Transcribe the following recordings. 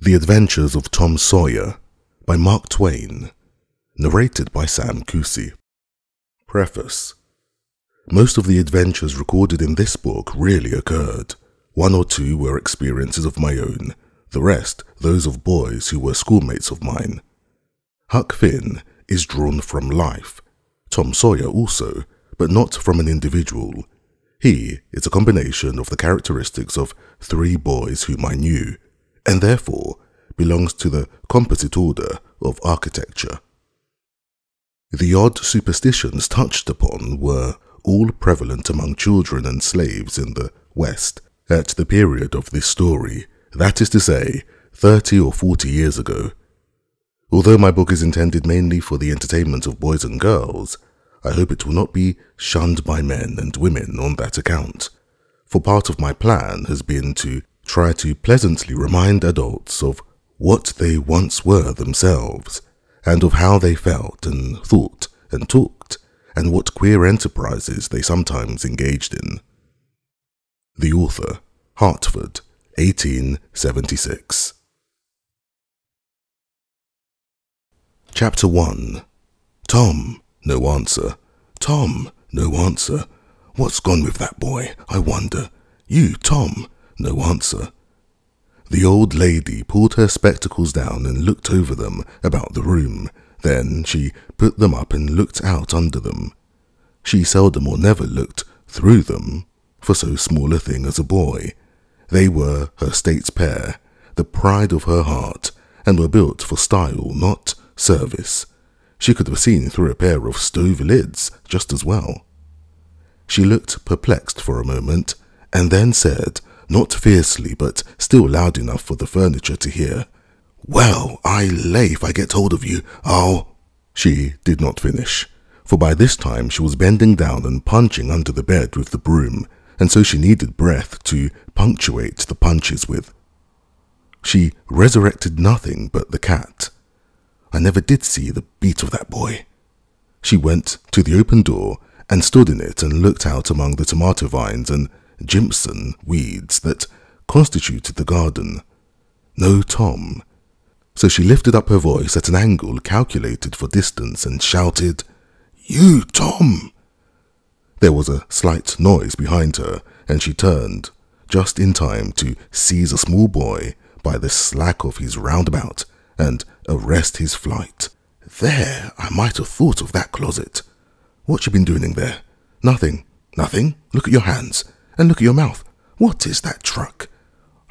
The Adventures of Tom Sawyer by Mark Twain, narrated by Kusi. Preface. Most of the adventures recorded in this book really occurred. One or two were experiences of my own, the rest those of boys who were schoolmates of mine. Huck Finn is drawn from life, Tom Sawyer also, but not from an individual. He is a combination of the characteristics of three boys whom I knew, and therefore belongs to the composite order of architecture. The odd superstitions touched upon were all prevalent among children and slaves in the West at the period of this story, that is to say, 30 or 40 years ago. Although my book is intended mainly for the entertainment of boys and girls, I hope it will not be shunned by men and women on that account, for part of my plan has been to try to pleasantly remind adults of what they once were themselves, and of how they felt and thought and talked, and what queer enterprises they sometimes engaged in. The author, Hartford, 1876. Chapter 1. Tom, no answer. Tom, no answer. What's gone with that boy, I wonder? You, Tom, no answer. The old lady pulled her spectacles down and looked over them about the room. Then she put them up and looked out under them. She seldom or never looked through them, for so small a thing as a boy. They were her state's pair, the pride of her heart, and were built for style, not service. She could have seen through a pair of stove lids just as well. She looked perplexed for a moment, and then said, not fiercely but still loud enough for the furniture to hear, "Well, I lay if I get hold of you, I'll—" She did not finish, for by this time she was bending down and punching under the bed with the broom, and so she needed breath to punctuate the punches with. She resurrected nothing but the cat. I never did see the beat of that boy. She went to the open door and stood in it and looked out among the tomato vines and Jimson weeds that constituted the garden. No Tom. So she lifted up her voice at an angle calculated for distance and shouted, "You, Tom!" There was a slight noise behind her, and she turned, just in time to seize a small boy by the slack of his roundabout and arrest his flight. "There, I might have thought of that closet. What you been doing in there? Nothing. Nothing? Look at your hands. And look at your mouth. What is that truck?"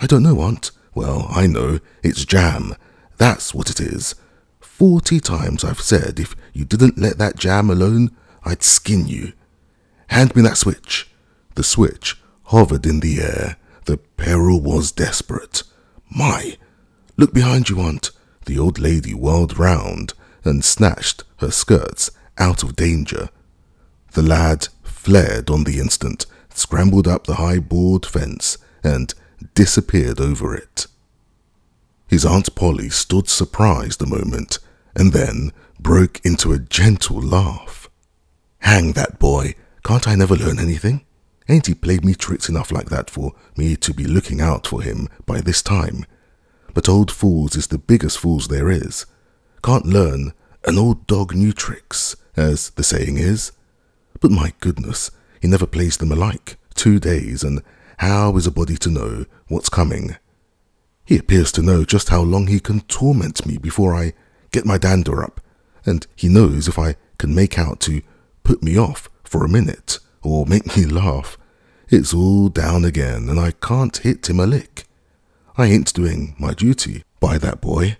"I don't know, Aunt." "Well, I know. It's jam. That's what it is. 40 times I've said if you didn't let that jam alone, I'd skin you. Hand me that switch." The switch hovered in the air. The peril was desperate. "My! Look behind you, Aunt." The old lady whirled round and snatched her skirts out of danger. The lad fled on the instant, scrambled up the high board fence, and disappeared over it. His Aunt Polly stood surprised a moment, and then broke into a gentle laugh. "Hang that boy, can't I never learn anything? Ain't he played me tricks enough like that for me to be looking out for him by this time? But old fools is the biggest fools there is. Can't learn an old dog new tricks, as the saying is. But my goodness, he never plays them alike, 2 days, and how is a body to know what's coming? He appears to know just how long he can torment me before I get my dander up, and he knows if I can make out to put me off for a minute, or make me laugh, it's all down again, and I can't hit him a lick. I ain't doing my duty by that boy,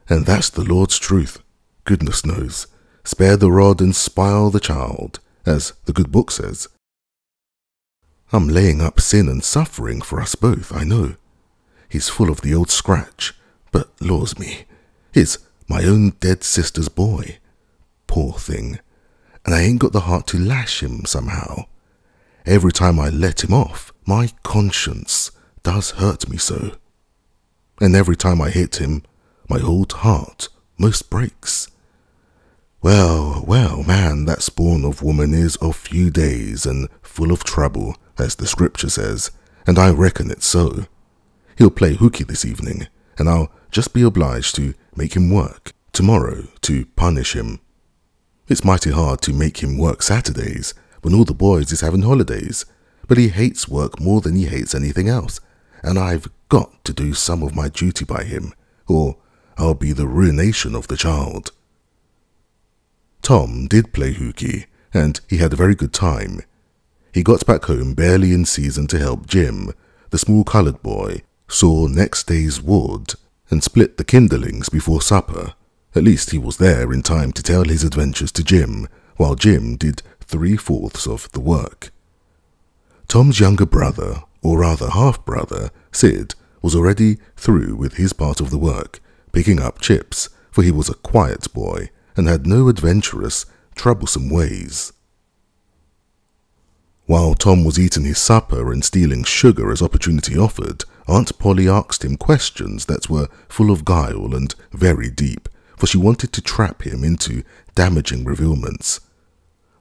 and that's the Lord's truth. Goodness knows, spare the rod and spile the child, as the good book says. I'm laying up sin and suffering for us both, I know. He's full of the old scratch, but laws me, he's my own dead sister's boy. Poor thing, and I ain't got the heart to lash him somehow. Every time I let him off, my conscience does hurt me so. And every time I hit him, my old heart most breaks. Well, well, man that spawn of woman is of few days and full of trouble, as the scripture says, and I reckon it's so. He'll play hooky this evening, and I'll just be obliged to make him work tomorrow to punish him. It's mighty hard to make him work Saturdays when all the boys is having holidays, but he hates work more than he hates anything else, and I've got to do some of my duty by him, or I'll be the ruination of the child." Tom did play hooky, and he had a very good time. He got back home barely in season to help Jim, the small coloured boy, saw next day's wood and split the kindlings before supper. At least he was there in time to tell his adventures to Jim, while Jim did 3/4 of the work. Tom's younger brother, or rather half-brother, Sid, was already through with his part of the work, picking up chips, for he was a quiet boy and had no adventurous, troublesome ways. While Tom was eating his supper and stealing sugar as opportunity offered, Aunt Polly asked him questions that were full of guile and very deep, for she wanted to trap him into damaging revealments.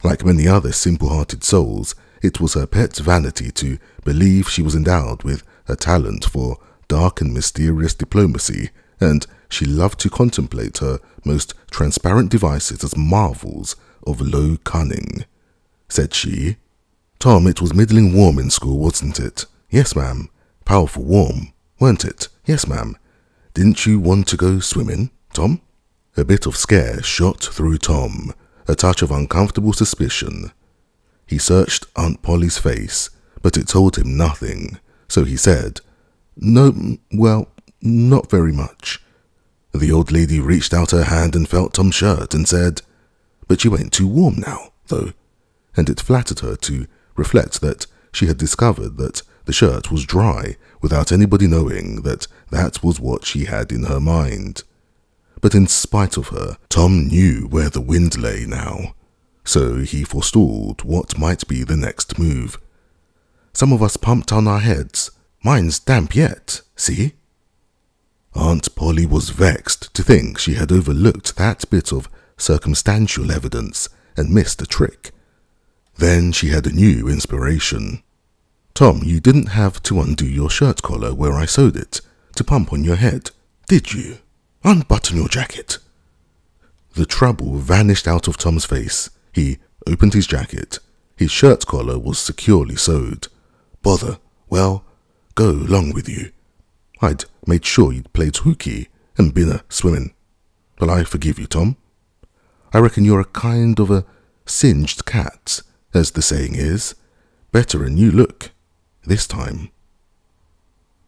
Like many other simple-hearted souls, it was her pet vanity to believe she was endowed with a talent for dark and mysterious diplomacy, and she loved to contemplate her most transparent devices as marvels of low cunning. Said she, "Tom, it was middling warm in school, wasn't it?" "Yes, ma'am." "Powerful warm, weren't it?" "Yes, ma'am." "Didn't you want to go swimming, Tom?" A bit of scare shot through Tom, a touch of uncomfortable suspicion. He searched Aunt Polly's face, but it told him nothing, so he said, "No, well, not very much." The old lady reached out her hand and felt Tom's shirt and said, "But you ain't too warm now, though," and it flattered her to reflect that she had discovered that the shirt was dry without anybody knowing that that was what she had in her mind. But in spite of her, Tom knew where the wind lay now, so he forestalled what might be the next move. "Some of us pumped on our heads. Mine's damp yet, see?" Aunt Polly was vexed to think she had overlooked that bit of circumstantial evidence and missed a trick. Then she had a new inspiration. "Tom, you didn't have to undo your shirt collar where I sewed it to pump on your head, did you? Unbutton your jacket." The trouble vanished out of Tom's face. He opened his jacket. His shirt collar was securely sewed. "Bother. Well, go along with you. I'd made sure you'd played hooky and been a swimming. But I forgive you, Tom. I reckon you're a kind of a singed cat, as the saying is. Better'n you look, this time."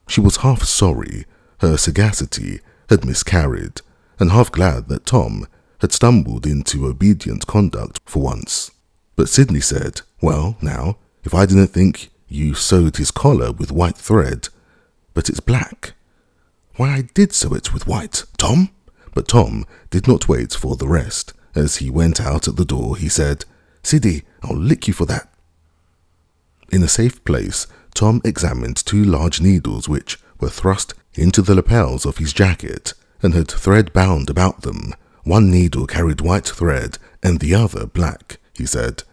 She was half sorry her sagacity had miscarried, and half glad that Tom had stumbled into obedient conduct for once. But Sidney said, "Well, now, if I didn't think you sewed his collar with white thread, but it's black. Why, I did sew it with white, Tom." But Tom did not wait for the rest. As he went out at the door, he said, "Siddy, I'll lick you for that." In a safe place, Tom examined 2 large needles which were thrust into the lapels of his jacket and had thread bound about them. One needle carried white thread and the other black, he said.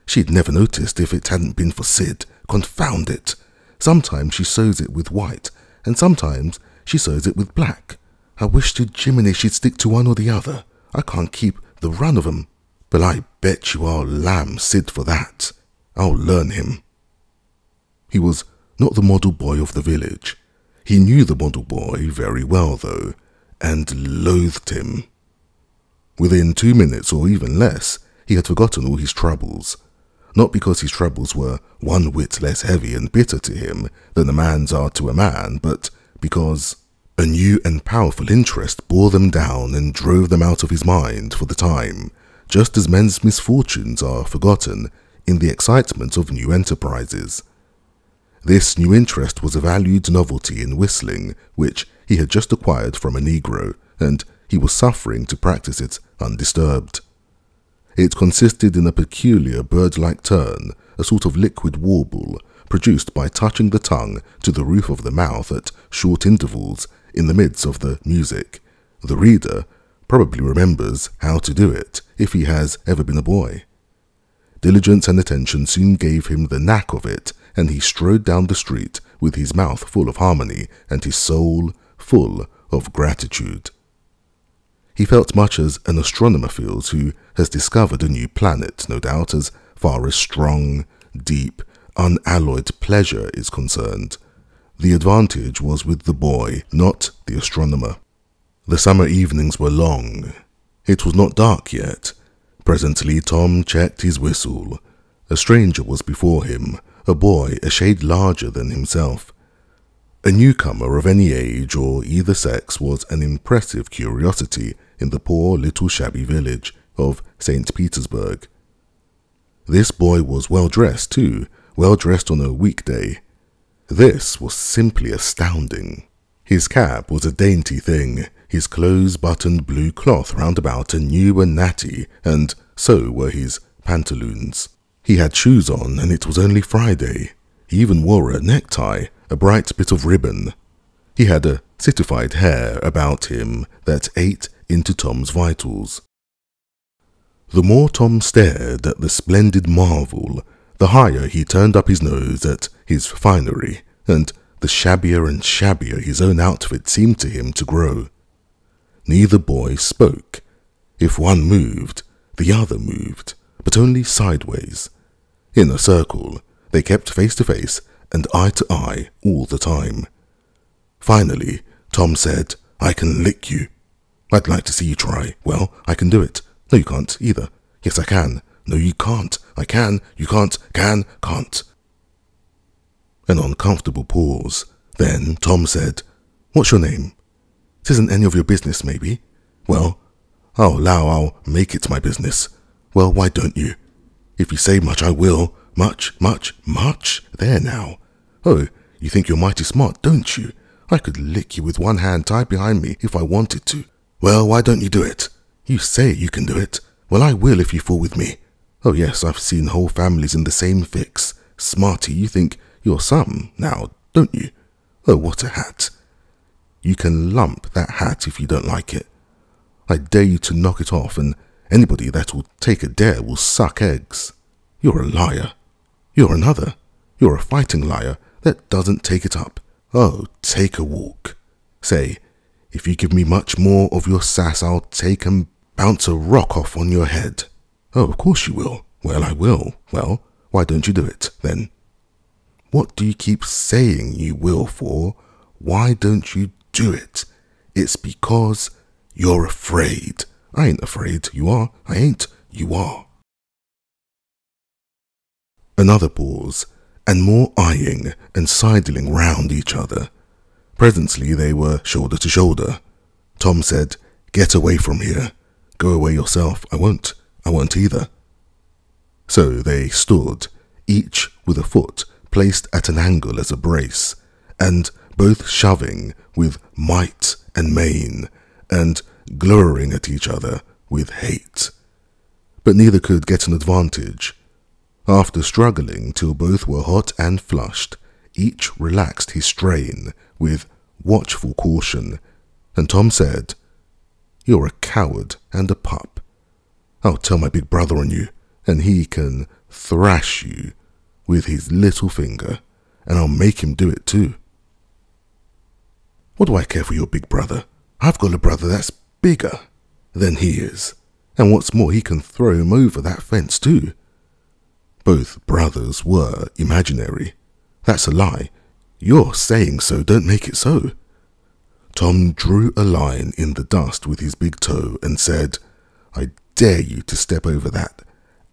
She'd never noticed if it hadn't been for Sid. Confound it! Sometimes she sews it with white, and sometimes she sews it with black. I wish to Jiminy she'd stick to one or the other. I can't keep the run of 'em. But I bet you I'll lamb Sid for that. I'll learn him. He was not the model boy of the village. He knew the model boy very well, though, and loathed him. Within 2 minutes, or even less, he had forgotten all his troubles. Not because his troubles were one whit less heavy and bitter to him than a man's are to a man, but because a new and powerful interest bore them down and drove them out of his mind for the time, just as men's misfortunes are forgotten in the excitement of new enterprises. This new interest was a valued novelty in whistling, which he had just acquired from a Negro, and he was suffering to practice it undisturbed. It consisted in a peculiar bird-like turn, a sort of liquid warble, produced by touching the tongue to the roof of the mouth at short intervals in the midst of the music. The reader probably remembers how to do it, if he has ever been a boy. Diligence and attention soon gave him the knack of it, and he strode down the street with his mouth full of harmony and his soul full of gratitude. He felt much as an astronomer feels who has discovered a new planet, no doubt, as far as strong, deep, unalloyed pleasure is concerned. The advantage was with the boy, not the astronomer. The summer evenings were long. It was not dark yet. Presently Tom checked his whistle. A stranger was before him, a boy a shade larger than himself. A newcomer of any age or either sex was an impressive curiosity in the poor little shabby village of St. Petersburg. This boy was well dressed too, well dressed on a weekday. This was simply astounding. His cap was a dainty thing, his clothes buttoned blue cloth round about and new and natty, and so were his pantaloons. He had shoes on, and it was only Friday. He even wore a necktie, a bright bit of ribbon. He had a citified hair about him that ate into Tom's vitals. The more Tom stared at the splendid marvel, the higher he turned up his nose at his finery, and the shabbier and shabbier his own outfit seemed to him to grow. Neither boy spoke. If one moved, the other moved, but only sideways. In a circle, they kept face to face and eye to eye all the time. Finally, Tom said, "I can lick you." "I'd like to see you try." "Well, I can do it." "No, you can't either." "Yes, I can." "No, you can't." "I can." "You can't." Can't. An uncomfortable pause. Then Tom said, "What's your name?" "'Tisn't any of your business, maybe." "Well, I'll allow I'll make it my business." "Well, why don't you?" "If you say much, I will." "Much? There now." "Oh, you think you're mighty smart, don't you? I could lick you with one hand tied behind me if I wanted to." "Well, why don't you do it?" "You say you can do it." "Well, I will if you fool with me." "Oh yes, I've seen whole families in the same fix. Smarty, you think you're some now, don't you?" "Oh, what a hat." "You can lump that hat if you don't like it. I dare you to knock it off, and anybody that will take a dare will suck eggs." "You're a liar." "You're another. You're a fighting liar that doesn't take it up." "Oh, take a walk." "Say, if you give me much more of your sass, I'll take and bounce a rock off on your head." "Oh, of course you will." "Well, I will." "Well, why don't you do it, then?" "What do you keep saying you will for? Why don't you do it?" "It's because you're afraid." "I ain't afraid." "You are." "I ain't." "You are." Another pause, and more eyeing and sidling round each other. Presently they were shoulder to shoulder. Tom said, "Get away from here." "Go away yourself." "I won't." "I won't either." So they stood, each with a foot placed at an angle as a brace, and both shoving with might and main, and glowering at each other with hate. But neither could get an advantage. After struggling till both were hot and flushed, each relaxed his strain with watchful caution, and Tom said, "You're a coward and a pup. I'll tell my big brother on you, and he can thrash you with his little finger, and I'll make him do it too." "What do I care for your big brother? I've got a brother that's bigger than he is, and what's more, he can throw him over that fence too." Both brothers were imaginary. "That's a lie." "You're saying so, don't make it so." Tom drew a line in the dust with his big toe and said, "I dare you to step over that,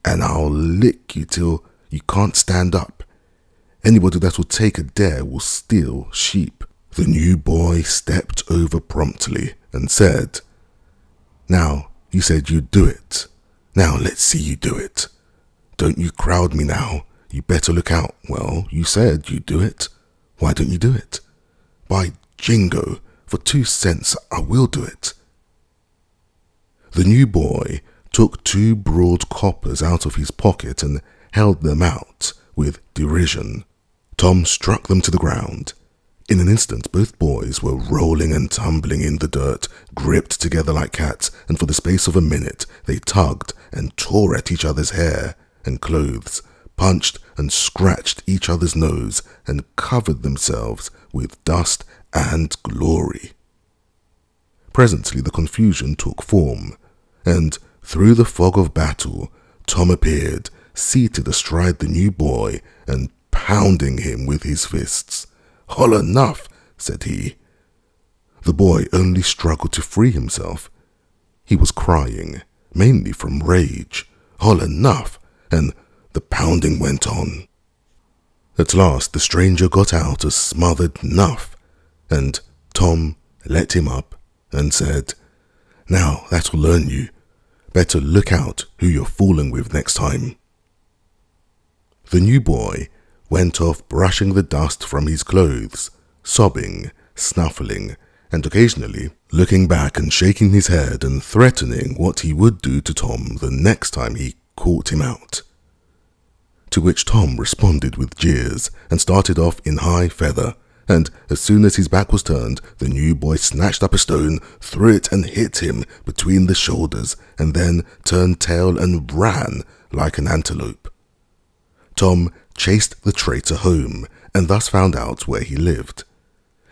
and I'll lick you till you can't stand up. Anybody that will take a dare will steal sheep." The new boy stepped over promptly and said, "Now, you said you'd do it. Now let's see you do it. Don't you crowd me now. You better look out." "Well, you said you'd do it. Why don't you do it?" "By jingo, for 2 cents I will do it." The new boy took 2 broad coppers out of his pocket and held them out with derision. Tom struck them to the ground. In an instant both boys were rolling and tumbling in the dirt, gripped together like cats, and for the space of a minute they tugged and tore at each other's hair and clothes, punched and scratched each other's nose, and covered themselves with dust and glory. presently the confusion took form, and through the fog of battle, Tom appeared, seated astride the new boy and pounding him with his fists. "Holla enough," said he. The boy only struggled to free himself. He was crying, mainly from rage. "Holla enough," and the pounding went on. At last the stranger got out a smothered "nuff," and Tom let him up and said, "Now that'll learn you. Better look out who you're fooling with next time." The new boy went off brushing the dust from his clothes, sobbing, snuffling, and occasionally looking back and shaking his head and threatening what he would do to Tom the next time he caught him out. To which Tom responded with jeers and started off in high feather, and as soon as his back was turned, the new boy snatched up a stone, threw it and hit him between the shoulders, and then turned tail and ran like an antelope. Tom chased the traitor home and thus found out where he lived.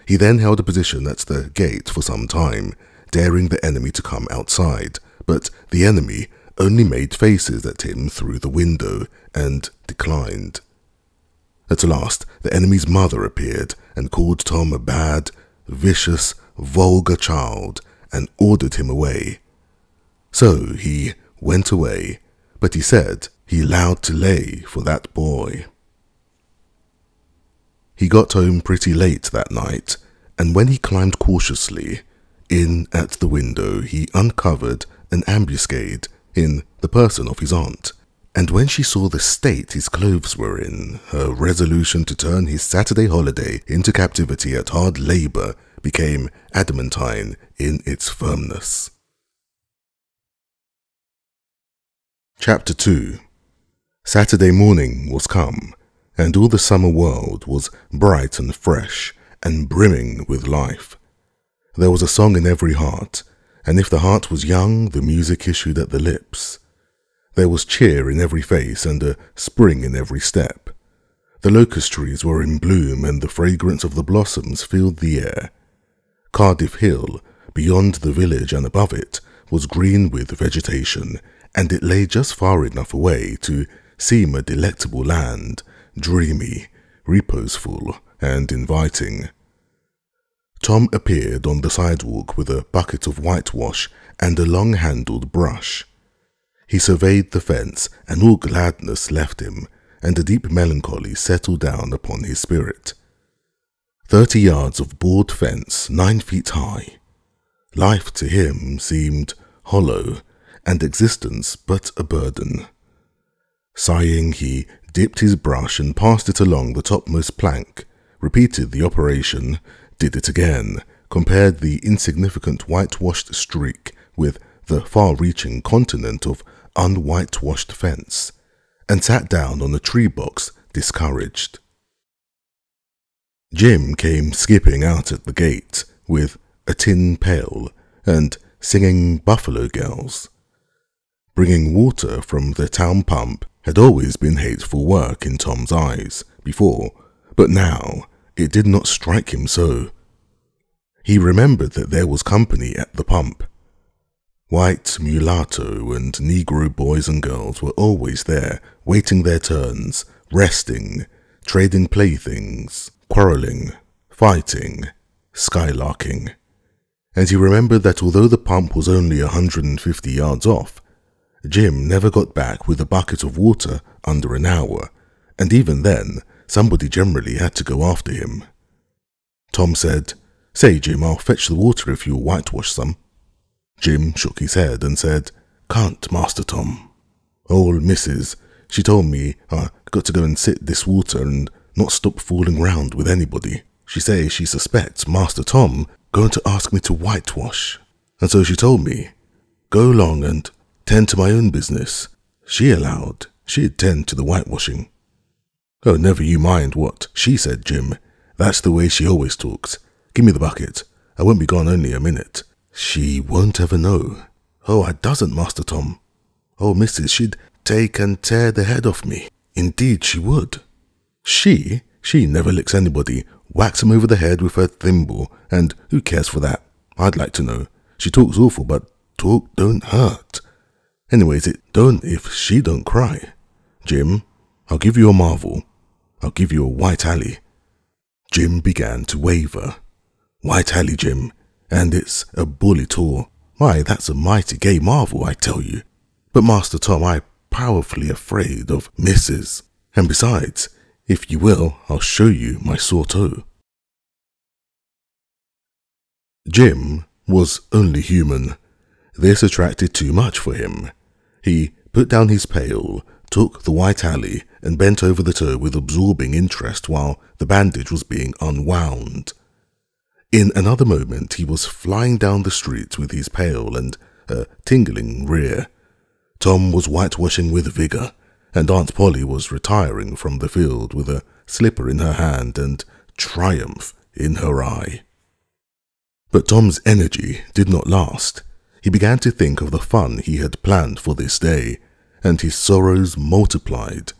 He then held a position at the gate for some time, daring the enemy to come outside, but the enemy only made faces at him through the window and declined. At last, the enemy's mother appeared and called Tom a bad, vicious, vulgar child and ordered him away. So he went away, but he said he allowed to lay for that boy. He got home pretty late that night, and when he climbed cautiously in at the window, he uncovered an ambuscade in the person of his aunt. And when she saw the state his clothes were in, her resolution to turn his Saturday holiday into captivity at hard labor became adamantine in its firmness. Chapter 2. Saturday morning was come, and all the summer world was bright and fresh and brimming with life. There was a song in every heart, and if the heart was young, the music issued at the lips. There was cheer in every face and a spring in every step. The locust trees were in bloom, and the fragrance of the blossoms filled the air. Cardiff Hill, beyond the village and above it, was green with vegetation, and it lay just far enough away to seem a delectable land, dreamy, reposeful, and inviting. Tom appeared on the sidewalk with a bucket of whitewash and a long-handled brush. He surveyed the fence, and all gladness left him, and a deep melancholy settled down upon his spirit. 30 yards of board fence, 9 feet high. Life to him seemed hollow, and existence but a burden. Sighing, he dipped his brush and passed it along the topmost plank, repeated the operation, did it again, compared the insignificant whitewashed streak with the far-reaching continent of unwhitewashed fence, and sat down on a tree box, discouraged. Jim came skipping out at the gate with a tin pail and singing Buffalo Girls. Bringing water from the town pump had always been hateful work in Tom's eyes before, but now it did not strike him so. He remembered that there was company at the pump. White, mulatto, and Negro boys and girls were always there, waiting their turns, resting, trading playthings, quarreling, fighting, skylarking. And he remembered that although the pump was only 150 yards off, Jim never got back with a bucket of water under an hour, and even then, somebody generally had to go after him. Tom said, "Say, Jim, I'll fetch the water if you'll whitewash some." Jim shook his head and said, "Can't, Master Tom. Old Mrs., she told me I got to go and sit this water and not stop fooling round with anybody. She say she suspects Master Tom going to ask me to whitewash, and so she told me, go along and tend to my own business. She allowed she'd tend to the whitewashing." "Oh, never you mind what she said, Jim. That's the way she always talks. Give me the bucket. I won't be gone only a minute." "She won't ever know." "Oh, I doesn't, Master Tom. Oh, Missus, she'd take and tear the head off me. Indeed she would." She never licks anybody, whacks him over the head with her thimble, and who cares for that? I'd like to know. She talks awful, but talk don't hurt. Anyways, it don't if she don't cry. Jim, I'll give you a marvel. I'll give you a white alley. Jim began to waver. White alley, Jim, and it's a bully tour. Why, that's a mighty gay marvel, I tell you. But Master Tom, I'm powerfully afraid of misses. And besides, if you will, I'll show you my sore toe. Jim was only human. This attracted too much for him. He put down his pail, took the white alley, and bent over the toe with absorbing interest while the bandage was being unwound. In another moment he was flying down the street with his pail and a tingling rear. Tom was whitewashing with vigour, and Aunt Polly was retiring from the field with a slipper in her hand and triumph in her eye. But Tom's energy did not last. He began to think of the fun he had planned for this day, and his sorrows multiplied.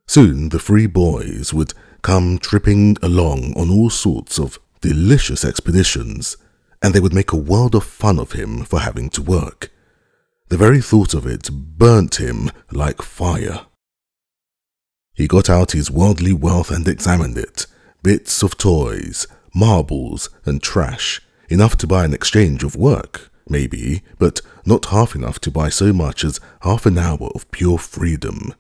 Soon the 3 boys would come tripping along on all sorts of delicious expeditions, and they would make a world of fun of him for having to work. The very thought of it burnt him like fire. He got out his worldly wealth and examined it, bits of toys, marbles and trash, enough to buy an exchange of work, maybe, but not half enough to buy so much as half an hour of pure freedom.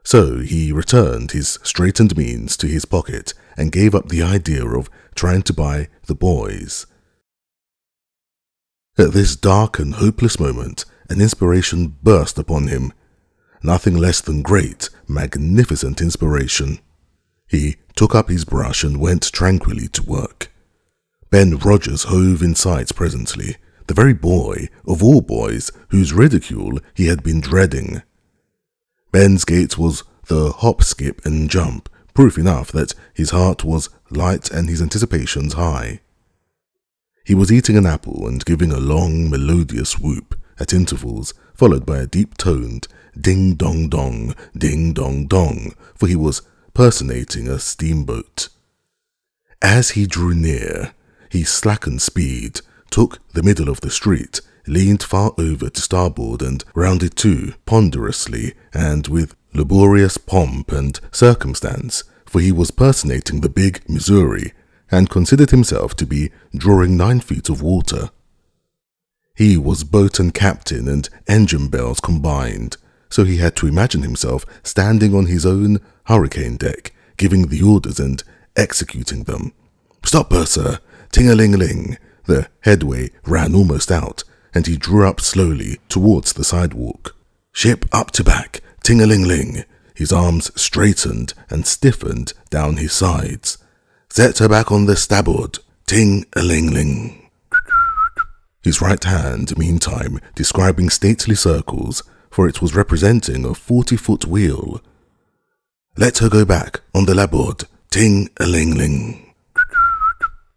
So he returned his straitened means to his pocket and gave up the idea of trying to buy the boys. At this dark and hopeless moment, an inspiration burst upon him. Nothing less than great, magnificent inspiration. He took up his brush and went tranquilly to work. Ben Rogers hove in sight presently, the very boy, of all boys, whose ridicule he had been dreading. Ben's gait was the hop, skip, and jump, proof enough that his heart was light and his anticipations high. He was eating an apple and giving a long, melodious whoop at intervals, followed by a deep-toned ding-dong-dong, ding-dong-dong, for he was personating a steamboat. As he drew near, he slackened speed, took the middle of the street, leaned far over to starboard and rounded to ponderously and with laborious pomp and circumstance, for he was personating the big Missouri and considered himself to be drawing 9 feet of water. He was boat and captain and engine bells combined, so he had to imagine himself standing on his own hurricane deck, giving the orders and executing them. "Stop her, sir! Ting-a-ling-ling!" The headway ran almost out, and he drew up slowly towards the sidewalk. "Ship up to back! Ting-a-ling-ling!" His arms straightened and stiffened down his sides. "Set her back on the starboard! Ting-a-ling-ling!" His right hand, meantime, describing stately circles, for it was representing a 40-foot wheel. "Let her go back on the larboard! Ting-a-ling-ling!"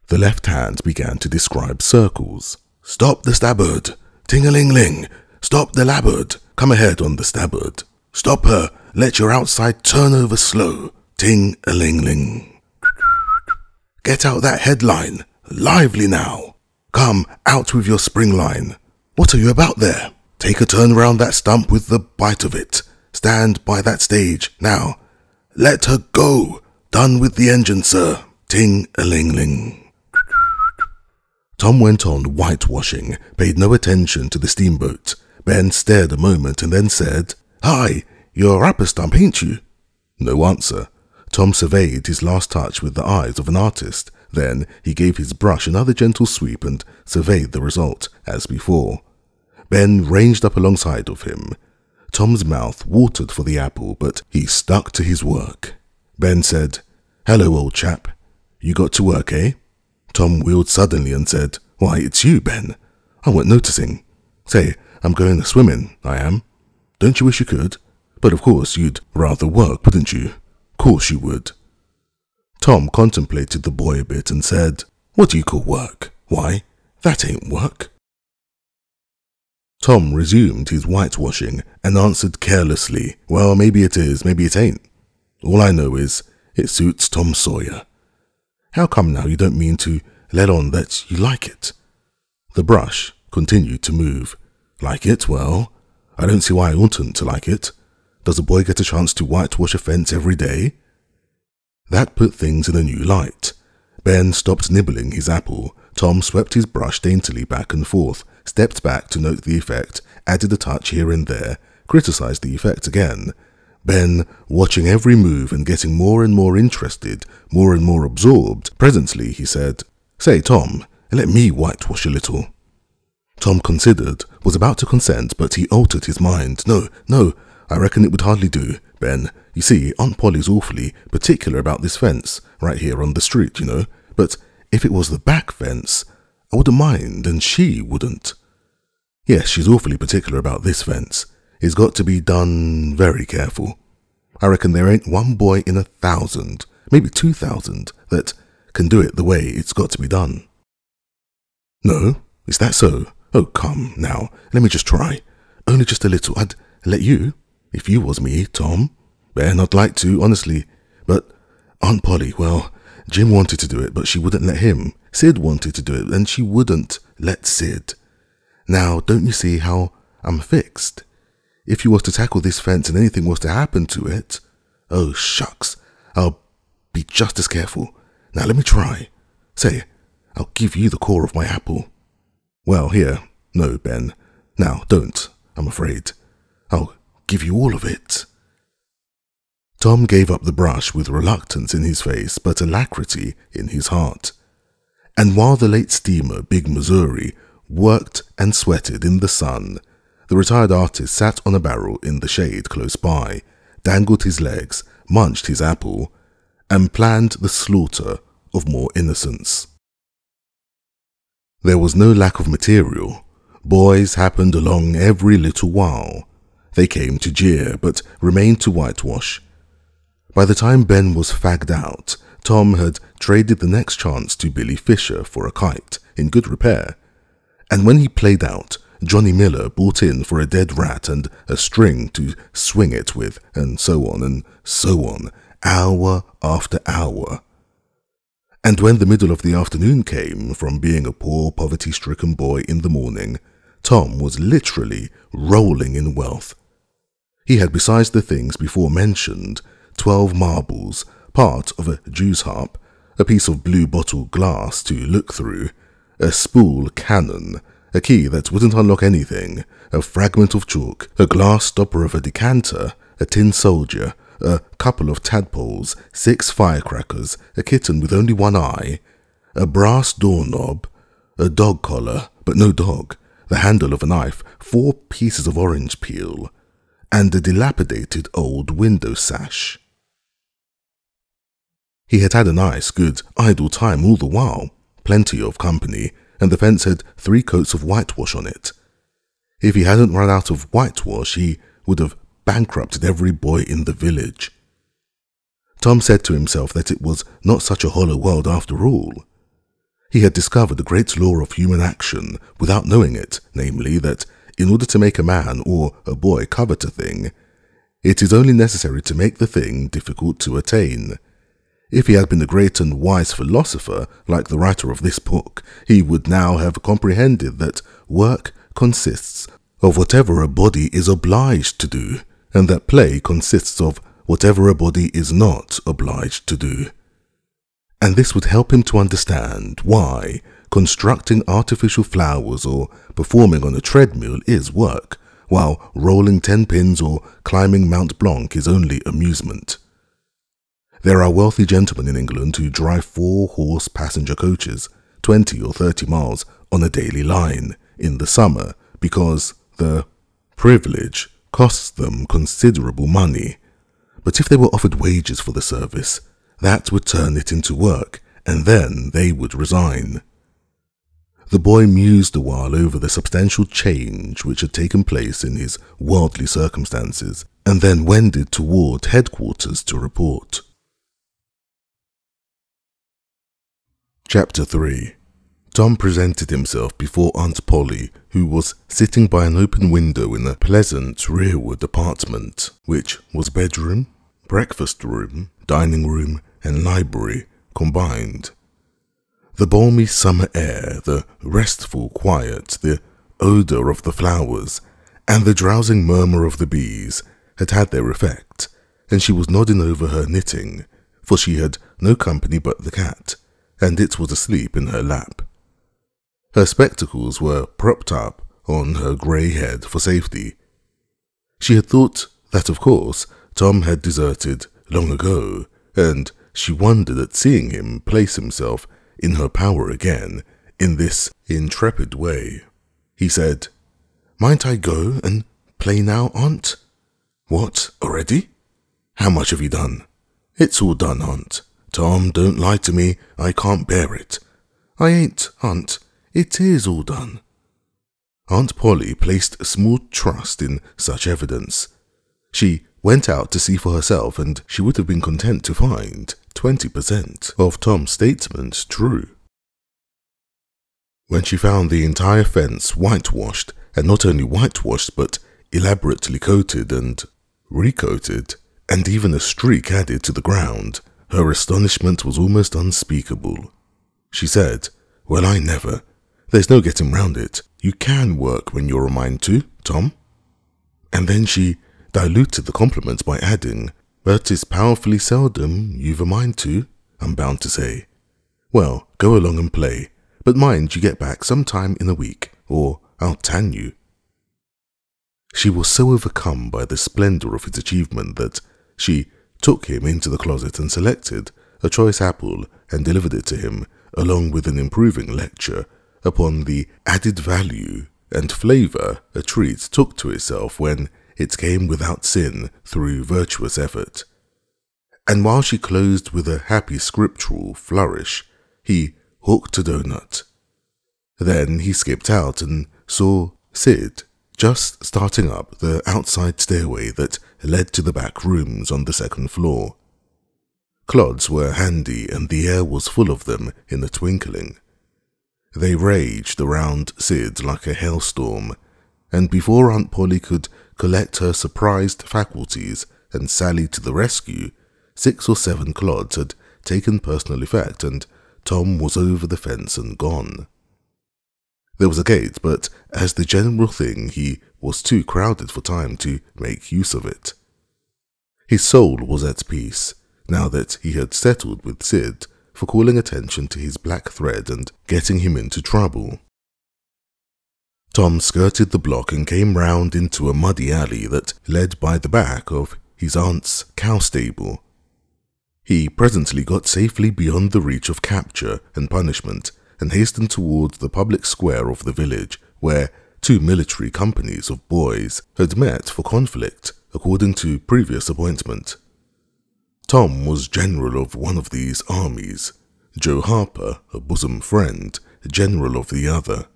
The left hand began to describe circles. "Stop the starboard! Ting-a-ling-ling! Stop the larboard! Come ahead on the starboard! Stop her! Let your outside turn over slow! Ting-a-ling-ling! Get out that headline! Lively now! Come, out with your spring line! What are you about there? Take a turn round that stump with the bite of it! Stand by that stage, now! Let her go! Done with the engine, sir! Ting-a-ling-ling!" Tom went on whitewashing, paid no attention to the steamboat. Ben stared a moment and then said, "Hi, you're up a stump, ain't you?" No answer. Tom surveyed his last touch with the eyes of an artist. Then he gave his brush another gentle sweep and surveyed the result, as before. Ben ranged up alongside of him. Tom's mouth watered for the apple, but he stuck to his work. Ben said, "Hello, old chap. You got to work, eh?" Tom wheeled suddenly and said, "Why, it's you, Ben. I weren't noticing. Say, I'm going swimming, I am. Don't you wish you could? But of course you'd rather work, wouldn't you? Course you would." Tom contemplated the boy a bit and said, "What do you call work? Why, that ain't work." Tom resumed his whitewashing and answered carelessly, "Well, maybe it is, maybe it ain't. All I know is, it suits Tom Sawyer. How come now you don't mean to let on that you like it?" The brush continued to move. Like it? Well, I don't see why I oughtn't to like it. Does a boy get a chance to whitewash a fence every day? That put things in a new light. Ben stopped nibbling his apple. Tom swept his brush daintily back and forth, stepped back to note the effect, added a touch here and there, criticized the effect again. Ben, watching every move and getting more and more interested, more and more absorbed, presently he said, "Say, Tom, let me whitewash a little." Tom considered, was about to consent, but he altered his mind. No, I reckon it would hardly do, Ben. You see, Aunt Polly's awfully particular about this fence, right here on the street, you know. But if it was the back fence, I wouldn't mind, and she wouldn't. Yes, she's awfully particular about this fence. It's got to be done very careful. I reckon there ain't one boy in 1,000, maybe 2,000, that can do it the way it's got to be done. No? Is that so? Oh, come, now, let me just try. Only just a little. I'd let you, if you was me, Tom. Ben, I'd like to, honestly. But Aunt Polly, well, Jim wanted to do it, but she wouldn't let him. Sid wanted to do it, and she wouldn't let Sid. Now, don't you see how I'm fixed? If you was to tackle this fence and anything was to happen to it, oh, shucks, I'll be just as careful. Now, let me try. Say, I'll give you the core of my apple. Well, here. No, Ben. Now, don't, I'm afraid. I'll give you all of it. Tom gave up the brush with reluctance in his face, but alacrity in his heart. And while the late steamer, Big Missouri, worked and sweated in the sun, the retired artist sat on a barrel in the shade close by, dangled his legs, munched his apple, and planned the slaughter of more innocents. There was no lack of material. Boys happened along every little while. They came to jeer, but remained to whitewash. By the time Ben was fagged out, Tom had traded the next chance to Billy Fisher for a kite, in good repair. And when he played out, Johnny Miller brought in for a dead rat and a string to swing it with, and so on, hour after hour. And when the middle of the afternoon came, from being a poor poverty-stricken boy in the morning, Tom was literally rolling in wealth. He had, besides the things before mentioned, 12 marbles, part of a Jew's harp, a piece of blue bottle glass to look through, a spool cannon, a key that wouldn't unlock anything, a fragment of chalk, a glass stopper of a decanter, a tin soldier, a couple of tadpoles, 6 firecrackers, a kitten with only one eye, a brass doorknob, a dog collar, but no dog, the handle of a knife, 4 pieces of orange peel, and a dilapidated old window sash. He had had a nice, good, idle time all the while, plenty of company, and the fence had 3 coats of whitewash on it. If he hadn't run out of whitewash, he would have bankrupted every boy in the village. Tom said to himself that it was not such a hollow world after all. He had discovered the great law of human action without knowing it, namely that in order to make a man or a boy covet a thing, it is only necessary to make the thing difficult to attain. If he had been a great and wise philosopher, like the writer of this book, he would now have comprehended that work consists of whatever a body is obliged to do, and that play consists of whatever a body is not obliged to do. And this would help him to understand why constructing artificial flowers or performing on a treadmill is work, while rolling 10 pins or climbing Mount Blanc is only amusement. There are wealthy gentlemen in England who drive 4-horse passenger coaches, 20 or 30 miles on a daily line in the summer because the privilege costs them considerable money. But if they were offered wages for the service, that would turn it into work, and then they would resign. The boy mused a while over the substantial change which had taken place in his worldly circumstances, and then wended toward headquarters to report. Chapter 3. Tom presented himself before Aunt Polly, who was sitting by an open window in a pleasant rearward apartment, which was bedroom, breakfast room, dining room, and library combined. The balmy summer air, the restful quiet, the odour of the flowers, and the drowsing murmur of the bees had had their effect, and she was nodding over her knitting, for she had no company but the cat, and it was asleep in her lap. Her spectacles were propped up on her grey head for safety. She had thought that, of course, Tom had deserted long ago, and she wondered at seeing him place himself in her power again in this intrepid way. He said, "Might I go and play now, Aunt?" "What, already? How much have you done?" "It's all done, Aunt. Tom, don't lie to me, I can't bear it." "I ain't, Aunt. It is all done." Aunt Polly placed small trust in such evidence. She went out to see for herself, and she would have been content to find 20% of Tom's statement true. When she found the entire fence whitewashed, and not only whitewashed but elaborately coated and recoated, and even a streak added to the ground, her astonishment was almost unspeakable. She said, "Well, I never. There's no getting round it. You can work when you're a mind to, Tom." And then she diluted the compliment by adding, "But it's powerfully seldom you've a mind to, I'm bound to say. Well, go along and play, but mind you get back some time in a week, or I'll tan you." She was so overcome by the splendour of his achievement that she took him into the closet and selected a choice apple and delivered it to him, along with an improving lecture upon the added value and flavour a treat took to itself when it came without sin through virtuous effort. And while she closed with a happy scriptural flourish, he hooked a donut. Then he skipped out and saw Sid just starting up the outside stairway that led to the back rooms on the second floor. Clods were handy and the air was full of them in a twinkling. They raged around Sid like a hailstorm, and before Aunt Polly could collect her surprised faculties and sally to the rescue, 6 or 7 clods had taken personal effect, and Tom was over the fence and gone. There was a gate, but as the general thing, he was too crowded for time to make use of it. His soul was at peace, now that he had settled with Sid for calling attention to his black thread and getting him into trouble. Tom skirted the block and came round into a muddy alley that led by the back of his aunt's cow stable. He presently got safely beyond the reach of capture and punishment and hastened towards the public square of the village, where 2 military companies of boys had met for conflict according to previous appointment. Tom was general of one of these armies, Joe Harper, a bosom friend, general of the other.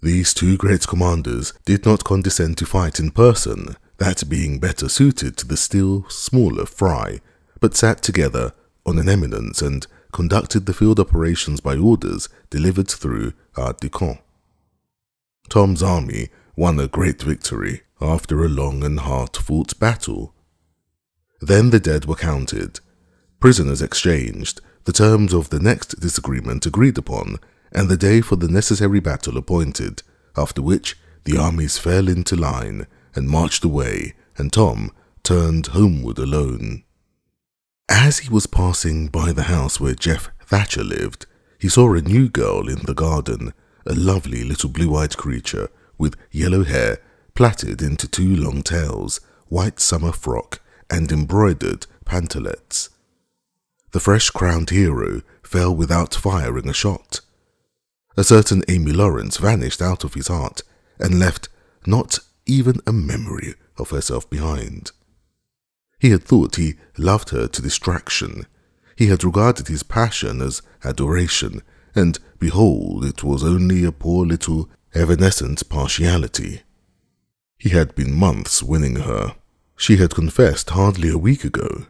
These 2 great commanders did not condescend to fight in person, that being better suited to the still smaller fry, but sat together on an eminence and conducted the field operations by orders delivered through aides de camp. Tom's army won a great victory after a long and hard-fought battle. Then the dead were counted, prisoners exchanged, the terms of the next disagreement agreed upon, and the day for the necessary battle appointed, after which the armies fell into line and marched away, and Tom turned homeward alone. As he was passing by the house where Jeff Thatcher lived, he saw a new girl in the garden, a lovely little blue-eyed creature with yellow hair plaited into 2 long tails, white summer frock, and embroidered pantalettes. The fresh-crowned hero fell without firing a shot. A certain Amy Lawrence vanished out of his heart and left not even a memory of herself behind. He had thought he loved her to distraction. He had regarded his passion as adoration, and behold, it was only a poor little evanescent partiality. He had been months winning her. She had confessed hardly a week ago.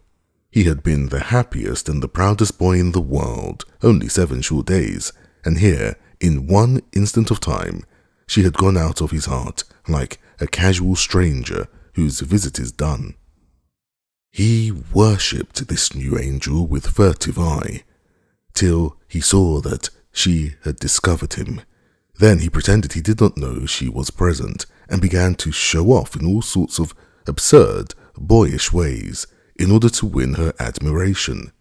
He had been the happiest and the proudest boy in the world, only 7 short days, and here, in one instant of time, she had gone out of his heart like a casual stranger whose visit is done. He worshipped this new angel with furtive eye. till he saw that she had discovered him. Then he pretended he did not know she was present and began to show off in all sorts of absurd, boyish ways in order to win her admiration.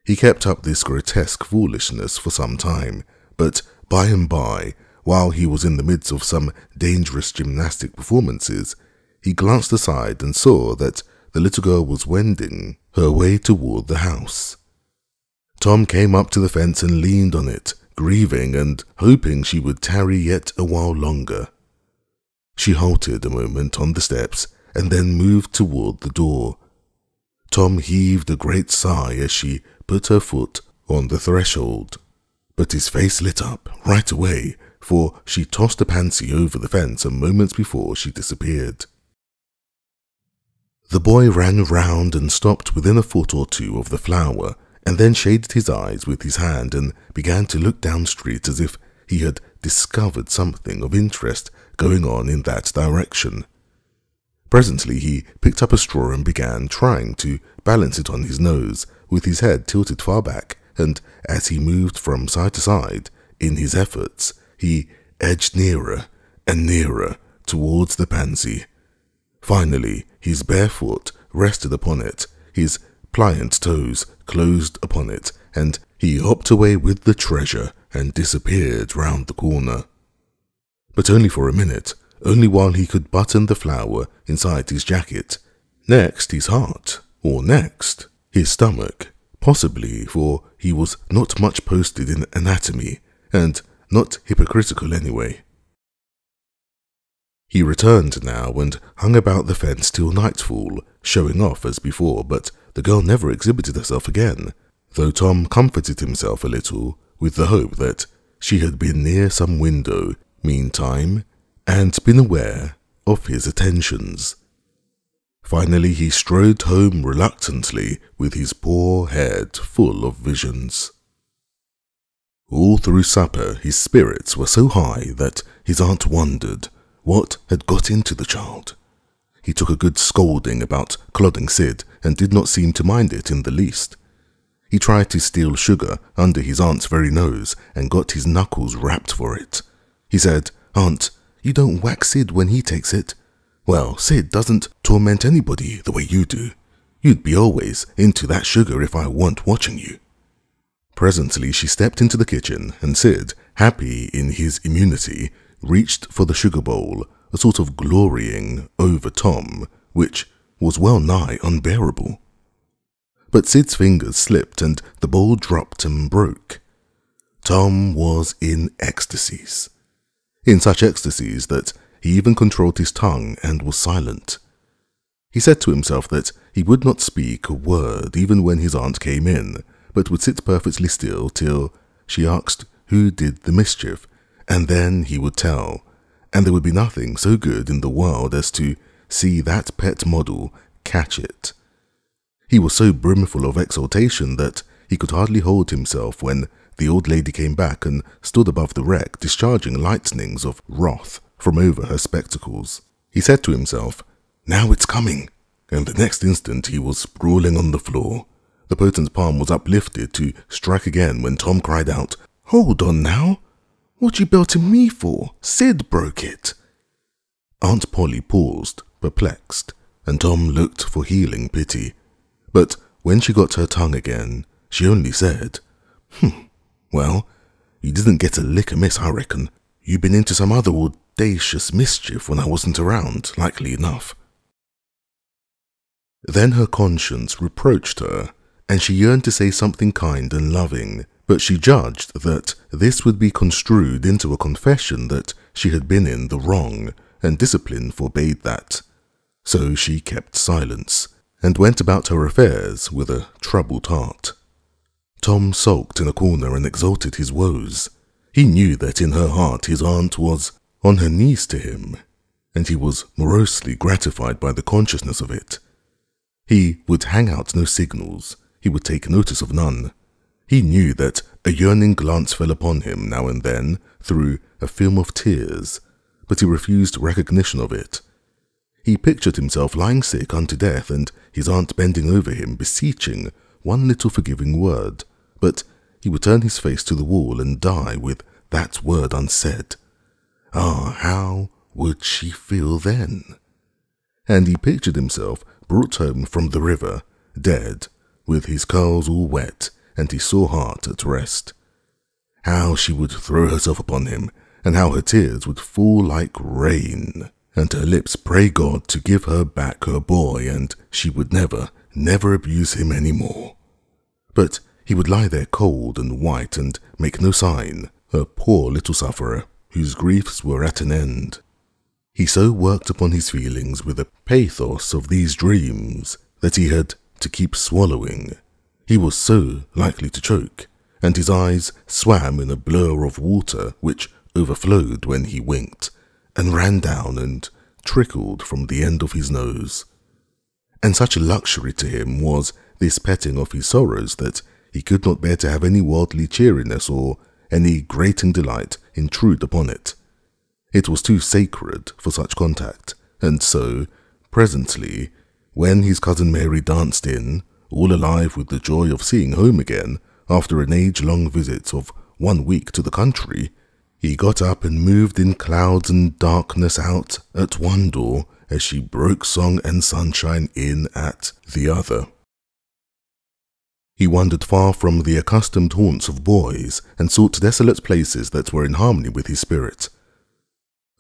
He kept up this grotesque foolishness for some time, but by and by, while he was in the midst of some dangerous gymnastic performances, he glanced aside and saw that the little girl was wending her way toward the house. Tom came up to the fence and leaned on it, grieving and hoping she would tarry yet a while longer. She halted a moment on the steps and then moved toward the door. Tom heaved a great sigh as she put her foot on the threshold, but his face lit up right away, for she tossed a pansy over the fence a moment before she disappeared. The boy ran round and stopped within a foot or two of the flower, and then shaded his eyes with his hand and began to look down street as if he had discovered something of interest going on in that direction. Presently he picked up a straw and began trying to balance it on his nose, with his head tilted far back, and as he moved from side to side in his efforts, he edged nearer and nearer towards the pansy. Finally, his bare foot rested upon it, his pliant toes closed upon it, and he hopped away with the treasure and disappeared round the corner. But only for a minute, only while he could button the flower inside his jacket. Next his heart, or next his stomach, possibly, for he was not much posted in anatomy, and not hypocritical anyway. He returned now and hung about the fence till nightfall, showing off as before, but the girl never exhibited herself again, though Tom comforted himself a little with the hope that she had been near some window meantime and been aware of his attentions. Finally he strode home reluctantly with his poor head full of visions. All through supper his spirits were so high that his aunt wondered what had got into the child. He took a good scolding about clodding Sid and did not seem to mind it in the least. He tried to steal sugar under his aunt's very nose and got his knuckles rapped for it. He said, "Aunt, you don't whack Sid when he takes it. Well, Sid doesn't torment anybody the way you do. You'd be always into that sugar if I weren't watching you." Presently she stepped into the kitchen, and Sid, happy in his immunity, reached for the sugar bowl, a sort of glorying over Tom, which was well nigh unbearable. But Sid's fingers slipped and the bowl dropped and broke. Tom was in ecstasies. In such ecstasies that he even controlled his tongue and was silent. He said to himself that he would not speak a word even when his aunt came in, but would sit perfectly still till she asked who did the mischief, and then he would tell, and there would be nothing so good in the world as to see that pet model catch it. He was so brimful of exultation that he could hardly hold himself when the old lady came back and stood above the wreck, discharging lightnings of wrath from over her spectacles. He said to himself, "Now it's coming," and the next instant he was sprawling on the floor. The potent's palm was uplifted to strike again when Tom cried out, "Hold on now! What you belting me for? Sid broke it." Aunt Polly paused, perplexed, and Tom looked for healing pity. But when she got her tongue again, she only said, "Well, you didn't get a lick amiss, I reckon. You been into some other audacious mischief when I wasn't around, likely enough." Then her conscience reproached her, and she yearned to say something kind and loving, but she judged that this would be construed into a confession that she had been in the wrong, and discipline forbade that. So she kept silence, and went about her affairs with a troubled heart. Tom sulked in a corner and exalted his woes. He knew that in her heart his aunt was on her knees to him, and he was morosely gratified by the consciousness of it. He would hang out no signals, he would take notice of none. He knew that a yearning glance fell upon him now and then through a film of tears, but he refused recognition of it. He pictured himself lying sick unto death and his aunt bending over him, beseeching one little forgiving word, but he would turn his face to the wall and die with that word unsaid. Ah, how would she feel then? And he pictured himself brought home from the river, dead, with his curls all wet and his sore heart at rest. How she would throw herself upon him, and how her tears would fall like rain, and her lips pray God to give her back her boy, and she would never, never abuse him any more. But he would lie there cold and white and make no sign, a poor little sufferer, whose griefs were at an end. He so worked upon his feelings with the pathos of these dreams that he had to keep swallowing. He was so likely to choke, and his eyes swam in a blur of water which overflowed when he winked, and ran down and trickled from the end of his nose. And such a luxury to him was this petting of his sorrows that he could not bear to have any worldly cheeriness or any grating delight intrude upon it. It was too sacred for such contact, and so, presently, when his cousin Mary danced in, all alive with the joy of seeing home again after an age-long visit of 1 week to the country, he got up and moved in clouds and darkness out at one door as she broke song and sunshine in at the other. He wandered far from the accustomed haunts of boys and sought desolate places that were in harmony with his spirit.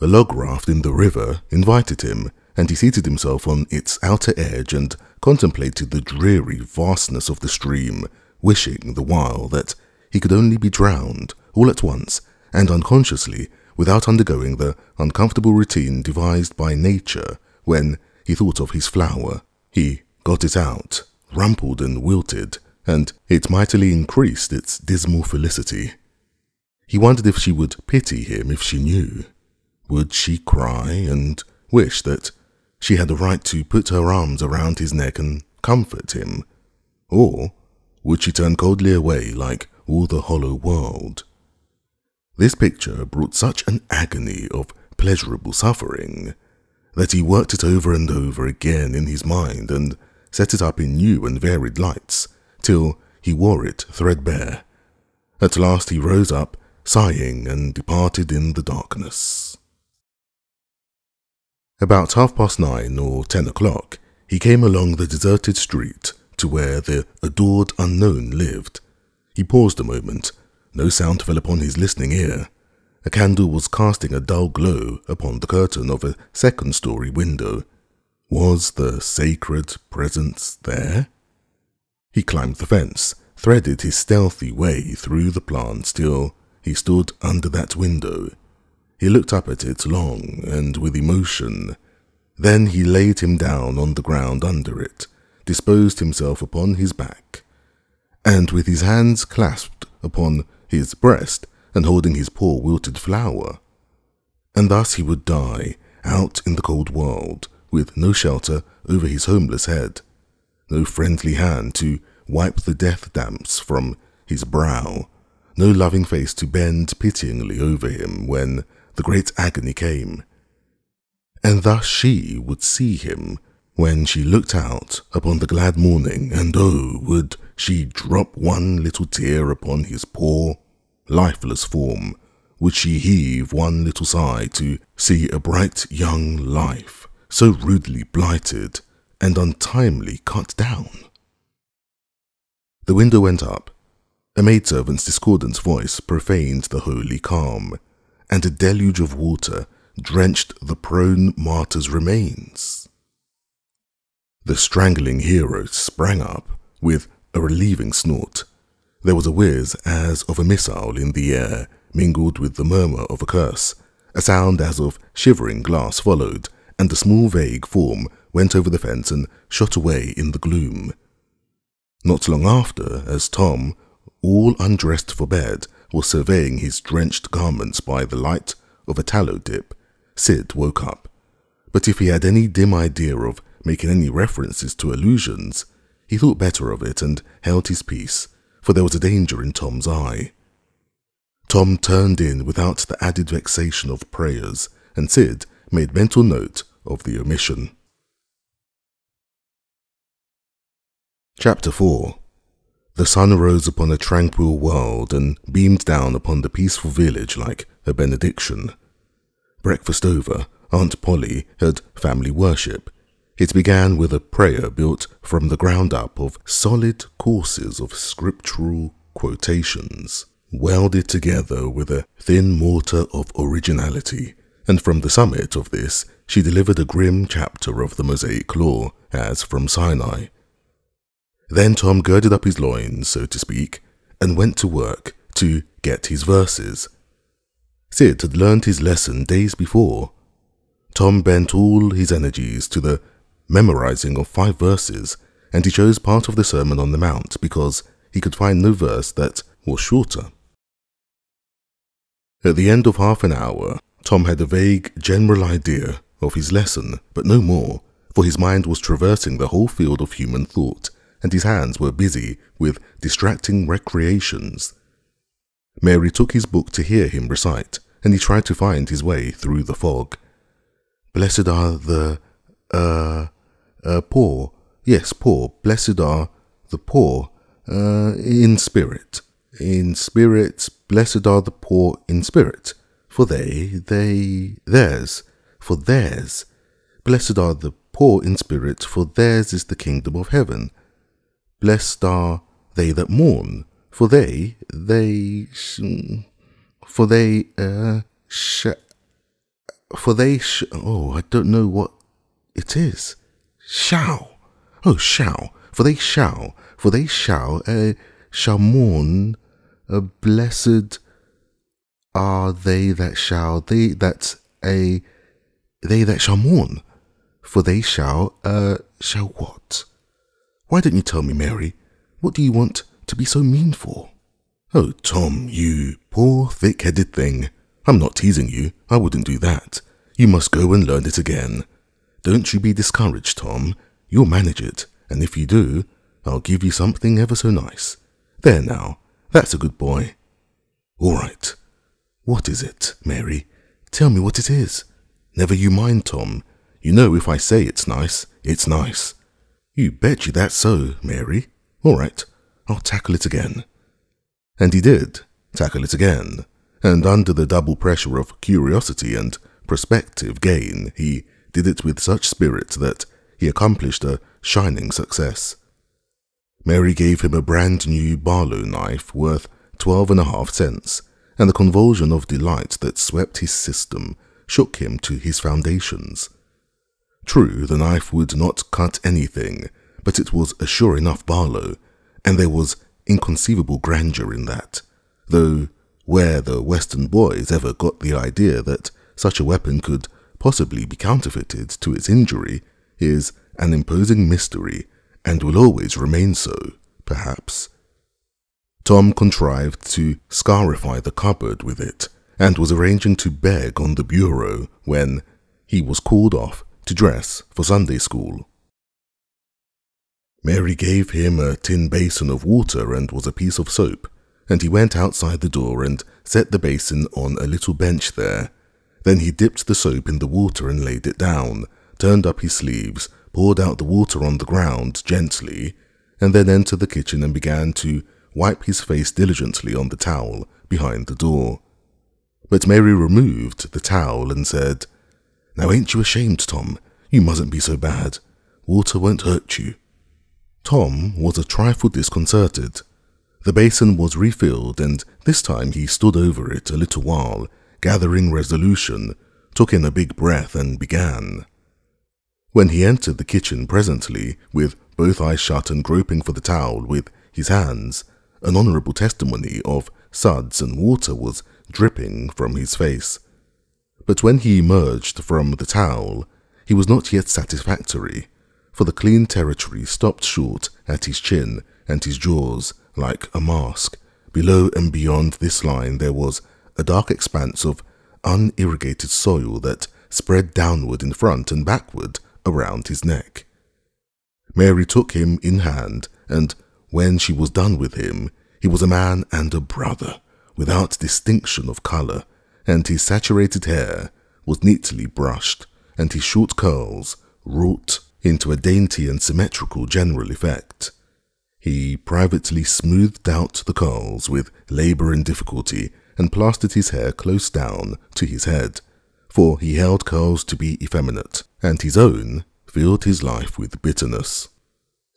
A log raft in the river invited him, and he seated himself on its outer edge and contemplated the dreary vastness of the stream, wishing the while that he could only be drowned all at once and unconsciously without undergoing the uncomfortable routine devised by nature when he thought of his flower. He got it out, rumpled and wilted, and it mightily increased its dismal felicity. He wondered if she would pity him if she knew. Would she cry and wish that she had the right to put her arms around his neck and comfort him? Or would she turn coldly away like all the hollow world? This picture brought such an agony of pleasurable suffering that he worked it over and over again in his mind and set it up in new and varied lights, till he wore it threadbare. At last he rose up, sighing, and departed in the darkness. About 9:30 or 10 o'clock, he came along the deserted street to where the adored unknown lived. He paused a moment. No sound fell upon his listening ear. A candle was casting a dull glow upon the curtain of a second-story window. Was the sacred presence there? He climbed the fence, threaded his stealthy way through the plants till he stood under that window. He looked up at it long and with emotion. Then he laid him down on the ground under it, disposed himself upon his back, and with his hands clasped upon his breast and holding his poor wilted flower. And thus he would die, out in the cold world, with no shelter over his homeless head, no friendly hand to wipe the death damps from his brow, no loving face to bend pityingly over him when the great agony came. And thus she would see him when she looked out upon the glad morning, and oh, would she drop one little tear upon his poor, lifeless form, would she heave one little sigh to see a bright young life so rudely blighted and untimely cut down? The window went up. A maidservant's discordant voice profaned the holy calm, and a deluge of water drenched the prone martyr's remains. The strangling hero sprang up with a relieving snort. There was a whiz as of a missile in the air, mingled with the murmur of a curse. A sound as of shivering glass followed, and a small vague form went over the fence and shot away in the gloom. Not long after, as Tom, all undressed for bed, was surveying his drenched garments by the light of a tallow dip, Sid woke up. But if he had any dim idea of making any references to illusions, he thought better of it and held his peace, for there was a danger in Tom's eye. Tom turned in without the added vexation of prayers, and Sid made mental note of the omission. Chapter 4. The sun rose upon a tranquil world and beamed down upon the peaceful village like a benediction. Breakfast over, Aunt Polly had family worship. It began with a prayer built from the ground up of solid courses of scriptural quotations, welded together with a thin mortar of originality, and from the summit of this she delivered a grim chapter of the Mosaic Law, as from Sinai. Then Tom girded up his loins, so to speak, and went to work to get his verses. Sid had learned his lesson days before. Tom bent all his energies to the memorizing of 5 verses, and he chose part of the Sermon on the Mount because he could find no verse that was shorter. At the end of half an hour, Tom had a vague general idea of his lesson, but no more, for his mind was traversing the whole field of human thought, and his hands were busy with distracting recreations. Mary took his book to hear him recite, and he tried to find his way through the fog. Blessed are the, poor. Yes, poor. Blessed are the poor, in spirit. In spirit, blessed are the poor in spirit. For theirs. Blessed are the poor in spirit, for theirs is the kingdom of heaven. Blessed are they that mourn, for oh, I don't know what it is. Shall. For they shall mourn. Blessed are they that shall mourn, for they shall what? Why don't you tell me, Mary? What do you want to be so mean for? Oh, Tom, you poor thick-headed thing. I'm not teasing you. I wouldn't do that. You must go and learn it again. Don't you be discouraged, Tom. You'll manage it, and if you do, I'll give you something ever so nice. There now, that's a good boy. All right. What is it, Mary? Tell me what it is. Never you mind, Tom. You know if I say it's nice, it's nice. You bet you that's so, Mary. All right, I'll tackle it again. And he did tackle it again, and under the double pressure of curiosity and prospective gain, he did it with such spirit that he accomplished a shining success. Mary gave him a brand new Barlow knife worth 12.5 cents, and the convulsion of delight that swept his system shook him to his foundations. True, the knife would not cut anything, but it was a sure enough Barlow, and there was inconceivable grandeur in that, though where the Western boys ever got the idea that such a weapon could possibly be counterfeited to its injury is an imposing mystery, and will always remain so, perhaps. Tom contrived to scarify the cupboard with it, and was arranging to beg on the bureau when he was called off to dress for Sunday school. Mary gave him a tin basin of water and was a piece of soap, and he went outside the door and set the basin on a little bench there. Then he dipped the soap in the water and laid it down, turned up his sleeves, poured out the water on the ground gently, and then entered the kitchen and began to wipe his face diligently on the towel behind the door. But Mary removed the towel and said, "Now ain't you ashamed, Tom? You mustn't be so bad. Water won't hurt you." Tom was a trifle disconcerted. The basin was refilled, and this time he stood over it a little while, gathering resolution, took in a big breath, and began. When he entered the kitchen presently, with both eyes shut and groping for the towel with his hands, an honourable testimony of suds and water was dripping from his face. But when he emerged from the towel, he was not yet satisfactory, for the clean territory stopped short at his chin and his jaws like a mask. Below and beyond this line there was a dark expanse of unirrigated soil that spread downward in front and backward around his neck. Mary took him in hand, and when she was done with him, he was a man and a brother, without distinction of colour, and his saturated hair was neatly brushed, and his short curls wrought into a dainty and symmetrical general effect. He privately smoothed out the curls with labour and difficulty and plastered his hair close down to his head, for he held curls to be effeminate, and his own filled his life with bitterness.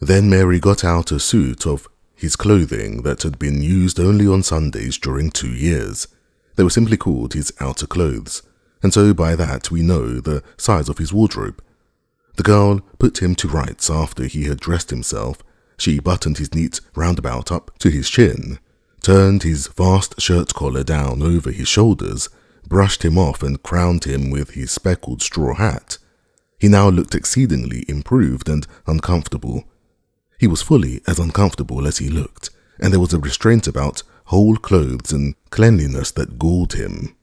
Then Mary got out a suit of his clothing that had been used only on Sundays during 2 years. They were simply called his outer clothes, and so by that we know the size of his wardrobe. The girl put him to rights after he had dressed himself. She buttoned his neat roundabout up to his chin, turned his vast shirt collar down over his shoulders, brushed him off and crowned him with his speckled straw hat. He now looked exceedingly improved and uncomfortable. He was fully as uncomfortable as he looked, and there was a restraint about whole clothes and cleanliness that galled him.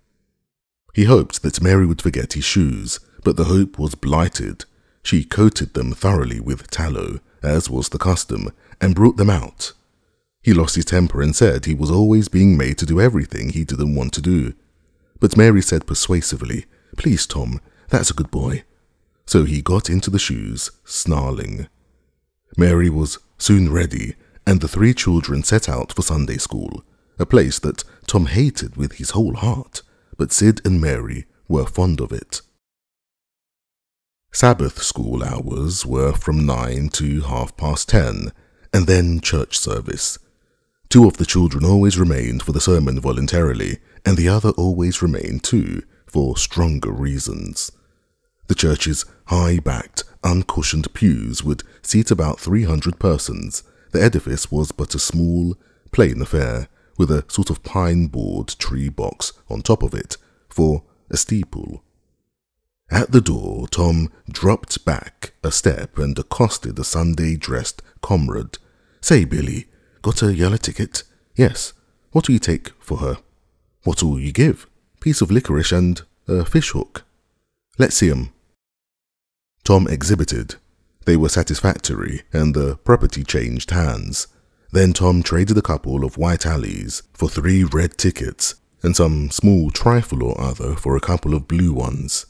He hoped that Mary would forget his shoes, but the hope was blighted. She coated them thoroughly with tallow, as was the custom, and brought them out. He lost his temper and said he was always being made to do everything he didn't want to do. But Mary said persuasively, "Please, Tom, that's a good boy." So he got into the shoes, snarling. Mary was soon ready, and the 3 children set out for Sunday school, a place that Tom hated with his whole heart, but Sid and Mary were fond of it. Sabbath school hours were from 9 to 10:30, and then church service. 2 of the children always remained for the sermon voluntarily, and the other always remained too, for stronger reasons. The church's high-backed, uncushioned pews would seat about 300 persons. The edifice was but a small, plain affair, with a sort of pine-board tree box on top of it for a steeple. At the door, Tom dropped back a step and accosted a Sunday-dressed comrade. "Say, Billy, got a yellow ticket?" "Yes. What'll you take for her?" "What'll you give?" "Piece of licorice and a fish hook." "Let's see 'em." Tom exhibited. They were satisfactory, and the property changed hands. Then Tom traded a couple of white alleys for 3 red tickets, and some small trifle or other for a couple of blue ones.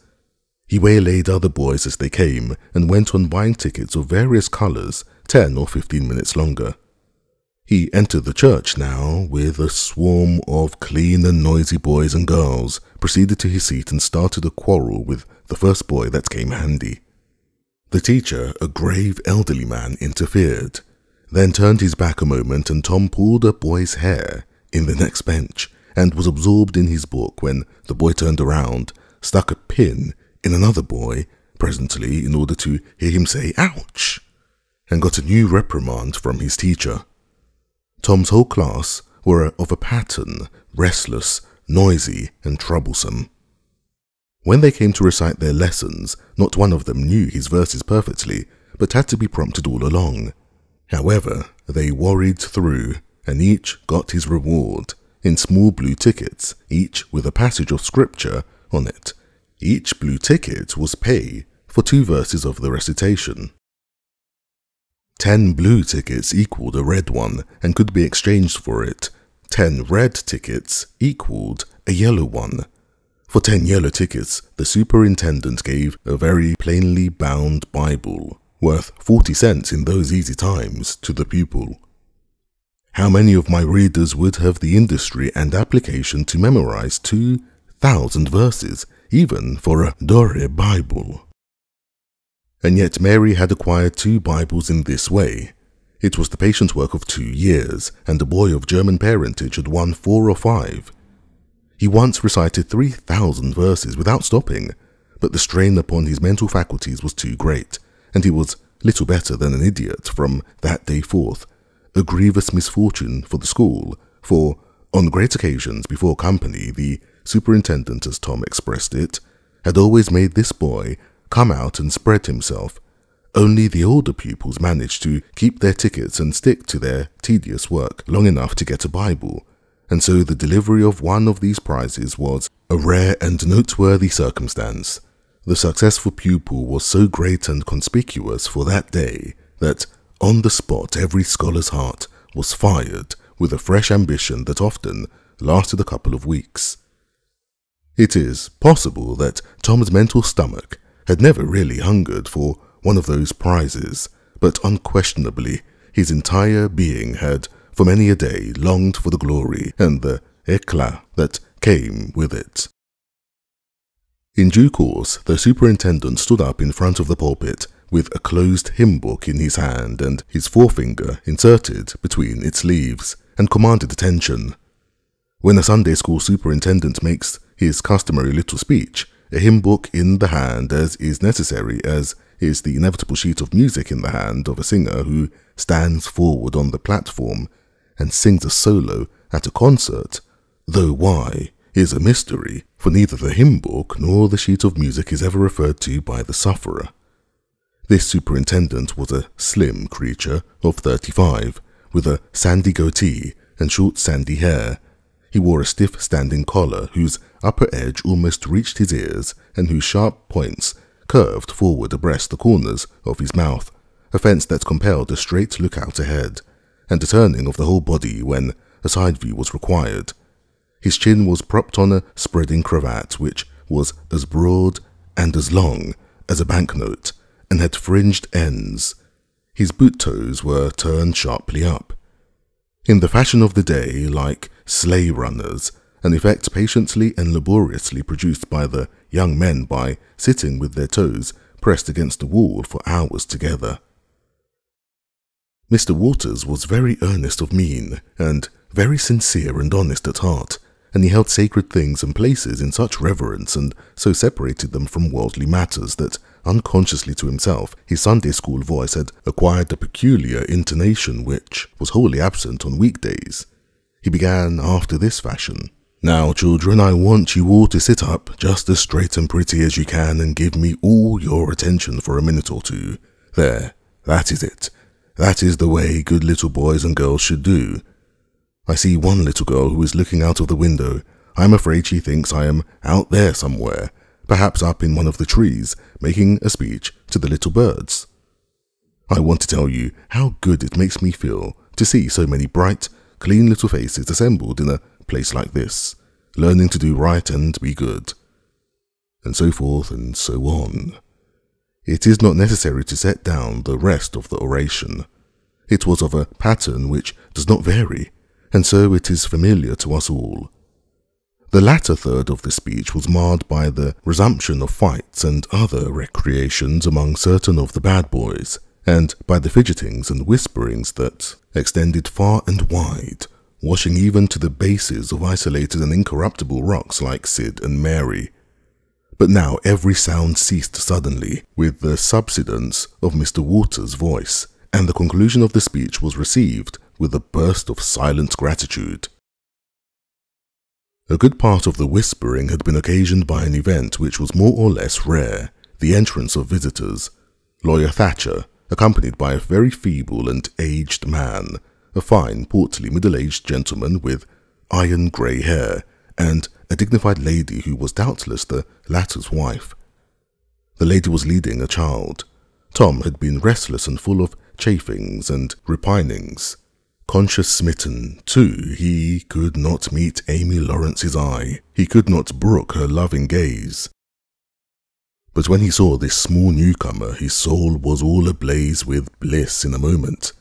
He waylaid other boys as they came, and went on buying tickets of various colours 10 or 15 minutes longer. He entered the church now with a swarm of clean and noisy boys and girls, proceeded to his seat and started a quarrel with the first boy that came handy. The teacher, a grave elderly man, interfered, then turned his back a moment, and Tom pulled a boy's hair in the next bench and was absorbed in his book when the boy turned around, stuck a pin in another boy presently in order to hear him say "ouch," and got a new reprimand from his teacher. Tom's whole class were of a pattern, restless, noisy, and troublesome. When they came to recite their lessons, not one of them knew his verses perfectly, but had to be prompted all along. However, they worried through, and each got his reward in small blue tickets, each with a passage of scripture on it. Each blue ticket was pay for 2 verses of the recitation. 10 blue tickets equaled a red one and could be exchanged for it. 10 red tickets equaled a yellow one. For 10 yellow tickets, the superintendent gave a very plainly bound Bible, worth 40 cents in those easy times, to the pupil. How many of my readers would have the industry and application to memorize 2,000 verses, even for a Dore Bible? And yet Mary had acquired 2 Bibles in this way. It was the patient work of 2 years, and a boy of German parentage had won 4 or 5. He once recited 3,000 verses without stopping, but the strain upon his mental faculties was too great, and he was little better than an idiot from that day forth, a grievous misfortune for the school, for, on great occasions before company, the superintendent, as Tom expressed it, had always made this boy come out and spread himself. Only the older pupils managed to keep their tickets and stick to their tedious work long enough to get a Bible, and so the delivery of one of these prizes was a rare and noteworthy circumstance. The successful pupil was so great and conspicuous for that day that on the spot every scholar's heart was fired with a fresh ambition that often lasted a couple of weeks. It is possible that Tom's mental stomach had never really hungered for one of those prizes, but unquestionably His entire being had, for many a day, longed for the glory and the éclat that came with it. In due course, the superintendent stood up in front of the pulpit with a closed hymn book in his hand and his forefinger inserted between its leaves, and commanded attention. When a Sunday school superintendent makes his customary little speech, a hymn book in the hand as is necessary as is the inevitable sheet of music in the hand of a singer who stands forward on the platform and sings a solo at a concert, though why is a mystery, for neither the hymn book nor the sheet of music is ever referred to by the sufferer. This superintendent was a slim creature of 35, with a sandy goatee and short sandy hair. He wore a stiff standing collar whose upper edge almost reached his ears and whose sharp points curved forward abreast the corners of his mouth, a fence that compelled a straight look out ahead, and a turning of the whole body when a side view was required. His chin was propped on a spreading cravat which was as broad and as long as a banknote, and had fringed ends. His boot toes were turned sharply up. In the fashion of the day, like sleigh runners, an effect patiently and laboriously produced by the young men by sitting with their toes pressed against the wall for hours together. Mr. Waters was very earnest of mien, and very sincere and honest at heart, and he held sacred things and places in such reverence and so separated them from worldly matters that, unconsciously to himself, his Sunday school voice had acquired a peculiar intonation which was wholly absent on weekdays. He began after this fashion. "Now, children, I want you all to sit up just as straight and pretty as you can and give me all your attention for a minute or two. There, that is it. That is the way good little boys and girls should do. I see one little girl who is looking out of the window. I am afraid she thinks I am out there somewhere, perhaps up in one of the trees, making a speech to the little birds. I want to tell you how good it makes me feel to see so many bright, clean little faces assembled in a place like this, learning to do right and be good." And so forth and so on. It is not necessary to set down the rest of the oration. It was of a pattern which does not vary, and so it is familiar to us all. The latter third of the speech was marred by the resumption of fights and other recreations among certain of the bad boys, and by the fidgetings and whisperings that extended far and wide, washing even to the bases of isolated and incorruptible rocks like Sid and Mary. But now every sound ceased suddenly, with the subsidence of Mr. Waters' voice, and the conclusion of the speech was received with a burst of silent gratitude. A good part of the whispering had been occasioned by an event which was more or less rare, the entrance of visitors. Lawyer Thatcher, accompanied by a very feeble and aged man, a fine, portly, middle-aged gentleman with iron grey hair, and a dignified lady who was doubtless the latter's wife. The lady was leading a child. Tom had been restless and full of chafings and repinings. Conscience smitten, too, he could not meet Amy Lawrence's eye. He could not brook her loving gaze. But when he saw this small newcomer, his soul was all ablaze with bliss in a moment.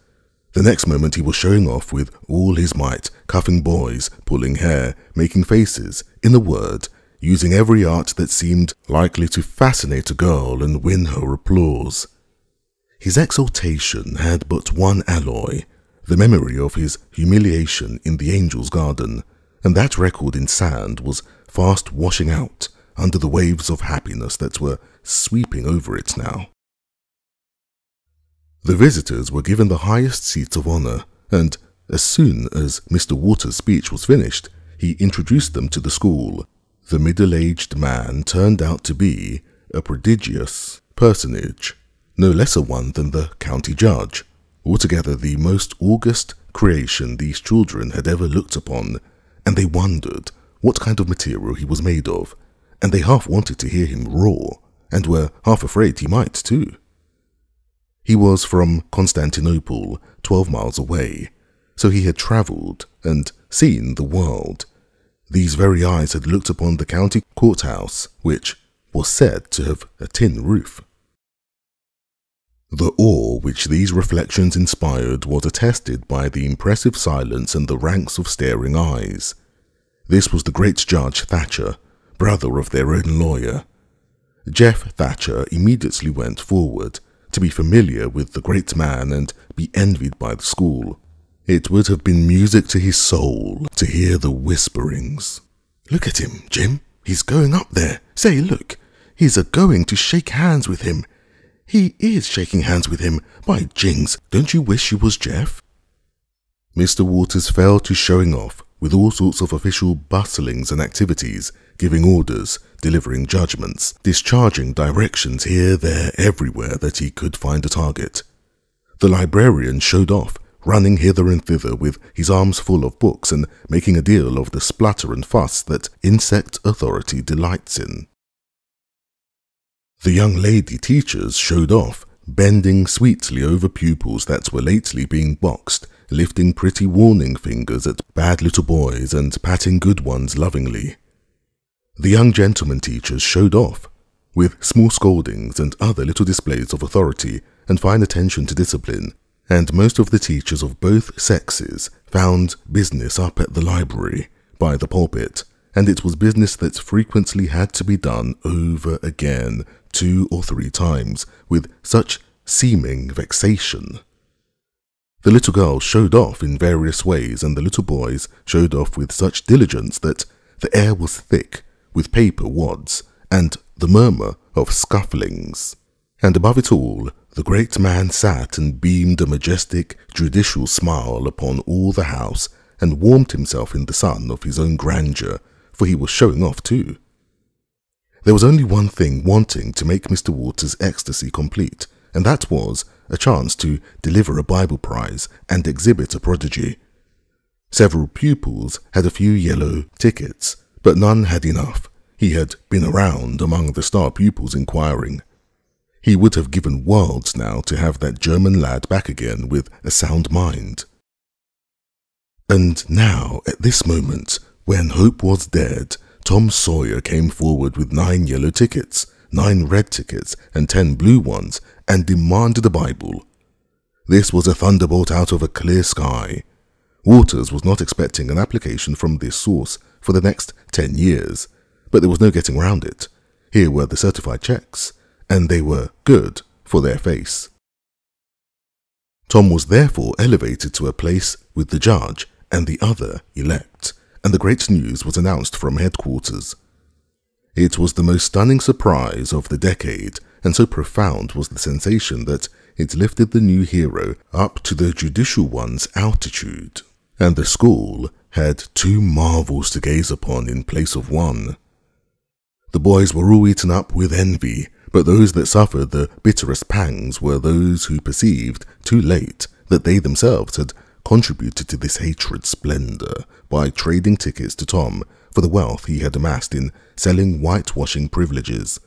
The next moment he was showing off with all his might, cuffing boys, pulling hair, making faces, in a word, using every art that seemed likely to fascinate a girl and win her applause. His exultation had but one alloy, the memory of his humiliation in the Angel's Garden, and that record in sand was fast washing out under the waves of happiness that were sweeping over it now. The visitors were given the highest seats of honor, and as soon as Mr. Waters' speech was finished, he introduced them to the school. The middle-aged man turned out to be a prodigious personage, no less a one than the county judge, altogether the most august creation these children had ever looked upon, and they wondered what kind of material he was made of, and they half wanted to hear him roar, and were half afraid he might too. He was from Constantinople, 12 miles away, so he had travelled and seen the world. These very eyes had looked upon the county courthouse, which was said to have a tin roof. The awe which these reflections inspired was attested by the impressive silence and the ranks of staring eyes. This was the great Judge Thatcher, brother of their own lawyer. Jeff Thatcher immediately went forward to be familiar with the great man and be envied by the school. It would have been music to his soul to hear the whisperings. "Look at him, Jim. He's going up there. Say, look, he's a-going to shake hands with him. He is shaking hands with him. By jings, don't you wish you was Jeff?" Mr. Waters fell to showing off with all sorts of official bustlings and activities, giving orders, delivering judgments, discharging directions here, there, everywhere that he could find a target. The librarian showed off, running hither and thither with his arms full of books and making a deal of the splutter and fuss that insect authority delights in. The young lady teachers showed off, bending sweetly over pupils that were lately being boxed, lifting pretty warning fingers at bad little boys and patting good ones lovingly. The young gentleman teachers showed off, with small scoldings and other little displays of authority and fine attention to discipline, and most of the teachers of both sexes found business up at the library, by the pulpit, and it was business that frequently had to be done over again, 2 or 3 times, with such seeming vexation. The little girls showed off in various ways, and the little boys showed off with such diligence that the air was thick with paper wads and the murmur of scufflings. And above it all, the great man sat and beamed a majestic, judicial smile upon all the house, and warmed himself in the sun of his own grandeur, for he was showing off too. There was only one thing wanting to make Mr. Waters' ecstasy complete, and that was a chance to deliver a Bible prize and exhibit a prodigy. Several pupils had a few yellow tickets, but none had enough. He had been around among the star pupils inquiring. He would have given worlds now to have that German lad back again with a sound mind. And now, at this moment, when hope was dead, Tom Sawyer came forward with 9 yellow tickets, 9 red tickets, and 10 blue ones, and demanded a Bible. This was a thunderbolt out of a clear sky. Waters was not expecting an application from this source for the next 10 years, but there was no getting round it. Here were the certified checks, and they were good for their face. Tom was therefore elevated to a place with the judge and the other elect, and the great news was announced from headquarters. It was the most stunning surprise of the decade, and so profound was the sensation that it lifted the new hero up to the judicial one's altitude, and the school had 2 marvels to gaze upon in place of 1. The boys were all eaten up with envy, but those that suffered the bitterest pangs were those who perceived, too late, that they themselves had contributed to this hatred splendor by trading tickets to Tom for the wealth he had amassed in selling whitewashing privileges.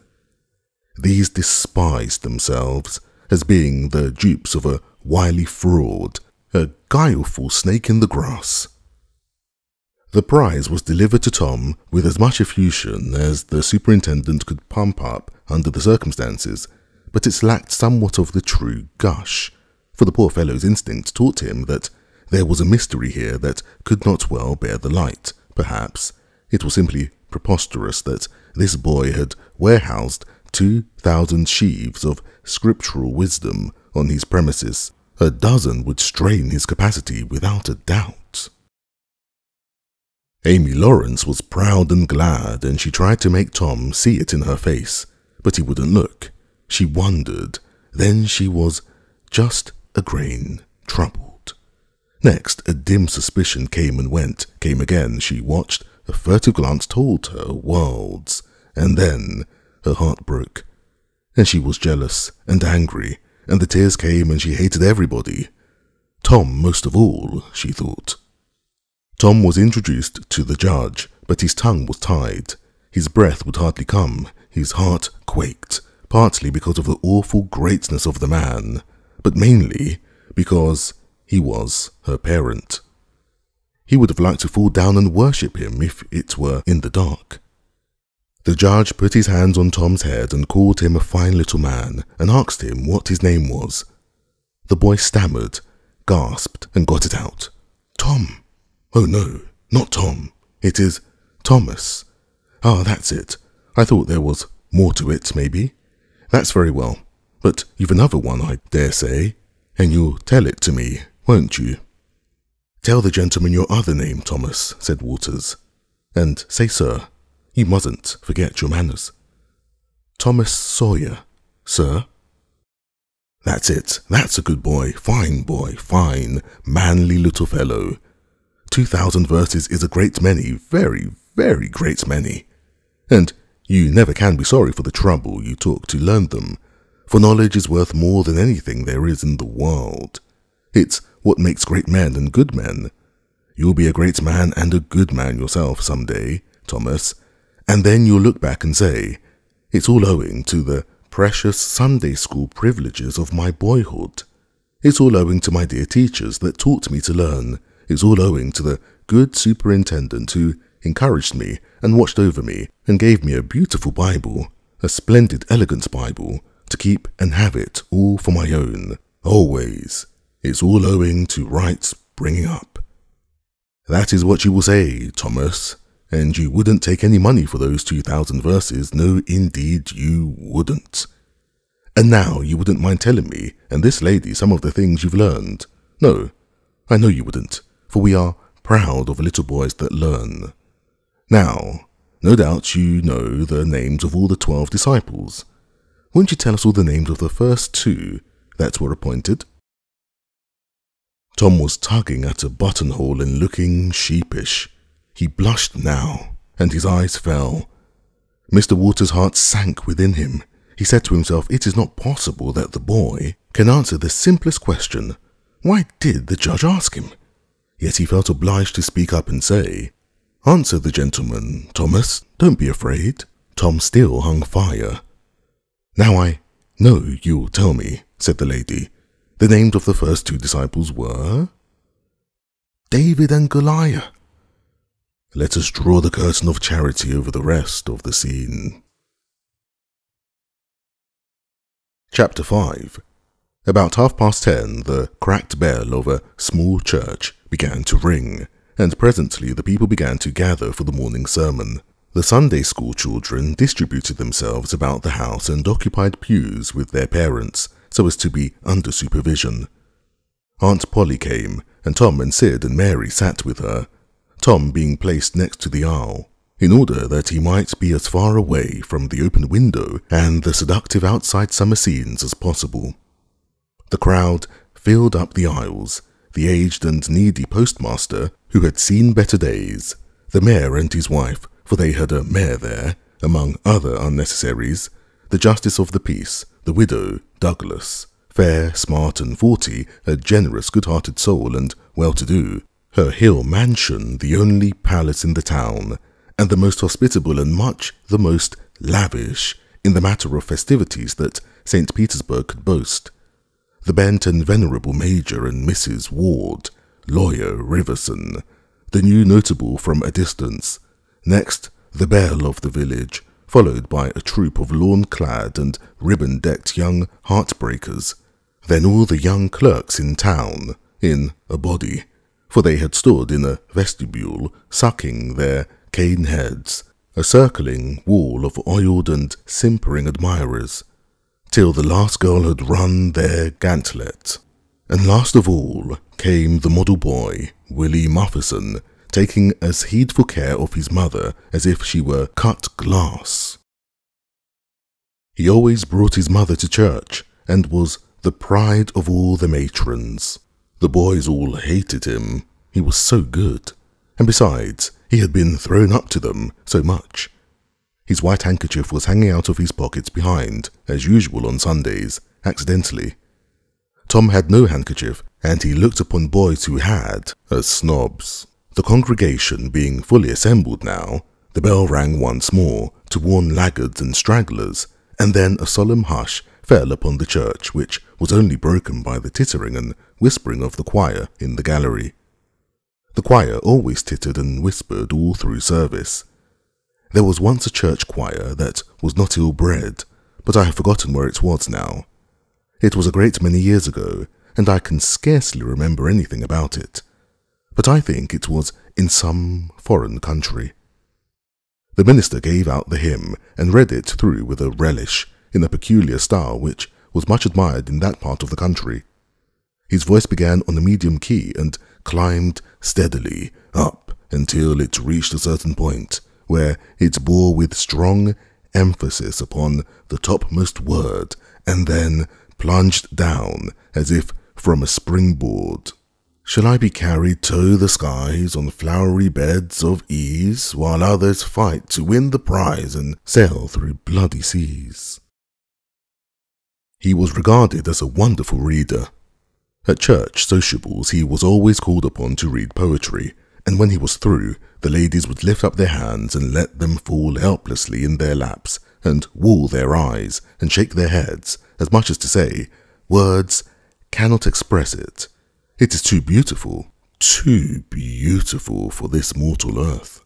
These despised themselves as being the dupes of a wily fraud, a guileful snake in the grass. The prize was delivered to Tom with as much effusion as the superintendent could pump up under the circumstances, but it lacked somewhat of the true gush, for the poor fellow's instinct taught him that there was a mystery here that could not well bear the light. Perhaps it was simply preposterous that this boy had warehoused 2,000 sheaves of scriptural wisdom on his premises. A dozen would strain his capacity without a doubt. Amy Lawrence was proud and glad, and she tried to make Tom see it in her face, but he wouldn't look. She wondered. Then she was just a grain troubled. Next, a dim suspicion came and went, came again. She watched. A furtive glance told her worlds, and then her heart broke, and she was jealous and angry, and the tears came, and she hated everybody. Tom most of all, she thought. Tom was introduced to the judge, but his tongue was tied. His breath would hardly come. His heart quaked, partly because of the awful greatness of the man, but mainly because he was her parent. He would have liked to fall down and worship him if it were in the dark. The judge put his hands on Tom's head and called him a fine little man and asked him what his name was. The boy stammered, gasped, and got it out. Tom. Oh no, not Tom. It is Thomas. Ah, that's it. I thought there was more to it, maybe. That's very well. But you've another one, I dare say, and you'll tell it to me, won't you? Tell the gentleman your other name, Thomas, said Waters. And say, sir. You mustn't forget your manners. Thomas Sawyer, sir. That's it. That's a good boy. Fine boy. Fine, manly little fellow. 2,000 verses is a great many, very, very great many. And you never can be sorry for the trouble you took to learn them, for knowledge is worth more than anything there is in the world. It's what makes great men and good men. You'll be a great man and a good man yourself some day, Thomas, and then you'll look back and say, it's all owing to the precious Sunday school privileges of my boyhood. It's all owing to my dear teachers that taught me to learn. It's all owing to the good superintendent who encouraged me and watched over me and gave me a beautiful Bible, a splendid, elegant Bible, to keep and have it all for my own, always. It's all owing to right bringing up. That is what you will say, Thomas, and you wouldn't take any money for those 2,000 verses, no indeed you wouldn't. And now you wouldn't mind telling me and this lady some of the things you've learned. No, I know you wouldn't, for we are proud of little boys that learn. Now, no doubt you know the names of all the 12 disciples. Won't you tell us all the names of the first 2 that were appointed? Tom was tugging at a buttonhole and looking sheepish. He blushed now, and his eyes fell. Mr. Waters' heart sank within him. He said to himself, it is not possible that the boy can answer the simplest question. Why did the judge ask him? Yet he felt obliged to speak up and say, answer the gentleman, Thomas. Don't be afraid. Tom still hung fire. Now I know you'll tell me, said the lady. The names of the first 2 disciples were David and Goliath. Let us draw the curtain of charity over the rest of the scene. Chapter 5. About 10:30, the cracked bell of a small church began to ring, and presently the people began to gather for the morning sermon. The Sunday school children distributed themselves about the house and occupied pews with their parents, so as to be under supervision. Aunt Polly came, and Tom and Sid and Mary sat with her, Tom being placed next to the aisle, in order that he might be as far away from the open window and the seductive outside summer scenes as possible. The crowd filled up the aisles, the aged and needy postmaster, who had seen better days, the mayor and his wife, for they had a mayor there, among other unnecessaries, the justice of the peace, the widow, Douglas, fair, smart, and 40, a generous, good-hearted soul and well-to-do, her hill mansion the only palace in the town, and the most hospitable and much the most lavish in the matter of festivities that St. Petersburg could boast, the bent and venerable Major and Mrs. Ward, lawyer Riverson, the new notable from a distance, next the belle of the village, followed by a troop of lawn-clad and ribbon-decked young heartbreakers, then all the young clerks in town, in a body, for they had stood in a vestibule, sucking their cane heads, a circling wall of oiled and simpering admirers, till the last girl had run their gauntlet. And last of all came the model boy, Willie Muffison, taking as heedful care of his mother as if she were cut glass. He always brought his mother to church, and was the pride of all the matrons. The boys all hated him, he was so good, and besides, he had been thrown up to them so much. His white handkerchief was hanging out of his pockets behind, as usual on Sundays, accidentally. Tom had no handkerchief, and he looked upon boys who had as snobs. The congregation being fully assembled now, the bell rang once more to warn laggards and stragglers, and then a solemn hush fell upon the church, which was only broken by the tittering and whispering of the choir in the gallery. The choir always tittered and whispered all through service. There was once a church choir that was not ill-bred, but I have forgotten where it was now. It was a great many years ago, and I can scarcely remember anything about it. But I think it was in some foreign country. The minister gave out the hymn and read it through with a relish, in a peculiar style which was much admired in that part of the country. His voice began on a medium key and climbed steadily up until it reached a certain point, where it bore with strong emphasis upon the topmost word, and then plunged down as if from a springboard. Shall I be carried to the skies on flowery beds of ease, while others fight to win the prize and sail through bloody seas? He was regarded as a wonderful reader. At church sociables he was always called upon to read poetry, and when he was through, the ladies would lift up their hands and let them fall helplessly in their laps, and wall their eyes and shake their heads, as much as to say, words cannot express it. It is too beautiful for this mortal earth.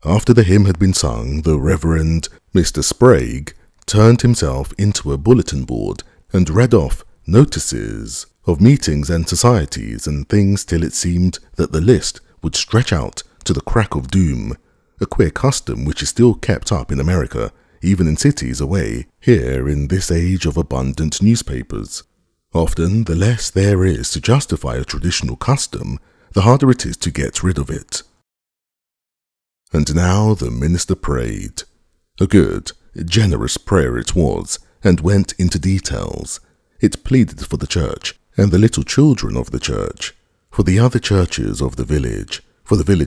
After the hymn had been sung, the Reverend Mr. Sprague turned himself into a bulletin board and read off notices of meetings and societies and things till it seemed that the list would stretch out to the crack of doom, a queer custom which is still kept up in America, even in cities away here in this age of abundant newspapers. Often, the less there is to justify a traditional custom, the harder it is to get rid of it. And now the minister prayed. A good, generous prayer it was, and went into details. It pleaded for the church, and the little children of the church, for the other churches of the village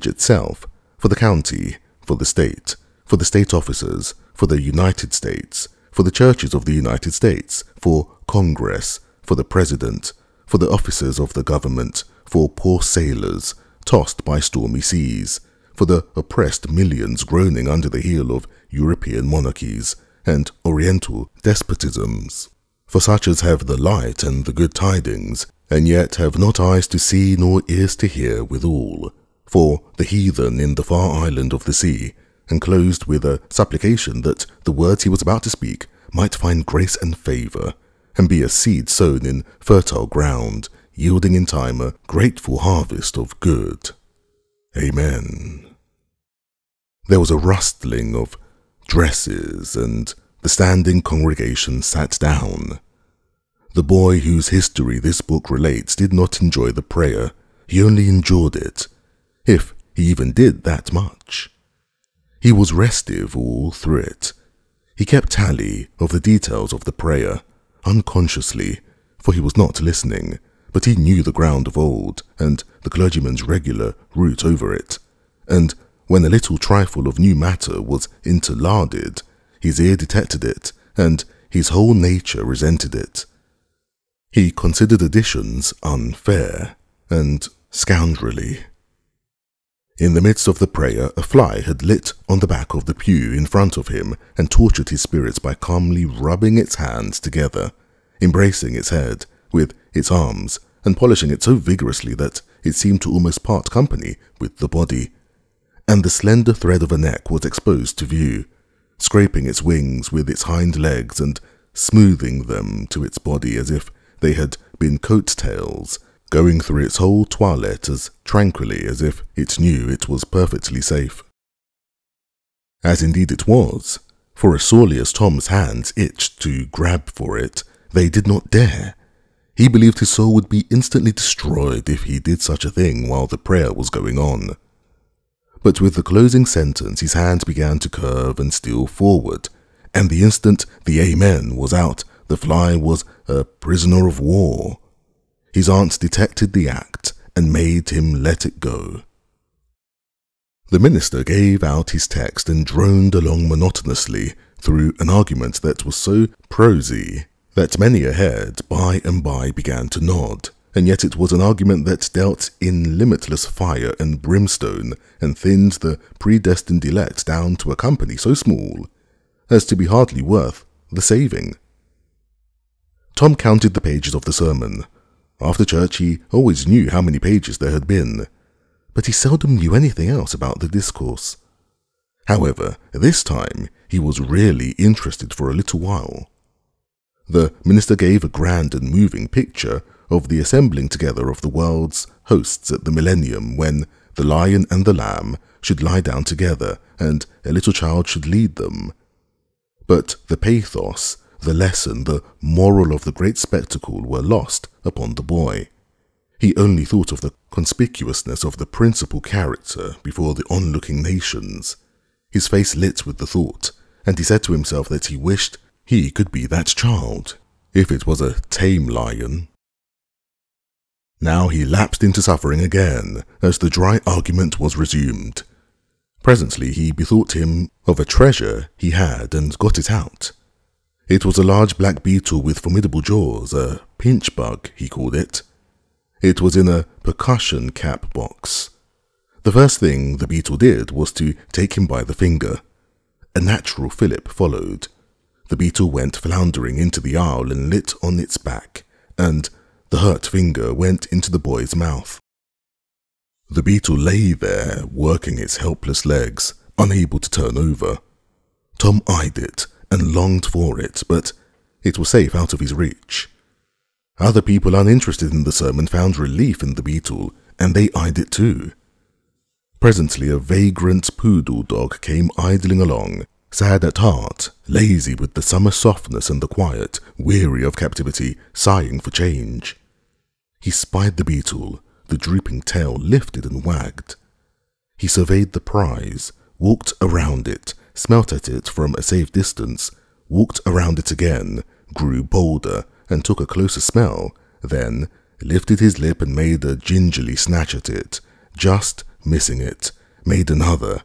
itself, for the county, for the state officers, for the United States, for the churches of the United States, for Congress, for the President, for the officers of the government, for poor sailors tossed by stormy seas, for the oppressed millions groaning under the heel of European monarchies and Oriental despotisms, for such as have the light and the good tidings, and yet have not eyes to see nor ears to hear withal, for the heathen in the far island of the sea, enclosed with a supplication that the words he was about to speak might find grace and favour, and be a seed sown in fertile ground, yielding in time a grateful harvest of good. Amen. There was a rustling of dresses, and the standing congregation sat down. The boy whose history this book relates did not enjoy the prayer, he only endured it, if he even did that much. He was restive all through it. He kept tally of the details of the prayer, unconsciously, for he was not listening, but he knew the ground of old, and the clergyman's regular route over it, and when a little trifle of new matter was interlarded, his ear detected it, and his whole nature resented it. He considered additions unfair and scoundrelly. In the midst of the prayer, a fly had lit on the back of the pew in front of him and tortured his spirits by calmly rubbing its hands together, embracing its head with its arms, and polishing it so vigorously that it seemed to almost part company with the body. And the slender thread of a neck was exposed to view, scraping its wings with its hind legs and smoothing them to its body as if they had been coat-tails, going through its whole toilette as tranquilly as if it knew it was perfectly safe. As indeed it was, for as sorely as Tom's hands itched to grab for it, they did not dare. He believed his soul would be instantly destroyed if he did such a thing while the prayer was going on. But with the closing sentence his hand began to curve and steal forward, and the instant the Amen was out, the fly was a prisoner of war. His aunt detected the act and made him let it go. The minister gave out his text and droned along monotonously through an argument that was so prosy that many a head by and by began to nod, and yet it was an argument that dealt in limitless fire and brimstone and thinned the predestined elect down to a company so small as to be hardly worth the saving. Tom counted the pages of the sermon. After church he always knew how many pages there had been, but he seldom knew anything else about the discourse. However, this time he was really interested for a little while. The minister gave a grand and moving picture of the assembling together of the world's hosts at the millennium, when the lion and the lamb should lie down together and a little child should lead them. But the pathos, the lesson, the moral of the great spectacle were lost upon the boy. He only thought of the conspicuousness of the principal character before the onlooking nations. His face lit with the thought, and he said to himself that he wished he could be that child, if it was a tame lion. Now he lapsed into suffering again, as the dry argument was resumed. Presently he bethought him of a treasure he had and got it out. It was a large black beetle with formidable jaws, a pinch bug, he called it. It was in a percussion cap box. The first thing the beetle did was to take him by the finger. A natural fillip followed. The beetle went floundering into the aisle and lit on its back, and the hurt finger went into the boy's mouth. The beetle lay there, working its helpless legs, unable to turn over. Tom eyed it and longed for it, but it was safe out of his reach. Other people uninterested in the sermon found relief in the beetle, and they eyed it too. Presently a vagrant poodle dog came idling along, sad at heart, lazy with the summer softness and the quiet, weary of captivity, sighing for change. He spied the beetle, the drooping tail lifted and wagged. He surveyed the prize, walked around it, smelt at it from a safe distance, walked around it again, grew bolder, and took a closer smell, then lifted his lip and made a gingerly snatch at it, just missing it, made another,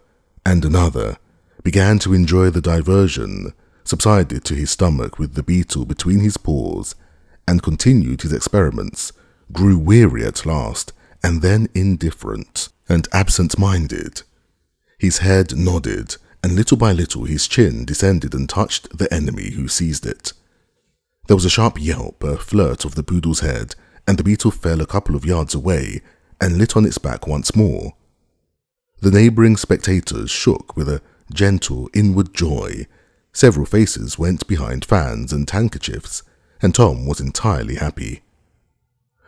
and another, began to enjoy the diversion, subsided to his stomach with the beetle between his paws, and continued his experiments, grew weary at last, and then indifferent and absent-minded. His head nodded, and little by little his chin descended and touched the enemy who seized it. There was a sharp yelp, a flirt of the poodle's head, and the beetle fell a couple of yards away and lit on its back once more. The neighbouring spectators shook with a gentle inward joy. Several faces went behind fans and handkerchiefs, and Tom was entirely happy.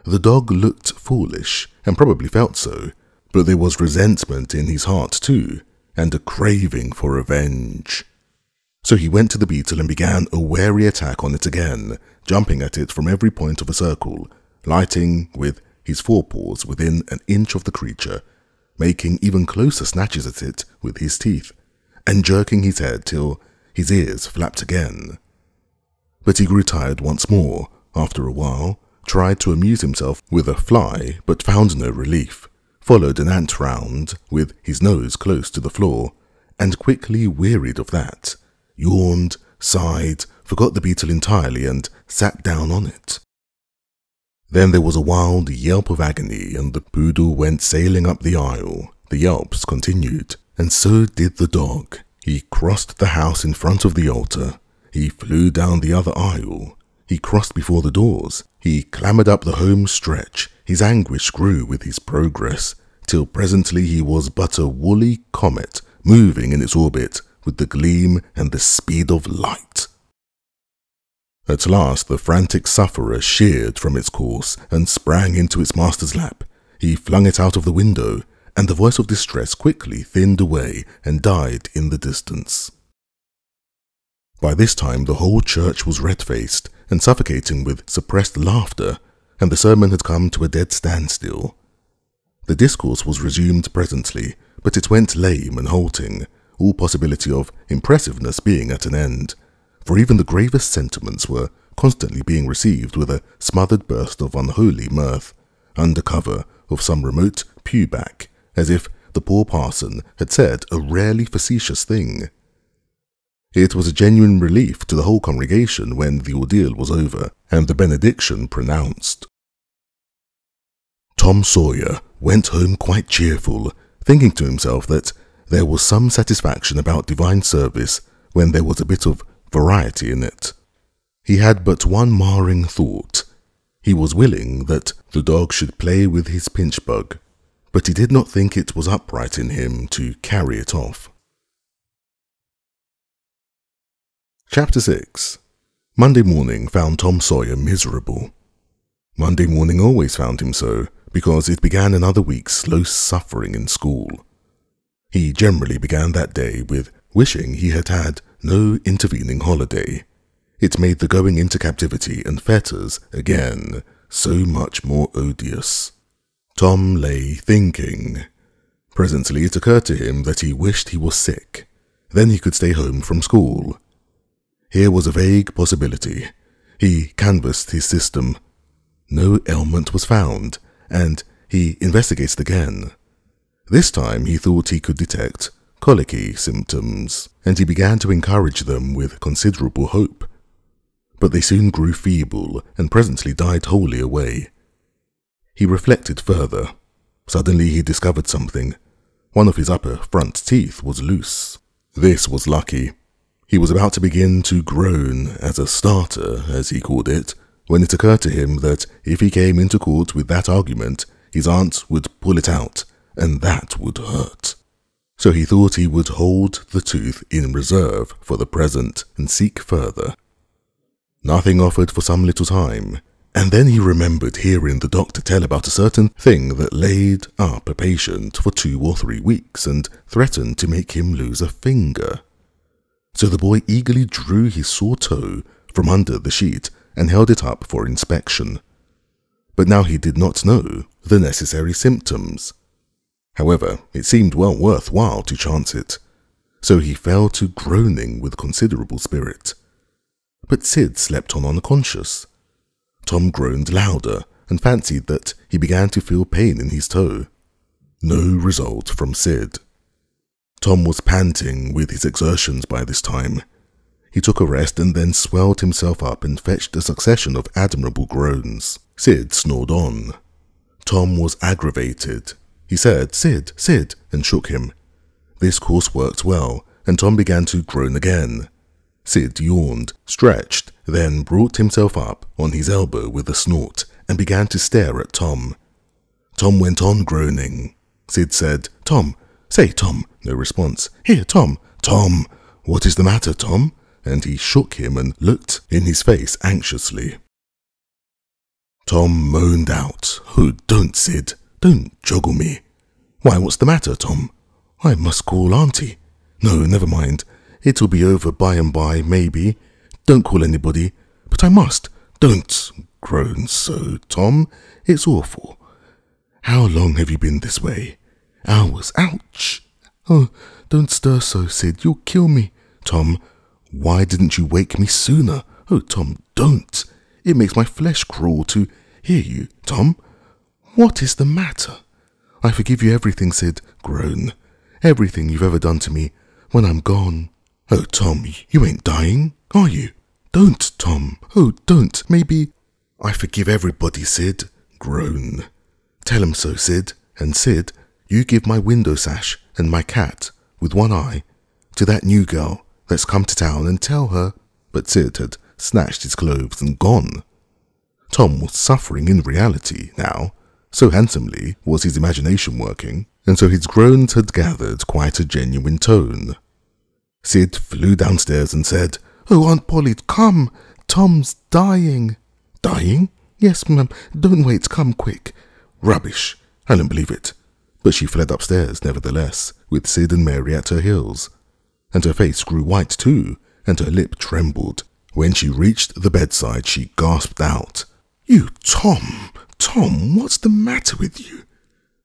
The dog looked foolish, and probably felt so, but there was resentment in his heart too, and a craving for revenge. So he went to the beetle and began a wary attack on it again, jumping at it from every point of a circle, lighting with his forepaws within an inch of the creature, making even closer snatches at it with his teeth, and jerking his head till his ears flapped again. But he grew tired once more, after a while, tried to amuse himself with a fly, but found no relief, followed an ant round with his nose close to the floor, and quickly wearied of that, yawned, sighed, forgot the beetle entirely, and sat down on it. Then there was a wild yelp of agony, and the poodle went sailing up the aisle. The yelps continued, and so did the dog. He crossed the house in front of the altar. He flew down the other aisle. He crossed before the doors. He clambered up the home stretch. His anguish grew with his progress, till presently he was but a woolly comet moving in its orbit with the gleam and the speed of light. At last the frantic sufferer sheered from its course and sprang into its master's lap. He flung it out of the window, and the voice of distress quickly thinned away and died in the distance. By this time the whole church was red-faced and suffocating with suppressed laughter, and the sermon had come to a dead standstill. The discourse was resumed presently, but it went lame and halting, all possibility of impressiveness being at an end, for even the gravest sentiments were constantly being received with a smothered burst of unholy mirth, under cover of some remote pewback, as if the poor parson had said a rarely facetious thing. It was a genuine relief to the whole congregation when the ordeal was over and the benediction pronounced. Tom Sawyer went home quite cheerful, thinking to himself that there was some satisfaction about divine service when there was a bit of variety in it. He had but one marring thought. He was willing that the dog should play with his pinch-bug, but he did not think it was upright in him to carry it off. Chapter 6. Monday morning found Tom Sawyer miserable. Monday morning always found him so, because it began another week's slow suffering in school. He generally began that day with wishing he had had no intervening holiday. It made the going into captivity and fetters again so much more odious. Tom lay thinking. Presently it occurred to him that he wished he was sick. Then he could stay home from school. Here was a vague possibility. He canvassed his system. No ailment was found, and he investigated again. This time he thought he could detect colicky symptoms, and he began to encourage them with considerable hope. But they soon grew feeble and presently died wholly away. He reflected further. Suddenly he discovered something. One of his upper front teeth was loose. This was lucky. He was about to begin to groan as a starter, as he called it, when it occurred to him that if he came into court with that argument, his aunt would pull it out, and that would hurt. So he thought he would hold the tooth in reserve for the present and seek further. Nothing offered for some little time, and then he remembered hearing the doctor tell about a certain thing that laid up a patient for 2 or 3 weeks and threatened to make him lose a finger. So the boy eagerly drew his sore toe from under the sheet and held it up for inspection. But now he did not know the necessary symptoms. However, it seemed well worthwhile to chance it, so he fell to groaning with considerable spirit. But Sid slept on unconscious. Tom groaned louder and fancied that he began to feel pain in his toe. No result from Sid. Tom was panting with his exertions by this time. He took a rest and then swelled himself up and fetched a succession of admirable groans. Sid snored on. Tom was aggravated. He said, "Sid, Sid," and shook him. This course worked well, and Tom began to groan again. Sid yawned, stretched, then brought himself up on his elbow with a snort and began to stare at Tom. Tom went on groaning. Sid said, "Tom, say Tom." No response. "Here, Tom." "Tom, what is the matter, Tom?" And he shook him and looked in his face anxiously. Tom moaned out, "Oh, don't, Sid. Don't joggle me." "Why, what's the matter, Tom?" "I must call Auntie." "No, never mind. It'll be over by and by, maybe. Don't call anybody." "But I must." "Don't groan so, Tom. It's awful." "How long have you been this way?" "Hours. Ouch." "Oh, don't stir so, Sid. You'll kill me." "Tom, why didn't you wake me sooner?" "Oh, Tom, don't. It makes my flesh crawl to hear you, Tom." "What is the matter?" "I forgive you everything, Sid." Groan. "Everything you've ever done to me when I'm gone." "Oh, Tom, you ain't dying, are you?" "Don't, Tom. Oh, don't. Maybe—" "I forgive everybody, Sid." Groan. "Tell 'em so, Sid. And Sid, you give my window sash and my cat, with one eye, to that new girl that's come to town and tell her—" But Sid had snatched his clothes and gone. Tom was suffering in reality now, so handsomely was his imagination working, and so his groans had gathered quite a genuine tone. Sid flew downstairs and said, "Oh, Aunt Polly, come! Tom's dying." "Dying?" "Yes, ma'am. Don't wait. Come quick." "Rubbish. I don't believe it." But she fled upstairs nevertheless, with Sid and Mary at her heels. And her face grew white too, and her lip trembled. When she reached the bedside, she gasped out, "You, Tom! Tom, what's the matter with you?"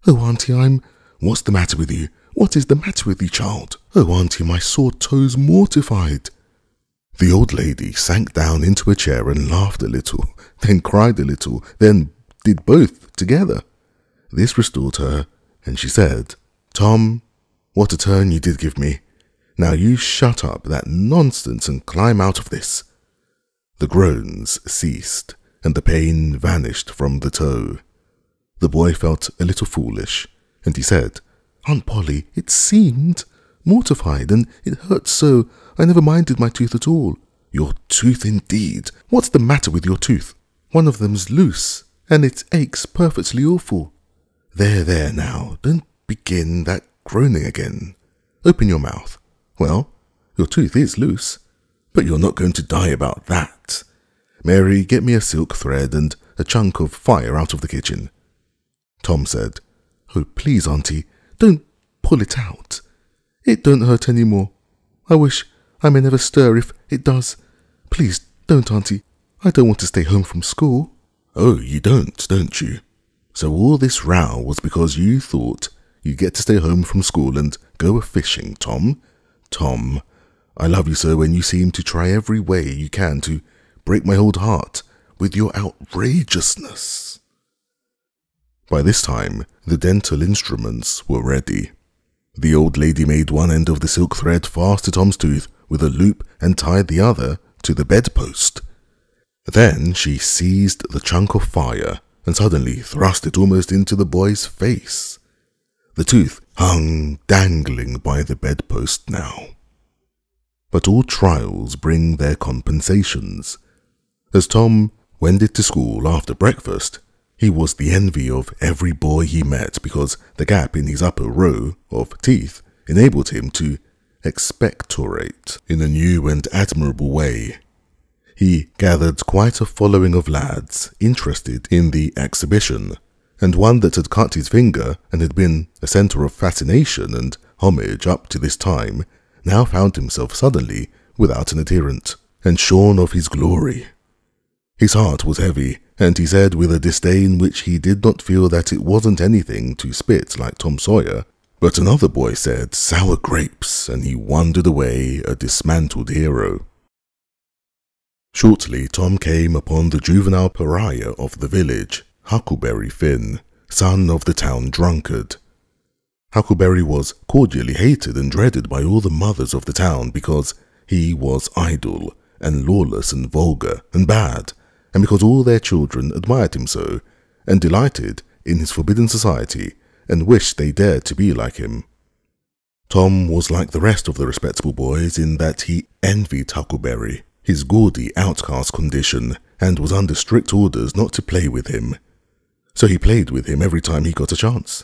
"Oh, Auntie, "What's the matter with you? What is the matter with you, child?" "Oh, Auntie, my sore toe's mortified." The old lady sank down into a chair and laughed a little, then cried a little, then did both together. This restored her, and she said, "Tom, what a turn you did give me. Now you shut up that nonsense and climb out of this." The groans ceased, and the pain vanished from the toe. The boy felt a little foolish, and he said, "Aunt Polly, it seemed mortified, and it hurt so, I never minded my tooth at all." "Your tooth indeed! What's the matter with your tooth?" "One of them's loose, and it aches perfectly awful." There now, don't begin that groaning again. Open your mouth." "Well, your tooth is loose." But you're not going to die about that. Mary, get me a silk thread and a chunk of fire out of the kitchen. Tom said, "Oh, please, Auntie, don't pull it out. It don't hurt any more. I wish I may never stir if it does. Please don't, Auntie. I don't want to stay home from school." "Oh, you don't you? So all this row was because you thought you'd get to stay home from school and go a-fishing, Tom? Tom, I love you so when you seem to try every way you can to break my old heart with your outrageousness." By this time, the dental instruments were ready. The old lady made one end of the silk thread fast to Tom's tooth with a loop and tied the other to the bedpost. Then she seized the chunk of fire and suddenly thrust it almost into the boy's face. The tooth hung dangling by the bedpost now. But all trials bring their compensations. As Tom wended to school after breakfast, he was the envy of every boy he met because the gap in his upper row of teeth enabled him to expectorate in a new and admirable way. He gathered quite a following of lads interested in the exhibition, and one that had cut his finger and had been a centre of fascination and homage up to this time now found himself suddenly without an adherent, and shorn of his glory. His heart was heavy, and he said with a disdain which he did not feel that it wasn't anything to spit like Tom Sawyer, but another boy said sour grapes, and he wandered away a dismantled hero. Shortly Tom came upon the juvenile pariah of the village, Huckleberry Finn, son of the town drunkard. Huckleberry was cordially hated and dreaded by all the mothers of the town because he was idle and lawless and vulgar and bad, and because all their children admired him so, and delighted in his forbidden society, and wished they dared to be like him. Tom was like the rest of the respectable boys in that he envied Huckleberry, his gaudy outcast condition, and was under strict orders not to play with him. So he played with him every time he got a chance.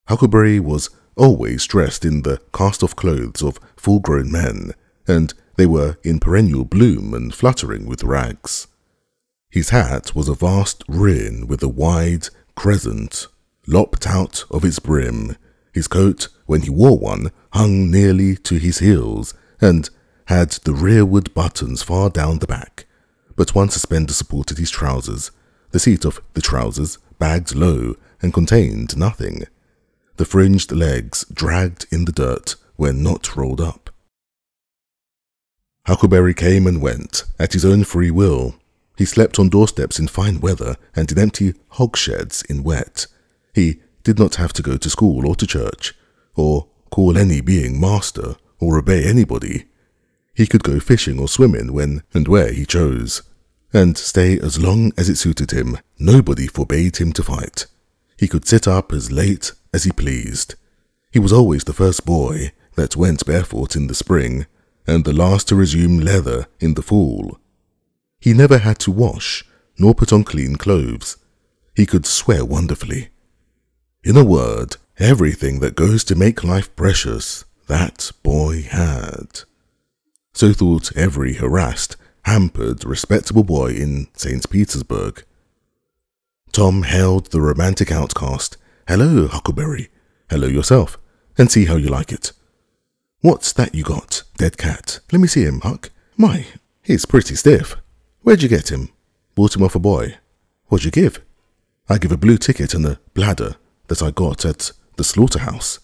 Huckleberry was always dressed in the cast-off clothes of full-grown men, and they were in perennial bloom and fluttering with rags. His hat was a vast ruin with a wide crescent lopped out of its brim. His coat, when he wore one, hung nearly to his heels, and had the rearward buttons far down the back, but one suspender supported his trousers. The seat of the trousers bagged low and contained nothing. The fringed legs dragged in the dirt when not rolled up. Huckleberry came and went at his own free will. He slept on doorsteps in fine weather and in empty hogsheds in wet. He did not have to go to school or to church, or call any being master, or obey anybody. He could go fishing or swimming when and where he chose, and stay as long as it suited him. Nobody forbade him to fight. He could sit up as late as he pleased. He was always the first boy that went barefoot in the spring, and the last to resume leather in the fall. He never had to wash, nor put on clean clothes. He could swear wonderfully. In a word, everything that goes to make life precious, that boy had. So thought every harassed, hampered, respectable boy in St. Petersburg. Tom hailed the romantic outcast. "Hello, Huckleberry. Hello yourself, and see how you like it. What's that you got, dead cat? Let me see him, Huck. My, he's pretty stiff. Where'd you get him? Bought him off a boy. What'd you give?" "I give a blue ticket and a bladder that I got at the slaughterhouse."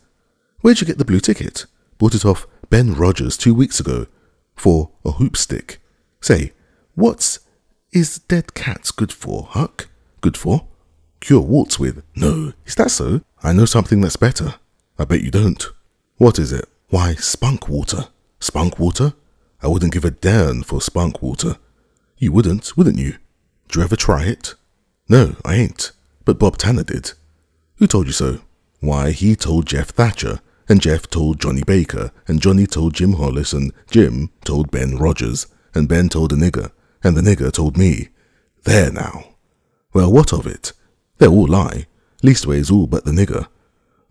"Where'd you get the blue ticket?" "Bought it off Ben Rogers 2 weeks ago for a hoop stick." "Say, what's is dead cats good for, Huck?" "Good for? Cure warts with." "No, is that so? I know something that's better." "I bet you don't." "What is it?" "Why, spunk water." "Spunk water? I wouldn't give a darn for spunk water." "You wouldn't you? Do you ever try it?" "No, I ain't. But Bob Tanner did." "Who told you so?" "Why, he told Jeff Thatcher, and Jeff told Johnny Baker, and Johnny told Jim Hollis, and Jim told Ben Rogers, and Ben told a nigger, and the nigger told me. There now." "Well, what of it? They all lie. Leastways all but the nigger.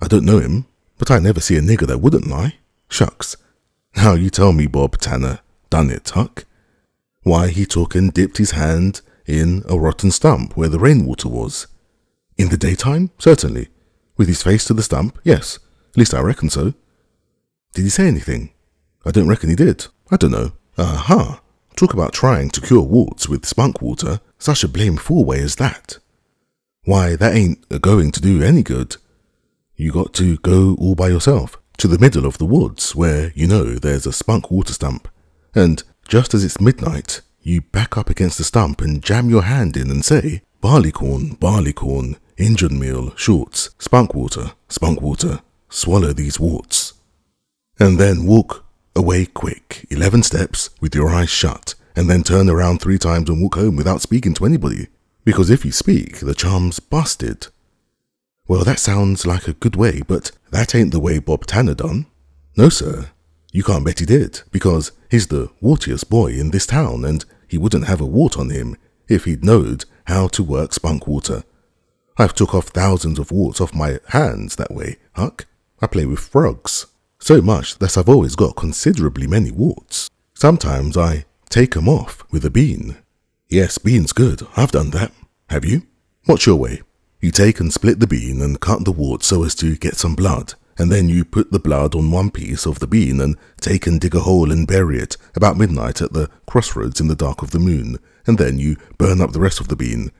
I don't know him, but I never see a nigger that wouldn't lie." "Shucks. Now you tell me Bob Tanner done it, Huck? Why, he took and dipped his hand in a rotten stump where the rainwater was. In the daytime? Certainly. With his face to the stump? Yes. At least I reckon so. Did he say anything? I don't reckon he did. I don't know. Aha! Talk about trying to cure warts with spunk water, such a blame fool way as that. Why, that ain't going to do any good. You got to go all by yourself, to the middle of the woods, where, you know, there's a spunk water stump, and just as it's midnight, you back up against the stump and jam your hand in and say, barleycorn, Injun meal, shorts, spunk water, swallow these warts. And then walk away quick, 11 steps, with your eyes shut, and then turn around 3 times and walk home without speaking to anybody, because if you speak, the charm's busted. Well, that sounds like a good way, but that ain't the way Bob Tanner done. No, sir, you can't bet he did, because he's the wartiest boy in this town, and he wouldn't have a wart on him if he'd knowed how to work spunk water. I've took off thousands of warts off my hands that way, Huck. I play with frogs. So much that I've always got considerably many warts. Sometimes I take 'em off with a bean. Yes, bean's good. I've done that. Have you? What's your way? You take and split the bean and cut the wart so as to get some blood, and then you put the blood on one piece of the bean and take and dig a hole and bury it about midnight at the crossroads in the dark of the moon, and then you burn up the rest of the bean.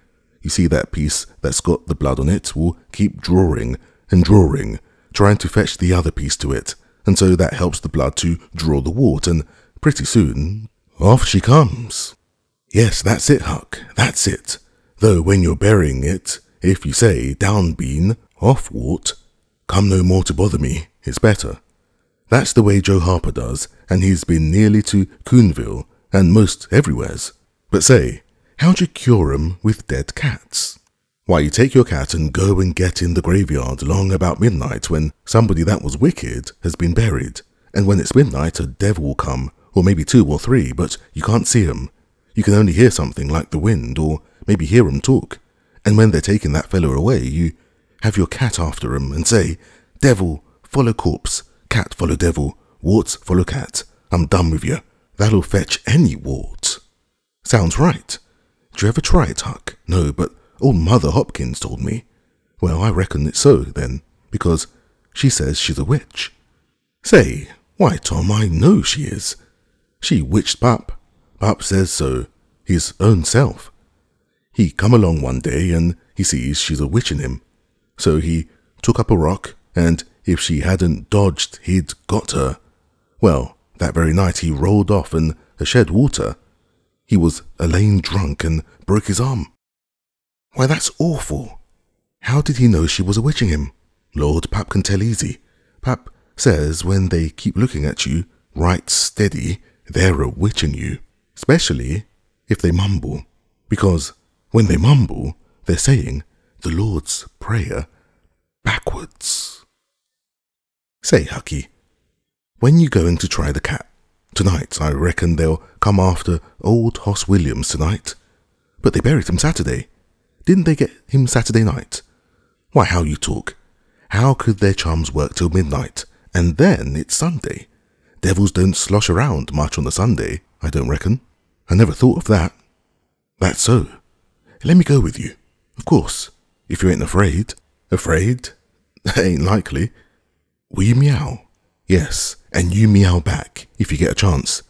You see, that piece that's got the blood on it will keep drawing and drawing, trying to fetch the other piece to it, and so that helps the blood to draw the wart, and pretty soon, off she comes. Yes, that's it, Huck, that's it. Though when you're burying it, if you say, down bean, off wart, come no more to bother me, it's better. That's the way Joe Harper does, and he's been nearly to Coonville, and most everywheres. But say, how'd you cure 'em with dead cats? Why, you take your cat and go and get in the graveyard long about midnight when somebody that was wicked has been buried, and when it's midnight a devil will come, or maybe 2 or 3, but you can't see 'em. You can only hear something like the wind, or maybe hear 'em talk, and when they're taking that fellow away, you have your cat after 'em and say, devil, follow corpse, cat follow devil, warts follow cat, I'm done with you. That'll fetch any wart. Sounds right. Did you ever try it, Huck? No, but old Mother Hopkins told me. Well, I reckon it's so, then, because she says she's a witch. Say, why, Tom, I know she is. She witched Pup. Pup says so, his own self. He come along one day, and he sees she's a witching him. So he took up a rock, and if she hadn't dodged, he'd got her. Well, that very night he rolled off and shed water. He was a-laying drunk and broke his arm. Why, that's awful. How did he know she was a-witching him? Lord, Pap can tell easy. Pap says when they keep looking at you right steady, they're a-witching you. Especially if they mumble. Because when they mumble, they're saying the Lord's Prayer backwards. Say, Hucky, when you going to try the cat? Tonight, I reckon they'll come after old Hoss Williams tonight. But they buried him Saturday. Didn't they get him Saturday night? Why, how you talk. How could their charms work till midnight? And then it's Sunday. Devils don't slosh around much on a Sunday, I don't reckon. I never thought of that. That's so. Let me go with you. Of course, if you ain't afraid. Afraid? Ain't likely. Will you meow? Yes, and you meow back, if you get a chance.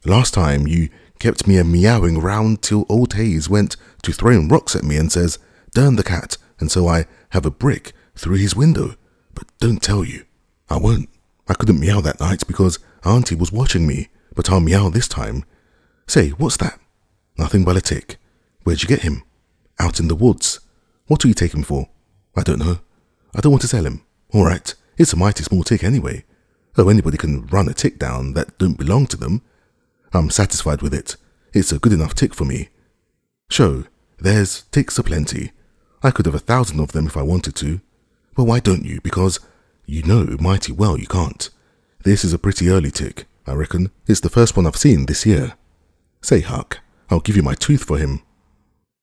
Last time you kept me a-meowing round till old Hayes went to throwing rocks at me and says, "Darn the cat," and so I have a brick through his window. But don't tell you. I won't. I couldn't meow that night because Auntie was watching me, but I'll meow this time. Say, what's that? Nothing but a tick. Where'd you get him? Out in the woods. What do you take him for? I don't know. I don't want to sell him. All right, it's a mighty small tick anyway. Oh, anybody can run a tick down that don't belong to them. I'm satisfied with it. It's a good enough tick for me. Sho, there's ticks aplenty. I could have 1,000 of them if I wanted to. Well, why don't you? Because you know mighty well you can't. This is a pretty early tick, I reckon. It's the first one I've seen this year. Say, Huck, I'll give you my tooth for him.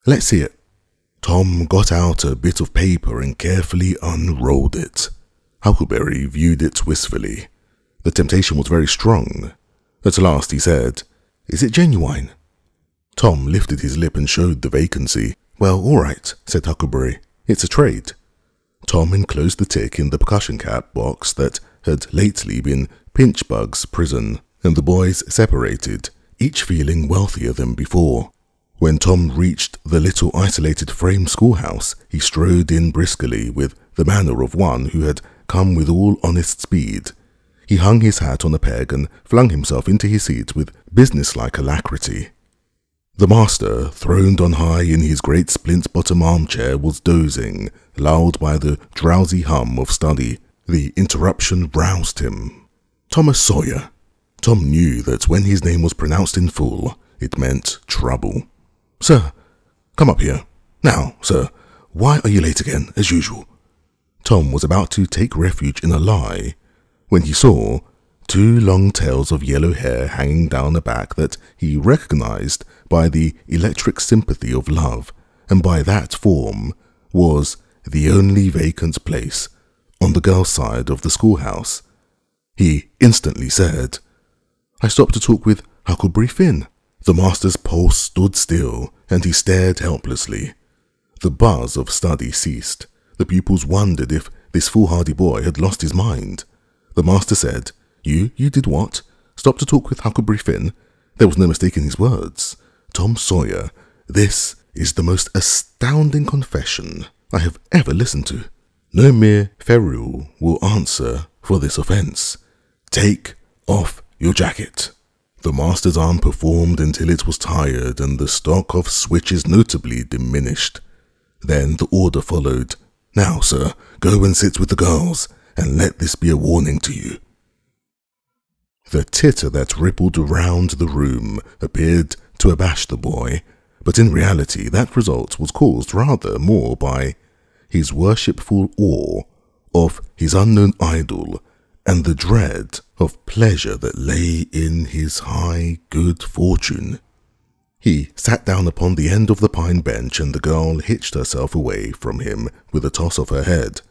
Let's see it. Tom got out a bit of paper and carefully unrolled it. Huckleberry viewed it wistfully. The temptation was very strong. At last he said, Is it genuine? Tom lifted his lip and showed the vacancy. Well, all right, said Huckleberry. It's a trade. Tom enclosed the tick in the percussion cap box that had lately been Pinchbug's prison, and the boys separated, each feeling wealthier than before. When Tom reached the little isolated frame schoolhouse, he strode in briskly with the manner of one who had come with all honest speed. He hung his hat on a peg and flung himself into his seat with businesslike alacrity. The master, throned on high in his great splint-bottom armchair, was dozing, lulled by the drowsy hum of study. The interruption roused him. Thomas Sawyer. Tom knew that when his name was pronounced in full, it meant trouble. Sir, come up here. Now, sir, why are you late again, as usual? Tom was about to take refuge in a lie, when he saw two long tails of yellow hair hanging down a back that he recognized by the electric sympathy of love, and by that form was the only vacant place on the girls' side of the schoolhouse. He instantly said, I stopped to talk with Huckleberry Finn. The master's pulse stood still, and he stared helplessly. The buzz of study ceased. The pupils wondered if this foolhardy boy had lost his mind. The master said, You did what? Stop to talk with Huckleberry Finn? There was no mistaking his words. Tom Sawyer, this is the most astounding confession I have ever listened to. No mere ferule will answer for this offence. Take off your jacket. The master's arm performed until it was tired and the stock of switches notably diminished. Then the order followed. Now, sir, go and sit with the girls, and let this be a warning to you. The titter that rippled around the room appeared to abash the boy, but in reality that result was caused rather more by his worshipful awe of his unknown idol and the dread of pleasure that lay in his high good fortune. He sat down upon the end of the pine bench, and the girl hitched herself away from him with a toss of her head.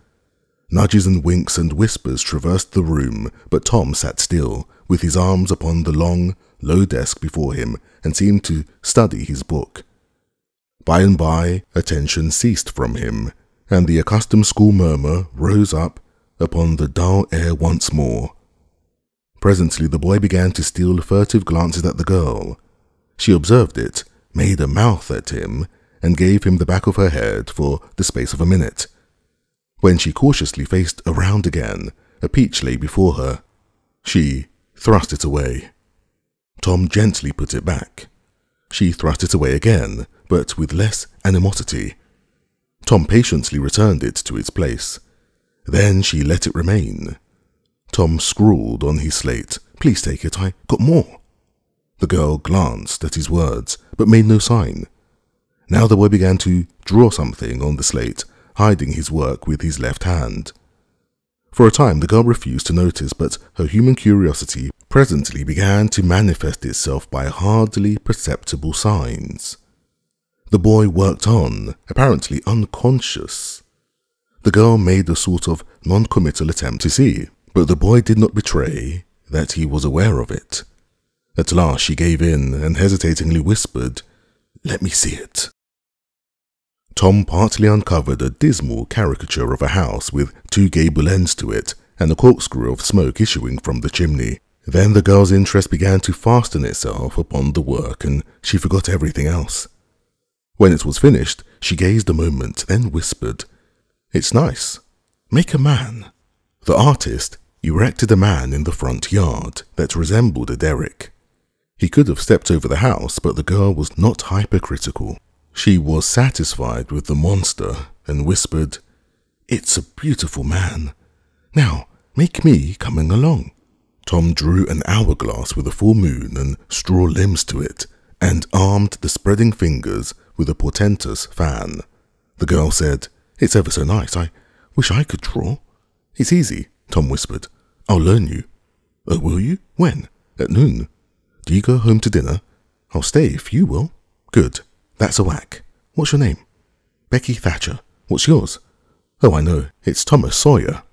Nudges and winks and whispers traversed the room, but Tom sat still, with his arms upon the long, low desk before him, and seemed to study his book. By and by, attention ceased from him, and the accustomed school murmur rose up upon the dull air once more. Presently the boy began to steal furtive glances at the girl. She observed it, made a mouth at him, and gave him the back of her head for the space of a minute. When she cautiously faced around again, a peach lay before her. She thrust it away. Tom gently put it back. She thrust it away again, but with less animosity. Tom patiently returned it to its place. Then she let it remain. Tom scrawled on his slate, Please take it, I got more. The girl glanced at his words, but made no sign. Now the boy began to draw something on the slate, hiding his work with his left hand. For a time the girl refused to notice, but her human curiosity presently began to manifest itself by hardly perceptible signs. The boy worked on, apparently unconscious. The girl made a sort of non-committal attempt to see, but the boy did not betray that he was aware of it. At last she gave in and hesitatingly whispered, Let me see it. Tom partly uncovered a dismal caricature of a house with two gable ends to it and a corkscrew of smoke issuing from the chimney. Then the girl's interest began to fasten itself upon the work, and she forgot everything else. When it was finished, she gazed a moment, then whispered, It's nice. Make a man. The artist erected a man in the front yard that resembled a derrick. He could have stepped over the house, but the girl was not hypercritical. She was satisfied with the monster and whispered, It's a beautiful man. Now, make me coming along. Tom drew an hourglass with a full moon and straw limbs to it, and armed the spreading fingers with a portentous fan. The girl said, It's ever so nice. I wish I could draw. It's easy, Tom whispered. I'll learn you. Oh, will you? When? At noon. Do you go home to dinner? I'll stay if you will. Good. That's a whack. What's your name? Becky Thatcher. What's yours? Oh, I know. It's Thomas Sawyer.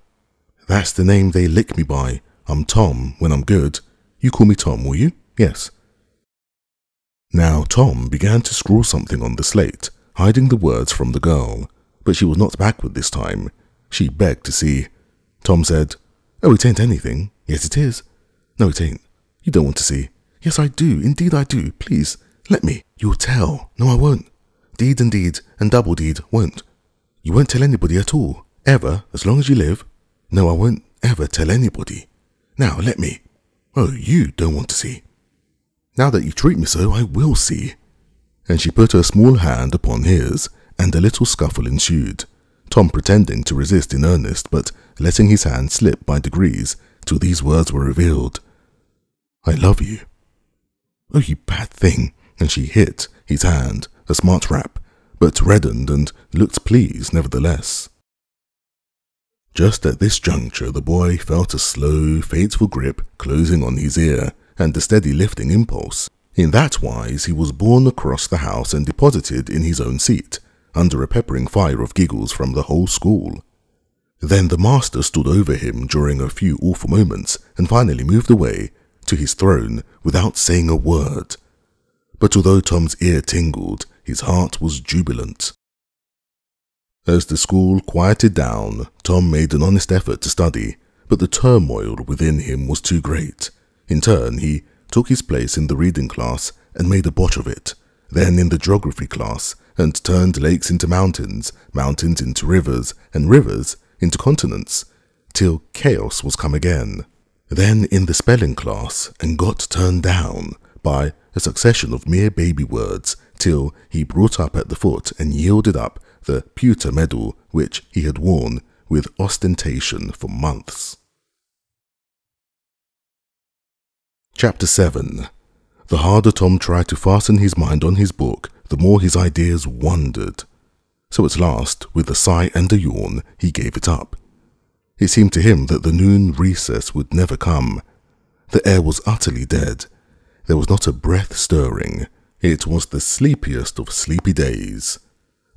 That's the name they lick me by. I'm Tom when I'm good. You call me Tom, will you? Yes. Now Tom began to scrawl something on the slate, hiding the words from the girl, but she was not backward this time. She begged to see. Tom said, "Oh, it ain't anything." "Yes, it is." "No, it ain't. You don't want to see." "Yes, I do. Indeed I do. Please, let me." "You'll tell." "No, I won't. Deed and deed and double deed won't." "You won't tell anybody at all, ever, as long as you live?" "No, I won't ever tell anybody." "Now, let me." "Oh, you don't want to see." "Now that you treat me so, I will see." And she put her small hand upon his, and a little scuffle ensued, Tom pretending to resist in earnest, but letting his hand slip by degrees till these words were revealed. "I love you." "Oh, you bad thing." And she hit his hand, a smart rap, but reddened and looked pleased nevertheless. Just at this juncture the boy felt a slow, fateful grip closing on his ear, and a steady lifting impulse. In that wise he was borne across the house and deposited in his own seat, under a peppering fire of giggles from the whole school. Then the master stood over him during a few awful moments, and finally moved away to his throne without saying a word. But although Tom's ear tingled, his heart was jubilant. As the school quieted down, Tom made an honest effort to study, but the turmoil within him was too great. In turn, he took his place in the reading class and made a botch of it, then in the geography class, and turned lakes into mountains, mountains into rivers, and rivers into continents, till chaos was come again. Then in the spelling class, and got turned down by a succession of mere baby words, till he brought up at the foot and yielded up the pewter medal which he had worn with ostentation for months. Chapter 7. The harder Tom tried to fasten his mind on his book, the more his ideas wandered. So at last, with a sigh and a yawn, he gave it up. It seemed to him that the noon recess would never come. The air was utterly dead. There was not a breath stirring. It was the sleepiest of sleepy days.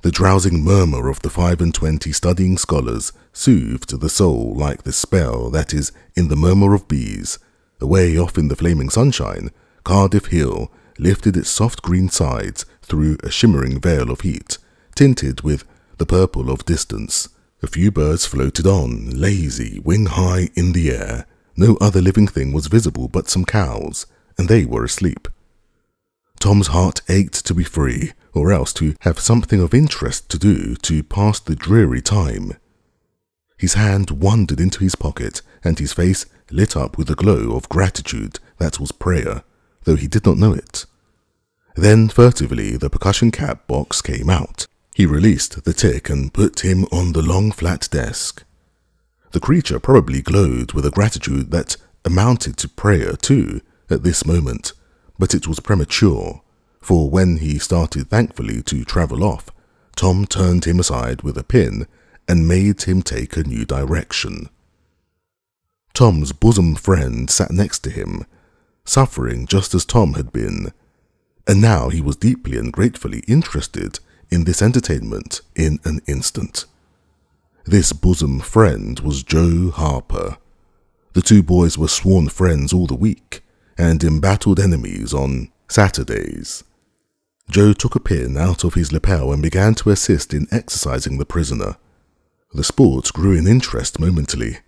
The drowsing murmur of the 25 studying scholars soothed the soul like the spell that is in the murmur of bees. Away off in the flaming sunshine, Cardiff Hill lifted its soft green sides through a shimmering veil of heat, tinted with the purple of distance. A few birds floated on, lazy, wing-high in the air. No other living thing was visible but some cows, and they were asleep. Tom's heart ached to be free, or else to have something of interest to do to pass the dreary time. His hand wandered into his pocket, and his face lit up with a glow of gratitude that was prayer, though he did not know it. Then furtively the percussion cap box came out. He released the tick and put him on the long flat desk. The creature probably glowed with a gratitude that amounted to prayer too at this moment, but it was premature, for when he started thankfully to travel off, Tom turned him aside with a pin and made him take a new direction. Tom's bosom friend sat next to him, suffering just as Tom had been, and now he was deeply and gratefully interested in this entertainment in an instant. This bosom friend was Joe Harper. The two boys were sworn friends all the week, and embattled enemies on Saturdays. Joe took a pin out of his lapel and began to assist in exercising the prisoner. The sport grew in interest momentarily.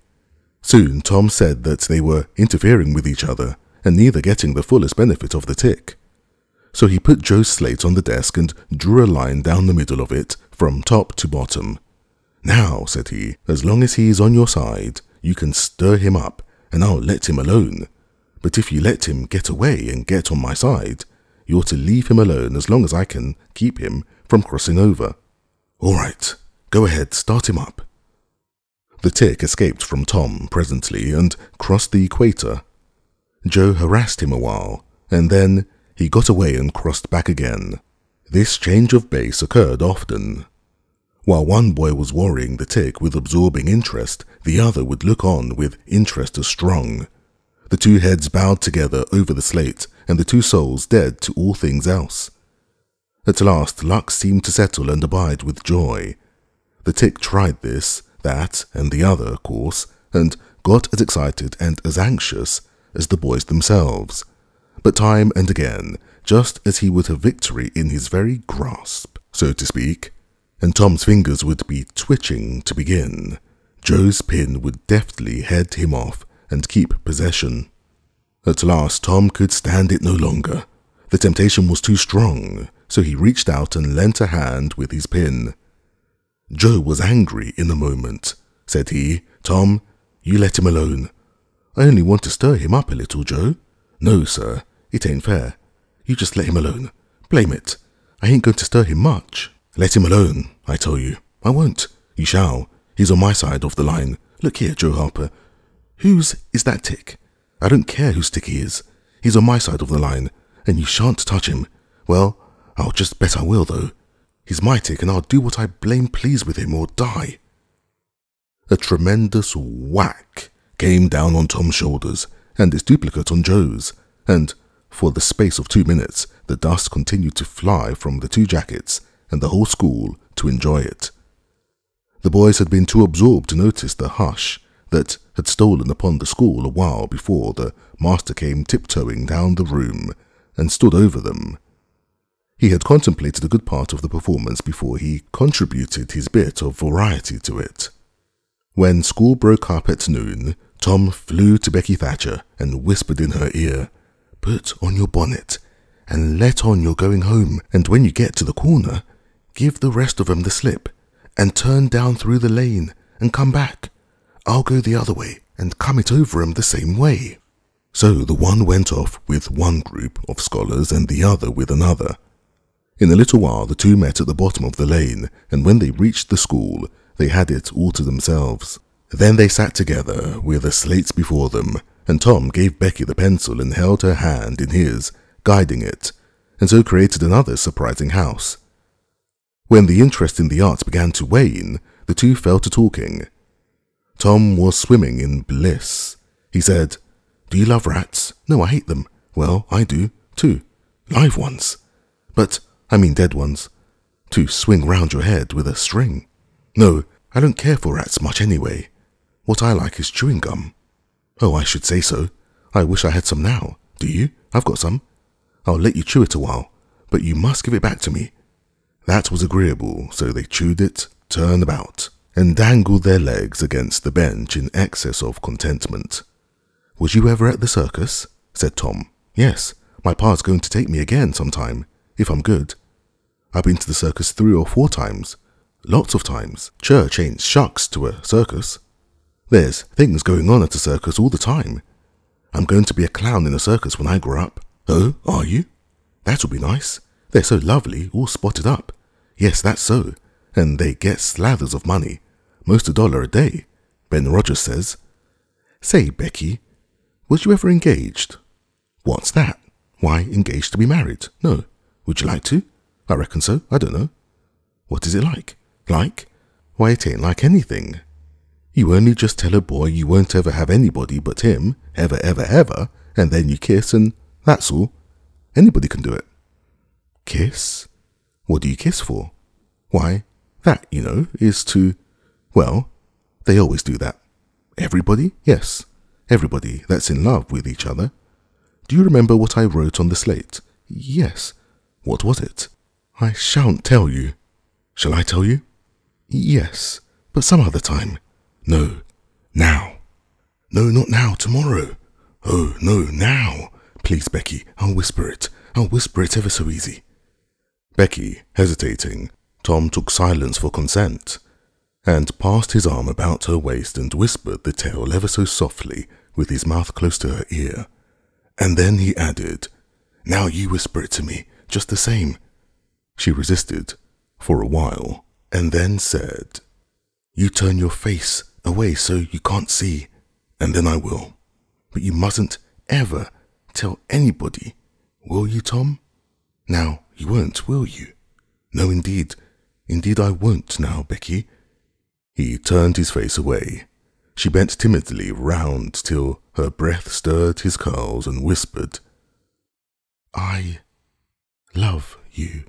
Soon Tom said that they were interfering with each other, and neither getting the fullest benefit of the tick. So he put Joe's slate on the desk and drew a line down the middle of it from top to bottom. "Now," said he, "as long as he is on your side, you can stir him up, and I'll let him alone. But if you let him get away and get on my side, you ought to leave him alone as long as I can keep him from crossing over." "All right, go ahead, start him up." The tick escaped from Tom presently and crossed the equator. Joe harassed him a while, and then he got away and crossed back again. This change of base occurred often. While one boy was worrying the tick with absorbing interest, the other would look on with interest as strong. The two heads bowed together over the slate, and the two souls dead to all things else. At last luck seemed to settle and abide with joy. The tick tried this, that, and the other course, and got as excited and as anxious as the boys themselves. But time and again just as he would have victory in his very grasp, so to speak, and Tom's fingers would be twitching to begin, Joe's pin would deftly head him off and keep possession. At last, Tom could stand it no longer. The temptation was too strong, so he reached out and lent a hand with his pin. Joe was angry in a moment. Said he, "Tom, you let him alone." "I only want to stir him up a little, Joe." "No, sir, it ain't fair. You just let him alone. Blame it. I ain't going to stir him much." "Let him alone, I tell you." "I won't." "You shall. He's on my side of the line. Look here, Joe Harper. Whose is that tick?" "I don't care whose tick he is. He's on my side of the line, and you shan't touch him." "Well, I'll just bet I will, though. He's my tick, and I'll do what I blame please with him or die." A tremendous whack came down on Tom's shoulders, and its duplicate on Joe's, and for the space of 2 minutes the dust continued to fly from the two jackets and the whole school to enjoy it. The boys had been too absorbed to notice the hush that had stolen upon the school a while before the master came tiptoeing down the room and stood over them. He had contemplated a good part of the performance before he contributed his bit of variety to it. When school broke up at noon, Tom flew to Becky Thatcher and whispered in her ear, "Put on your bonnet and let on you're going home, and when you get to the corner, give the rest of 'em the slip and turn down through the lane and come back. I'll go the other way and come it over 'em the same way." So the one went off with one group of scholars and the other with another. In a little while the two met at the bottom of the lane, and when they reached the school, they had it all to themselves. Then they sat together with the slates before them, and Tom gave Becky the pencil and held her hand in his, guiding it, and so created another surprising house. When the interest in the arts began to wane, the two fell to talking. Tom was swimming in bliss. He said, "Do you love rats?" "No, I hate them." "Well, I do, too. Live ones. But I mean dead ones. To swing round your head with a string." "No, I don't care for rats much anyway. What I like is chewing gum." "Oh, I should say so. I wish I had some now. Do you? I've got some. I'll let you chew it a while, but you must give it back to me." That was agreeable, so they chewed it, turned about, and dangled their legs against the bench in excess of contentment. "Was you ever at the circus?" said Tom. "Yes, my pa's going to take me again sometime, if I'm good. I've been to the circus 3 or 4 times. Lots of times. Church ain't shucks to a circus. There's things going on at a circus all the time. I'm going to be a clown in a circus when I grow up." "Oh, are you? That'll be nice. They're so lovely, all spotted up." "Yes, that's so. And they get slathers of money. Most $1 a day, Ben Rogers says." "Say, Becky, was you ever engaged?" "What's that?" "Why, engaged to be married." "No. Would you like to?" "I reckon so. I don't know." "What is it like?" "Like? Why, it ain't like anything. You only just tell a boy you won't ever have anybody but him, ever, ever, ever, and then you kiss, and that's all. Anybody can do it." "Kiss? What do you kiss for?" "Why, that, you know, is to... Well, they always do that." "Everybody?" "Yes, everybody that's in love with each other." "Do you remember what I wrote on the slate?" "Yes." "What was it?" "I shan't tell you." "Shall I tell you?" "Yes, but some other time." "No, now." "No, not now, tomorrow." "Oh, no, now. Please, Becky, I'll whisper it. I'll whisper it ever so easy." Becky, hesitating, Tom took silence for consent, and passed his arm about her waist and whispered the tale ever so softly with his mouth close to her ear. And then he added, "Now you whisper it to me, just the same." She resisted for a while, and then said, "You turn your face away so you can't see, and then I will. But you mustn't ever tell anybody, will you, Tom? Now, you won't, will you?" "No, indeed. Indeed I won't now, Becky." He turned his face away. She bent timidly round till her breath stirred his curls and whispered, "I love you."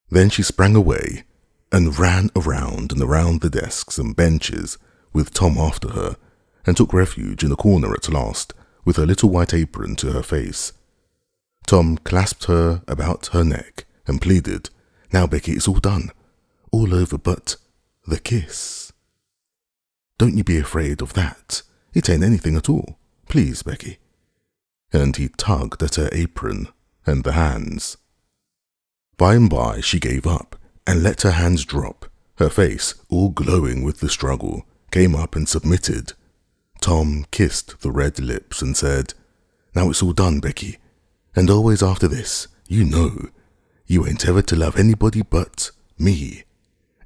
Then she sprang away and ran around and around the desks and benches with Tom after her, and took refuge in a corner at last with her little white apron to her face. Tom clasped her about her neck and pleaded, "Now, Becky, it's all done. All over but the kiss. Don't you be afraid of that. It ain't anything at all. Please, Becky." And he tugged at her apron and the hands. By and by she gave up and let her hands drop. Her face, all glowing with the struggle, came up and submitted. Tom kissed the red lips and said, "Now it's all done, Becky. And always after this, you know, you ain't ever to love anybody but me.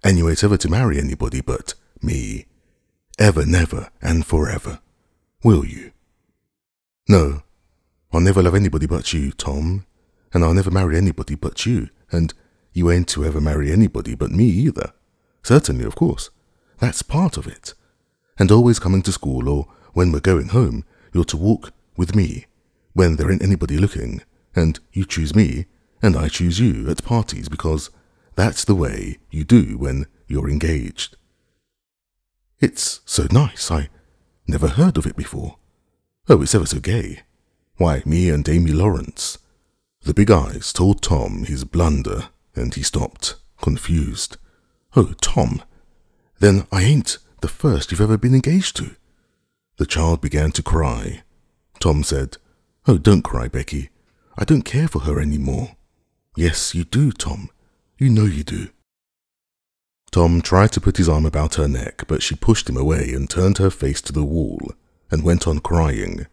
And you ain't ever to marry anybody but me. Ever, never, and forever. Will you?" "No, I'll never love anybody but you, Tom. And I'll never marry anybody but you. And you ain't to ever marry anybody but me either. Certainly, of course. That's part of it. And always coming to school or when we're going home, you're to walk with me when there ain't anybody looking, and you choose me and I choose you at parties because that's the way you do when you're engaged." "It's so nice. I never heard of it before." "Oh, it's ever so gay. Why, me and Amy Lawrence." The big eyes told Tom his blunder, and he stopped, confused. "Oh, Tom, then I ain't the first you've ever been engaged to." The child began to cry. Tom said, "Oh, don't cry, Becky. I don't care for her any more." "Yes, you do, Tom. You know you do." Tom tried to put his arm about her neck, but she pushed him away and turned her face to the wall and went on crying.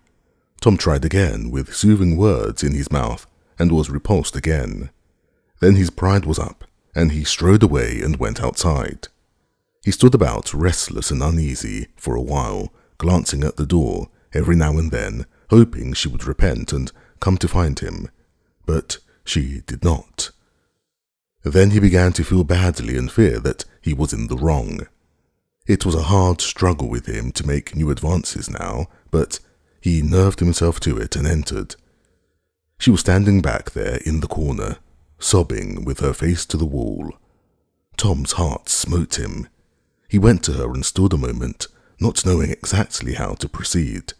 Tom tried again with soothing words in his mouth and was repulsed again. Then his pride was up, and he strode away and went outside. He stood about restless and uneasy for a while, glancing at the door every now and then, hoping she would repent and come to find him, but she did not. Then he began to feel badly and fear that he was in the wrong. It was a hard struggle with him to make new advances now, but he nerved himself to it and entered. She was standing back there in the corner, sobbing with her face to the wall. Tom's heart smote him. He went to her and stood a moment, not knowing exactly how to proceed.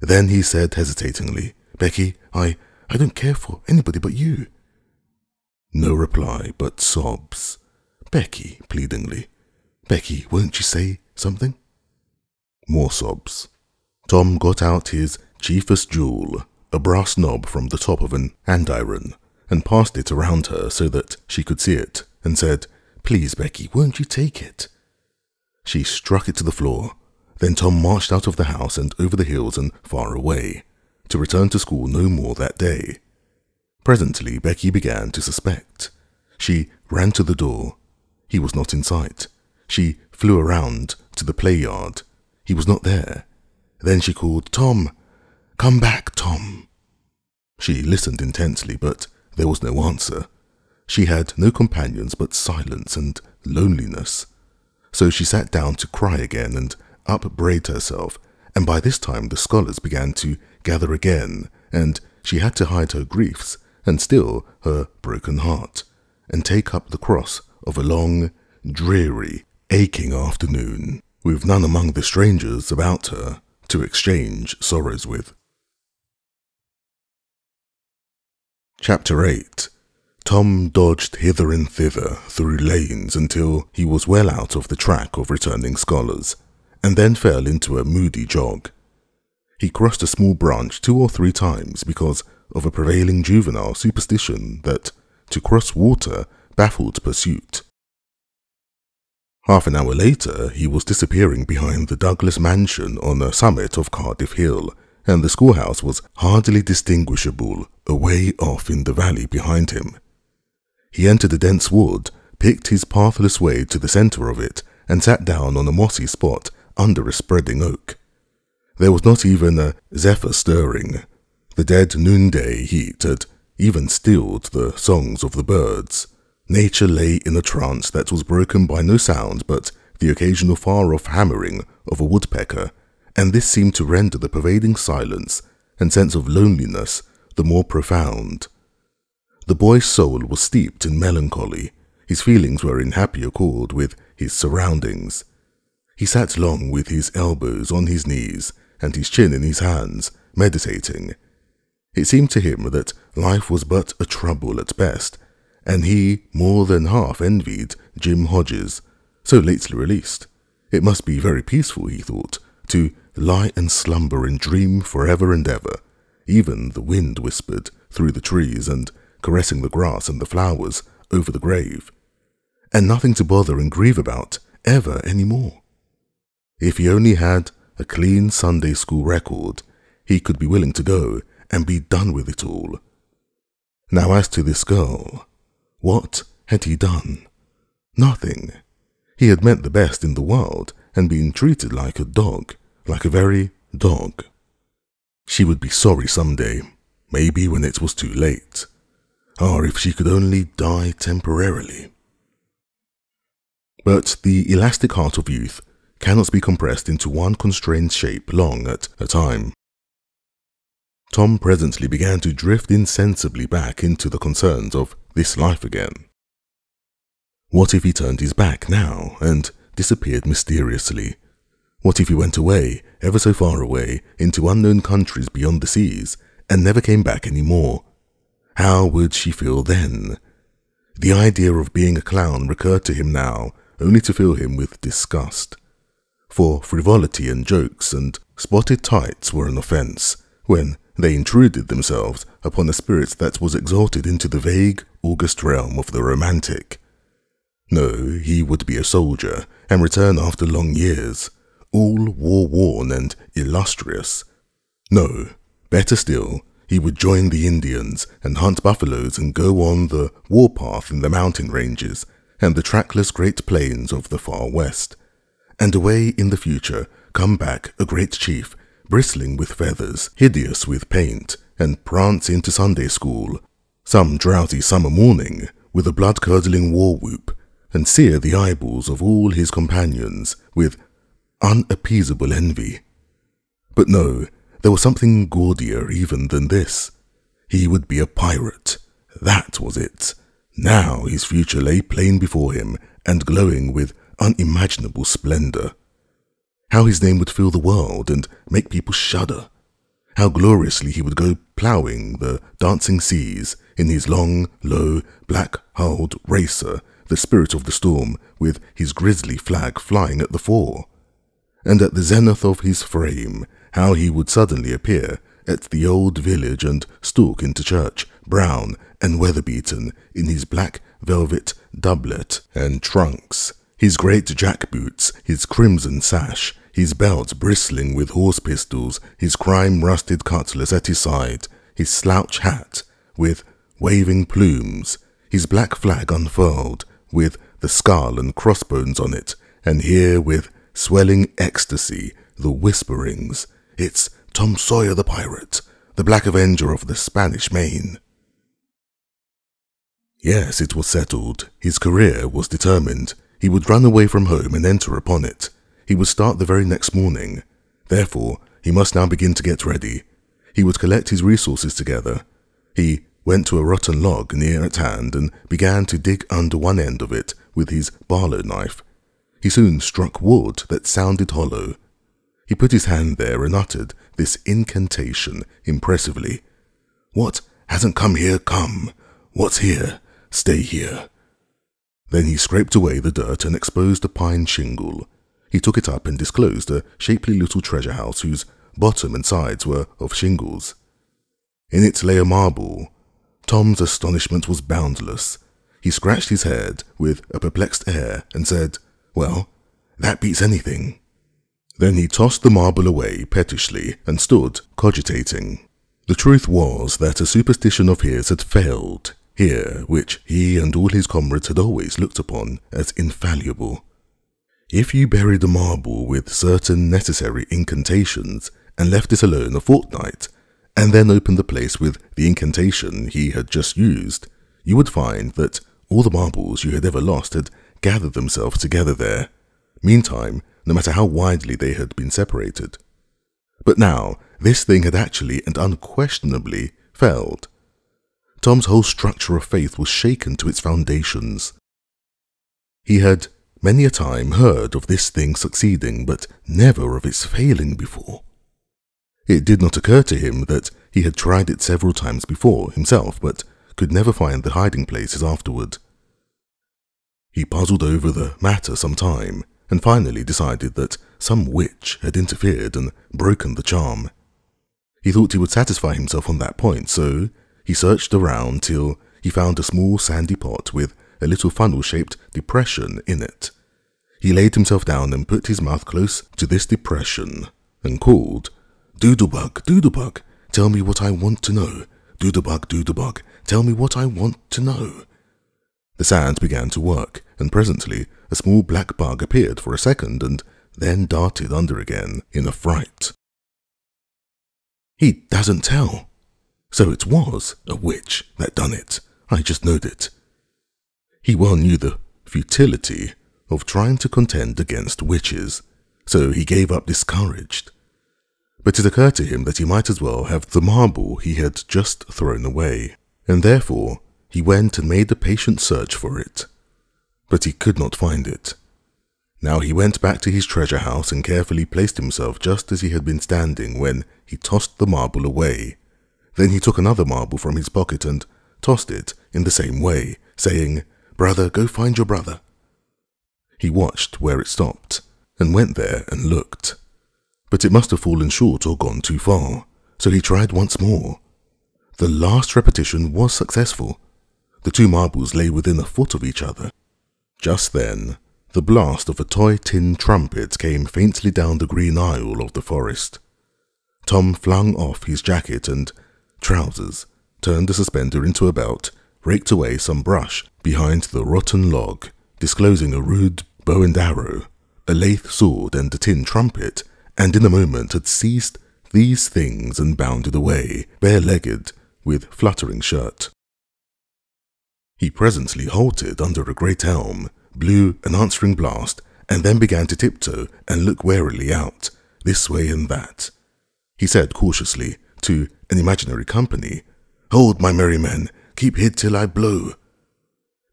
Then he said hesitatingly, "Becky, I don't care for anybody but you." No reply but sobs. "Becky," pleadingly. "Becky, won't you say something?" More sobs. Tom got out his chiefest jewel, a brass knob from the top of an andiron, and passed it around her so that she could see it, and said, "Please, Becky, won't you take it?" She struck it to the floor. Then Tom marched out of the house and over the hills and far away, to return to school no more that day. Presently Becky began to suspect. She ran to the door. He was not in sight. She flew around to the play yard. He was not there. Then she called, "Tom! Come back, Tom!" She listened intensely, but there was no answer. She had no companions but silence and loneliness. So she sat down to cry again and upbraid herself, and by this time the scholars began to gather again, and she had to hide her griefs and still her broken heart, and take up the cross of a long, dreary, aching afternoon, with none among the strangers about her to exchange sorrows with. Chapter 8. Tom dodged hither and thither through lanes until he was well out of the track of returning scholars, and then fell into a moody jog. He crossed a small branch 2 or 3 times because of a prevailing juvenile superstition that to cross water baffled pursuit. Half an hour later, he was disappearing behind the Douglas mansion on the summit of Cardiff Hill, and the schoolhouse was hardly distinguishable away off in the valley behind him. He entered a dense wood, picked his pathless way to the centre of it, and sat down on a mossy spot under a spreading oak. There was not even a zephyr stirring. The dead noonday heat had even stilled the songs of the birds. Nature lay in a trance that was broken by no sound but the occasional far-off hammering of a woodpecker, and this seemed to render the pervading silence and sense of loneliness the more profound. The boy's soul was steeped in melancholy. His feelings were in happy accord with his surroundings. He sat long with his elbows on his knees and his chin in his hands, meditating. It seemed to him that life was but a trouble at best, and he more than half envied Jim Hodges, so lately released. It must be very peaceful, he thought, to lie and slumber and dream forever and ever. Even the wind whispered through the trees and caressing the grass and the flowers over the grave, and nothing to bother and grieve about ever any more. If he only had a clean Sunday school record, he could be willing to go and be done with it all. Now as to this girl, what had he done? Nothing. He had meant the best in the world and been treated like a dog, like a very dog. She would be sorry someday, maybe when it was too late. Ah, if she could only die temporarily. But the elastic heart of youth cannot be compressed into one constrained shape long at a time. Tom presently began to drift insensibly back into the concerns of this life again. What if he turned his back now and disappeared mysteriously? What if he went away, ever so far away, into unknown countries beyond the seas, and never came back any more? How would she feel then? The idea of being a clown recurred to him now, only to fill him with disgust. For frivolity and jokes and spotted tights were an offence, when they intruded themselves upon a spirit that was exalted into the vague, august realm of the romantic. No, he would be a soldier, and return after long years, all war-worn and illustrious. No, better still, he would join the Indians and hunt buffaloes and go on the warpath in the mountain ranges and the trackless great plains of the far west, and away in the future come back a great chief, bristling with feathers, hideous with paint, and prance into Sunday school, some drowsy summer morning, with a blood-curdling war-whoop, and sear the eyeballs of all his companions with unappeasable envy. But no, there was something gaudier even than this. He would be a pirate. That was it. Now his future lay plain before him and glowing with unimaginable splendor. How his name would fill the world and make people shudder. How gloriously he would go ploughing the dancing seas in his long, low, black-hulled racer, the spirit of the storm, with his grisly flag flying at the fore. And at the zenith of his frame, how he would suddenly appear at the old village and stalk into church, brown and weather-beaten, in his black velvet doublet and trunks, his great jack-boots, his crimson sash, his belt bristling with horse pistols, his crime-rusted cutlass at his side, his slouch hat with waving plumes, his black flag unfurled, with the skull and crossbones on it, and here with swelling ecstasy the whisperings, "It's Tom Sawyer the pirate, the Black Avenger of the Spanish Main." Yes, it was settled. His career was determined. He would run away from home and enter upon it. He would start the very next morning. Therefore, he must now begin to get ready. He would collect his resources together. He went to a rotten log near at hand and began to dig under one end of it with his Barlow knife. He soon struck wood that sounded hollow. He put his hand there and uttered this incantation impressively. "What hasn't come here, come. What's here, stay here." Then he scraped away the dirt and exposed a pine shingle. He took it up and disclosed a shapely little treasure house whose bottom and sides were of shingles. In it lay a marble. Tom's astonishment was boundless. He scratched his head with a perplexed air and said, "Well, that beats anything." Then he tossed the marble away pettishly and stood cogitating. The truth was that a superstition of his had failed here, which he and all his comrades had always looked upon as infallible. If you buried a marble with certain necessary incantations and left it alone a fortnight, and then opened the place with the incantation he had just used, you would find that all the marbles you had ever lost had gathered themselves together there, meantime, no matter how widely they had been separated. But now, this thing had actually and unquestionably failed. Tom's whole structure of faith was shaken to its foundations. He had many a time heard of this thing succeeding, but never of its failing before. It did not occur to him that He had tried it several times before himself, but could never find the hiding places afterward. He puzzled over the matter some time, and finally decided that some witch had interfered and broken the charm. He thought he would satisfy himself on that point, so he searched around till he found a small sandy pot with a little funnel-shaped depression in it. He laid himself down and put his mouth close to this depression and called, "Doodlebug, Doodlebug, tell me what I want to know. Doodlebug, Doodlebug, tell me what I want to know." The sand began to work, and presently a small black bug appeared for a second and then darted under again in a fright. "He doesn't tell. So it was a witch that done it. I just knowed it." He well knew the futility of trying to contend against witches, so he gave up discouraged. But it occurred to him that he might as well have the marble he had just thrown away, and therefore he went and made a patient search for it. But he could not find it. Now he went back to his treasure house and carefully placed himself just as he had been standing when he tossed the marble away. Then he took another marble from his pocket and tossed it in the same way, saying, "Brother, go find your brother." He watched where it stopped, and went there and looked. But it must have fallen short or gone too far, so he tried once more. The last repetition was successful. The two marbles lay within a foot of each other. Just then, the blast of a toy tin trumpet came faintly down the green aisle of the forest. Tom flung off his jacket and trousers, turned the suspender into a belt, raked away some brush behind the rotten log, disclosing a rude bow and arrow, a lathe sword and a tin trumpet, and in a moment had seized these things and bounded away, bare-legged, with fluttering shirt. He presently halted under a great elm, blew an answering blast, and then began to tiptoe and look warily out, this way and that. He said cautiously to an imaginary company, "Hold, my merry men, keep hid till I blow."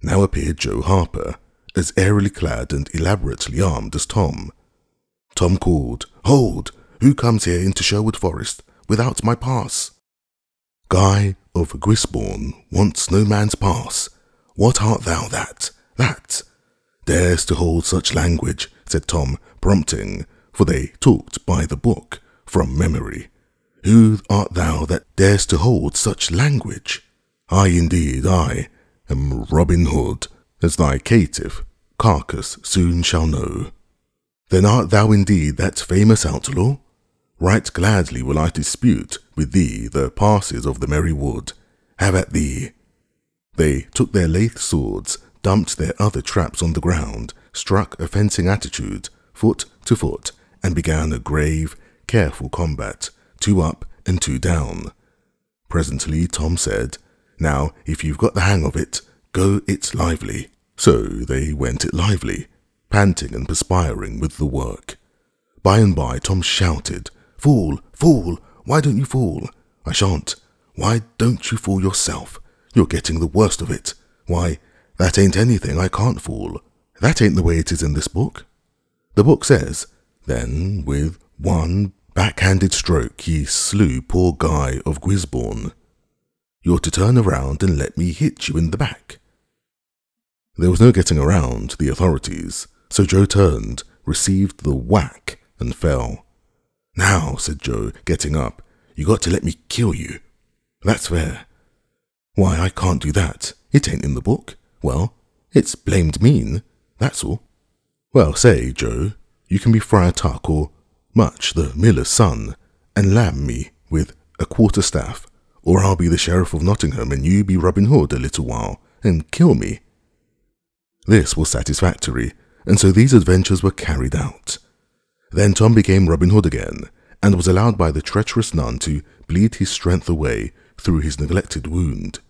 Now appeared Joe Harper, as airily clad and elaborately armed as Tom. Tom called, "Hold! Who comes here into Sherwood Forest without my pass?" "Guy of Grisborne wants no man's pass. What art thou that dares to hold such language?" said Tom, prompting, for they talked by the book, from memory. "Who art thou that dares to hold such language? I indeed, I am Robin Hood, as thy caitiff carcass soon shall know." "Then art thou indeed that famous outlaw? Right gladly will I dispute with thee the passes of the merry wood. Have at thee." They took their lathe swords, dumped their other traps on the ground, struck a fencing attitude, foot to foot, and began a grave, careful combat, 2 up and 2 down. Presently Tom said, "Now, if you've got the hang of it, go it lively." So they went it lively, panting and perspiring with the work. By and by Tom shouted, "Fool, fool, why don't you fall?" "I shan't." "Why don't you fall yourself? You're getting the worst of it." "Why, that ain't anything, I can't fall." "That ain't the way it is in this book." The book says, then with one backhanded stroke he slew poor Guy of Grisborne. "You're to turn around and let me hit you in the back." There was no getting around the authorities, so Joe turned, received the whack, and fell. "Now," said Joe, getting up, "you got to let me kill you." "That's fair." "Why, I can't do that. It ain't in the book." "Well, it's blamed mean, that's all." "Well, say, Joe, you can be Friar Tuck or Much the miller's son, and lamb me with a quarter-staff, or I'll be the Sheriff of Nottingham and you be Robin Hood a little while, and kill me." This was satisfactory, and so these adventures were carried out. Then Tom became Robin Hood again, and was allowed by the treacherous nun to bleed his strength away through his neglected wound.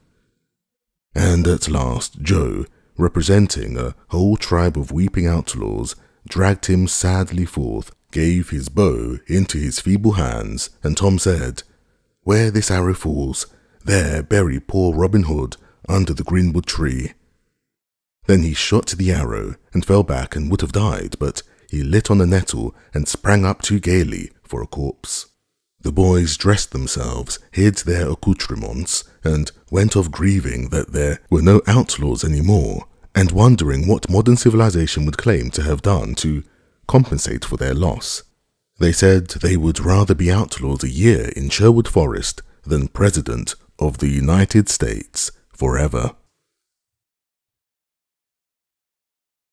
And at last Joe, representing a whole tribe of weeping outlaws, dragged him sadly forth, gave his bow into his feeble hands, and Tom said, "Where this arrow falls, there bury poor Robin Hood under the greenwood tree." Then he shot the arrow and fell back and would have died, but he lit on a nettle and sprang up too gaily for a corpse. The boys dressed themselves, hid their accoutrements, and went off grieving that there were no outlaws anymore, and wondering what modern civilization would claim to have done to compensate for their loss. They said they would rather be outlaws a year in Sherwood Forest than President of the United States forever.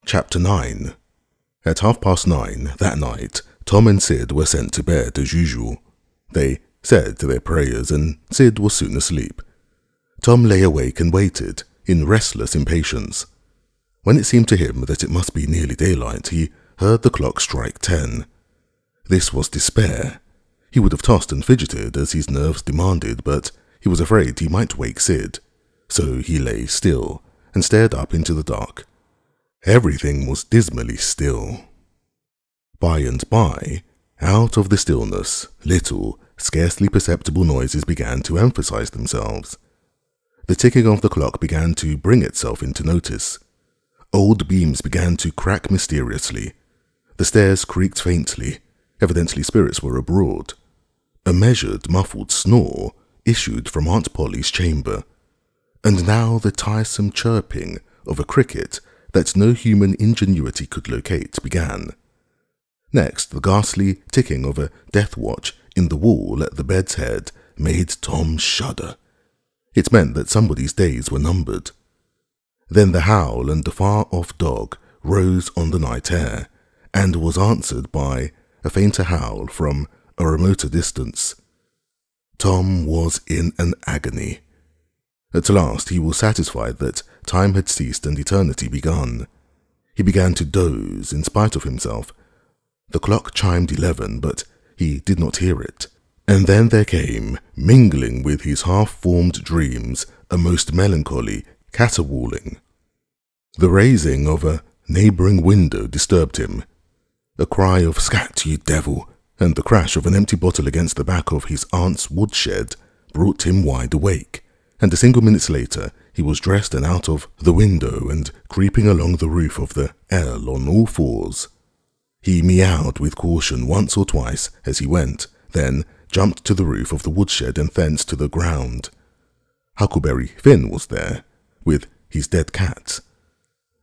Chapter 9. At 9:30 that night, Tom and Sid were sent to bed as usual. They said their prayers and Sid was soon asleep. Tom lay awake and waited, in restless impatience. When it seemed to him that it must be nearly daylight, he heard the clock strike 10. This was despair. He would have tossed and fidgeted as his nerves demanded, but he was afraid he might wake Sid. So he lay still and stared up into the dark. Everything was dismally still. By and by, out of the stillness, little, scarcely perceptible noises began to emphasize themselves. The ticking of the clock began to bring itself into notice. Old beams began to crack mysteriously. The stairs creaked faintly. Evidently spirits were abroad. A measured, muffled snore issued from Aunt Polly's chamber. And now the tiresome chirping of a cricket that no human ingenuity could locate began. Next, the ghastly ticking of a death watch in the wall at the bed's head made Tom shudder. It meant that somebody's days were numbered. Then the howl and the far-off dog rose on the night air, and was answered by a fainter howl from a remoter distance. Tom was in an agony. At last he was satisfied that time had ceased and eternity begun. He began to doze in spite of himself. The clock chimed 11, but he did not hear it. And then there came, mingling with his half-formed dreams, a most melancholy caterwauling. The raising of a neighbouring window disturbed him. A cry of "Scat, you devil!" and the crash of an empty bottle against the back of his aunt's woodshed brought him wide awake, and a single minute later he was dressed and out of the window and creeping along the roof of the L on all fours. He meowed with caution once or twice as he went, then jumped to the roof of the woodshed and thence to the ground. Huckleberry Finn was there, with his dead cat.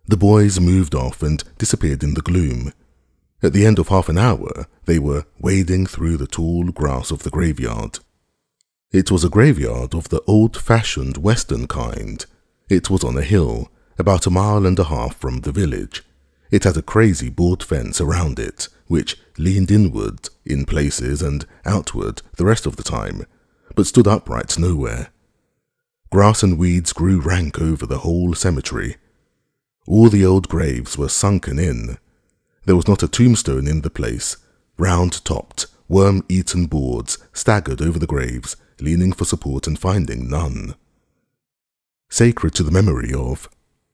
The boys moved off and disappeared in the gloom. At the end of half an hour, they were wading through the tall grass of the graveyard. It was a graveyard of the old-fashioned western kind. It was on a hill, about 1.5 miles from the village. It had a crazy board fence around it, which leaned inward in places and outward the rest of the time, but stood upright nowhere. Grass and weeds grew rank over the whole cemetery. All the old graves were sunken in. There was not a tombstone in the place. Round-topped, worm-eaten boards staggered over the graves, leaning for support and finding none. Sacred to the memory of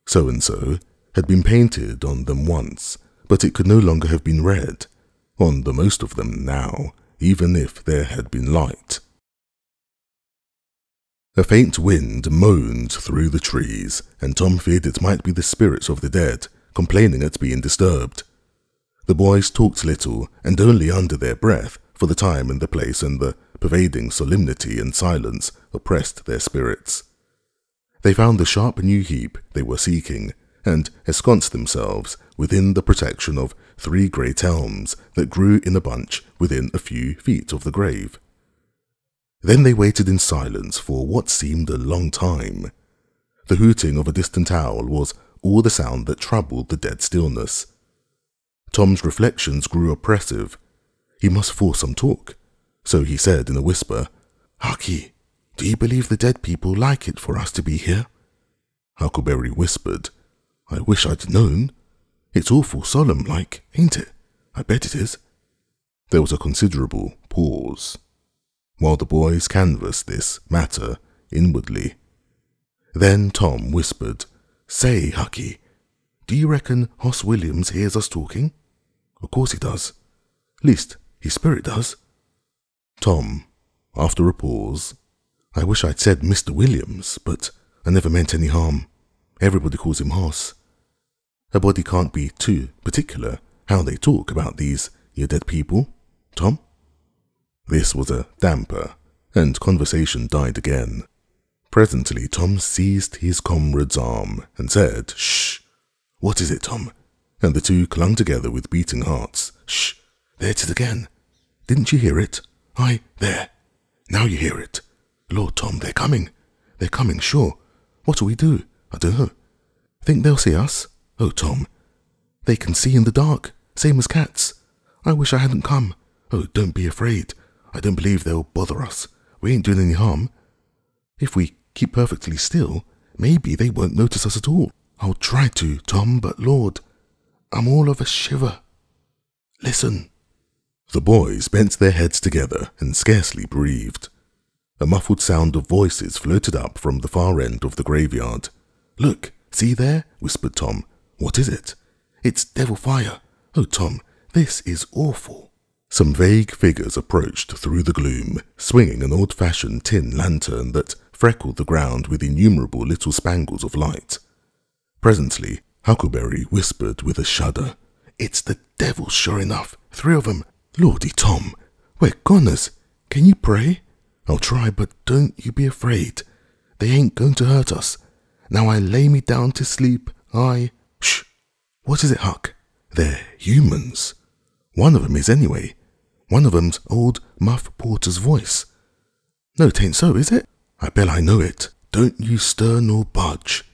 so-and-so had been painted on them once, but it could no longer have been read on the most of them now, even if there had been light. A faint wind moaned through the trees, and Tom feared it might be the spirits of the dead complaining at being disturbed. The boys talked little, and only under their breath, for the time and the place and the pervading solemnity and silence oppressed their spirits. They found the sharp new heap they were seeking, and ensconced themselves within the protection of 3 great elms that grew in a bunch within a few feet of the grave. Then they waited in silence for what seemed a long time. The hooting of a distant owl was all the sound that troubled the dead stillness. Tom's reflections grew oppressive. He must force some talk, so he said in a whisper, "Hucky, do you believe the dead people like it for us to be here?" Huckleberry whispered, "I wish I'd known. It's awful solemn like, ain't it? I bet it is." There was a considerable pause, while the boys canvassed this matter inwardly. Then Tom whispered, "Say, Hucky, do you reckon Hoss Williams hears us talking?" "Of course he does. Least, his spirit does." Tom, after a pause, "I wish I'd said Mr. Williams, but I never meant any harm. Everybody calls him Hoss. A body can't be too particular how they talk about these your dead people, Tom." This was a damper, and conversation died again. Presently Tom seized his comrade's arm and said, "Shh! What is it, Tom?" And the two clung together with beating hearts. "Shh! There it is again. Didn't you hear it? Aye, there. Now you hear it. Lord, Tom, they're coming. They're coming, sure. What'll we do? I don't know. Think they'll see us? Oh, Tom, they can see in the dark, same as cats. I wish I hadn't come. Oh, don't be afraid. I don't believe they'll bother us. We ain't doing any harm. If we keep perfectly still, maybe they won't notice us at all. I'll try to, Tom, but Lord, I'm all of a shiver. Listen." The boys bent their heads together and scarcely breathed. A muffled sound of voices floated up from the far end of the graveyard. "Look, see there?" whispered Tom. "What is it?" "It's devil fire. Oh, Tom, this is awful." Some vague figures approached through the gloom, swinging an old-fashioned tin lantern that freckled the ground with innumerable little spangles of light. Presently, Huckleberry whispered with a shudder, "It's the devil, sure enough. 3 of 'em. Lordy, Tom, we're goners. Can you pray?" "I'll try, but don't you be afraid. They ain't going to hurt us. Now I lay me down to sleep, Shh! What is it, Huck?" "They're humans. One of 'em is anyway. One of 'em's old Muff Porter's voice." "No, 'tain't so, is it?" "I bet I know it. Don't you stir nor budge.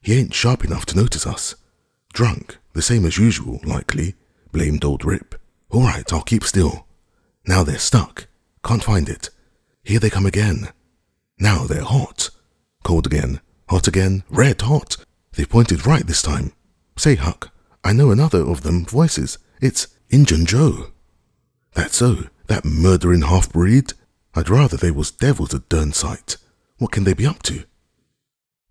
He ain't sharp enough to notice us. Drunk, the same as usual, likely. Blamed old Rip. All right, I'll keep still. Now they're stuck. Can't find it. Here they come again. Now they're hot. Cold again. Hot again. Red hot. They've pointed right this time. Say, Huck, I know another of them voices. It's Injun Joe." "That's so. That murdering half-breed. I'd rather they was devils a dern sight. What can they be up to?"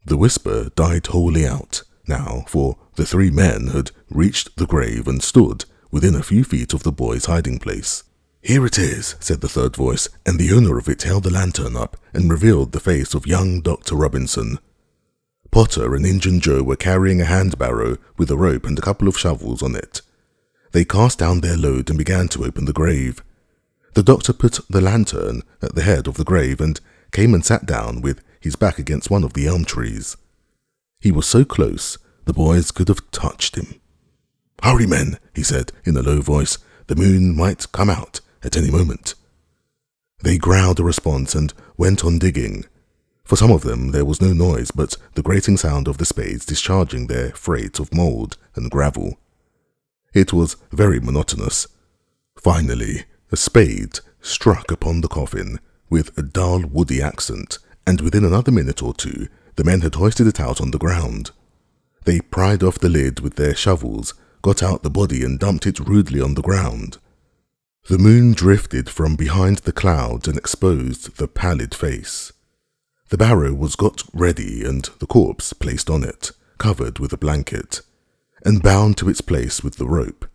The whisper died wholly out now, for the 3 men had reached the grave and stood within a few feet of the boy's hiding place. "Here it is," said the third voice, and the owner of it held the lantern up and revealed the face of young Dr. Robinson. Potter and Injun Joe were carrying a hand barrow with a rope and a couple of shovels on it. They cast down their load and began to open the grave. The doctor put the lantern at the head of the grave and came and sat down with his back against one of the elm trees. He was so close, the boys could have touched him. "Hurry, men," he said in a low voice. "The moon might come out at any moment." They growled a response and went on digging. For some of them there was no noise but the grating sound of the spades discharging their freight of mould and gravel. It was very monotonous. Finally, a spade struck upon the coffin with a dull woody accent, and within another minute or two the men had hoisted it out on the ground. They pried off the lid with their shovels, got out the body and dumped it rudely on the ground. The moon drifted from behind the clouds and exposed the pallid face. The barrow was got ready and the corpse placed on it, covered with a blanket, and bound to its place with the rope.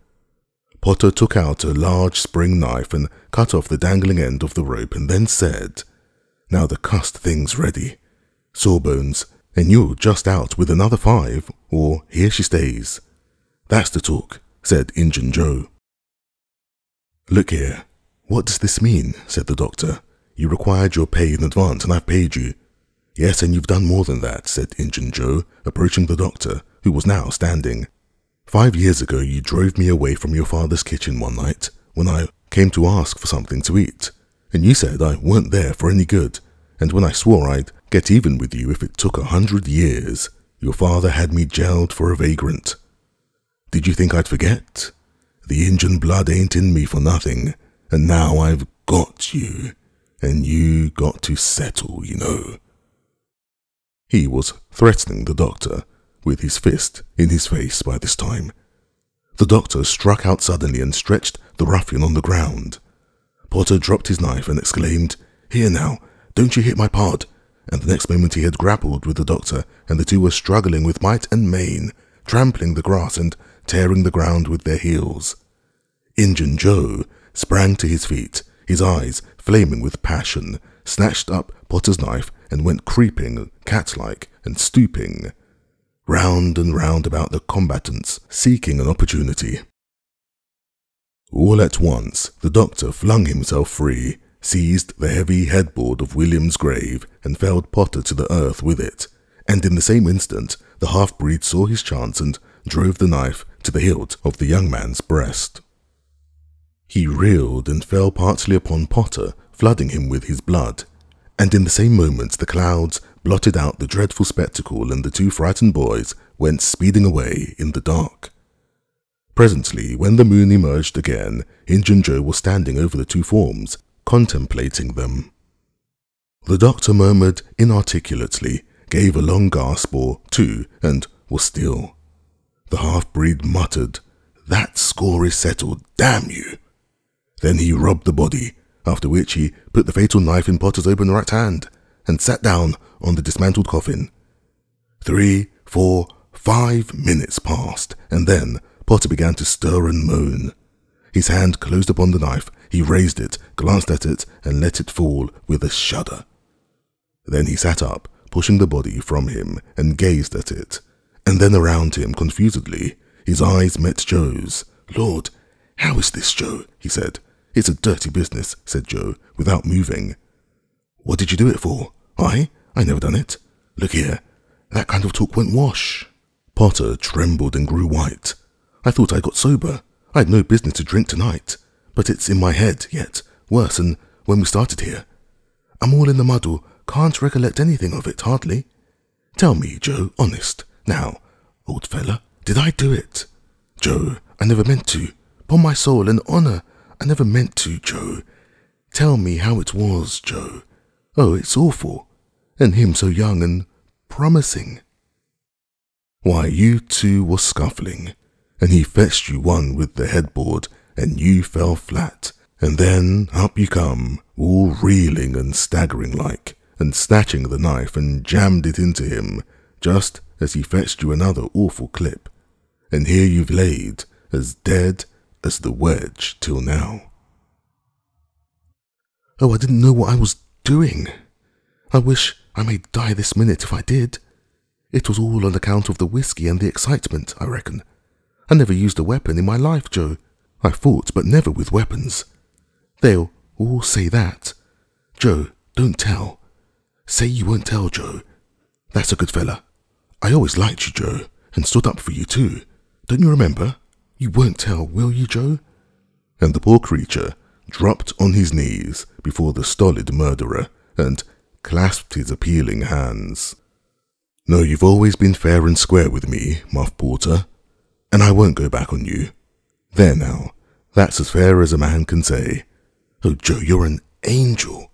Potter took out a large spring knife and cut off the dangling end of the rope and then said, "Now the cussed thing's ready. Sawbones, and you're just out with another 5, or here she stays." "That's the talk," said Injun Joe. "Look here, what does this mean?" said the doctor. "You required your pay in advance and I've paid you." "Yes, and you've done more than that," said Injun Joe, approaching the doctor, who was now standing. 5 years ago you drove me away from your father's kitchen one night when I came to ask for something to eat, and you said I weren't there for any good, and when I swore I'd get even with you if it took 100 years, your father had me jailed for a vagrant. Did you think I'd forget? The Injun blood ain't in me for nothing, and now I've got you, and you got to settle, you know." He was threatening the doctor, with his fist in his face by this time. The doctor struck out suddenly and stretched the ruffian on the ground. Potter dropped his knife and exclaimed, "Here now, don't you hit my pard," and the next moment he had grappled with the doctor, and the two were struggling with might and main, trampling the grass and tearing the ground with their heels. Injun Joe sprang to his feet, his eyes flaming with passion, snatched up Potter's knife and went creeping, cat-like, and stooping, round and round about the combatants, seeking an opportunity. All at once the doctor flung himself free, seized the heavy headboard of William's grave and felled Potter to the earth with it, and in the same instant the half-breed saw his chance and drove the knife to the hilt of the young man's breast. He reeled and fell partly upon Potter, flooding him with his blood, and in the same moment the clouds blotted out the dreadful spectacle and the two frightened boys went speeding away in the dark. Presently, when the moon emerged again, Injun Joe was standing over the two forms, contemplating them. The doctor murmured inarticulately, gave a long gasp or two, and was still. The half-breed muttered, "That score is settled, damn you!" Then he rubbed the body, after which he put the fatal knife in Potter's open right hand, and sat down on the dismantled coffin. 3, 4, 5 minutes passed, and then Potter began to stir and moan. His hand closed upon the knife. He raised it, glanced at it, and let it fall with a shudder. Then he sat up, pushing the body from him, and gazed at it, and then around him confusedly. His eyes met Joe's. "Lord, how is this, Joe?" he said. "It's a dirty business," said Joe, without moving. "What did you do it for?" I never done it. Look here, that kind of talk won't wash." Potter trembled and grew white. "I thought I got sober. I had no business to drink tonight, but it's in my head yet, worse than when we started here. I'm all in the muddle, can't recollect anything of it, hardly. Tell me, Joe, honest, now, old fella, did I do it?" "Joe, I never meant to. 'Pon my soul and honour, I never meant to, Joe. Tell me how it was, Joe. Oh, it's awful. And him so young and promising." "Why, you two were scuffling, and he fetched you one with the headboard, and you fell flat, and then up you come, all reeling and staggering like, and snatching the knife and jammed it into him, just as he fetched you another awful clip, and here you've laid, as dead as the wedge till now." "Oh, I didn't know what I was doing. I wish I may die this minute if I did. It was all on account of the whiskey and the excitement, I reckon. I never used a weapon in my life, Joe. I fought, but never with weapons. They'll all say that. Joe, don't tell. Say you won't tell, Joe. That's a good fella. I always liked you, Joe, and stood up for you too. Don't you remember? You won't tell, will you, Joe?" And the poor creature dropped on his knees before the stolid murderer and clasped his appealing hands. "No, you've always been fair and square with me, Muff Porter, and I won't go back on you. There now, that's as fair as a man can say. Oh, Joe, you're an angel.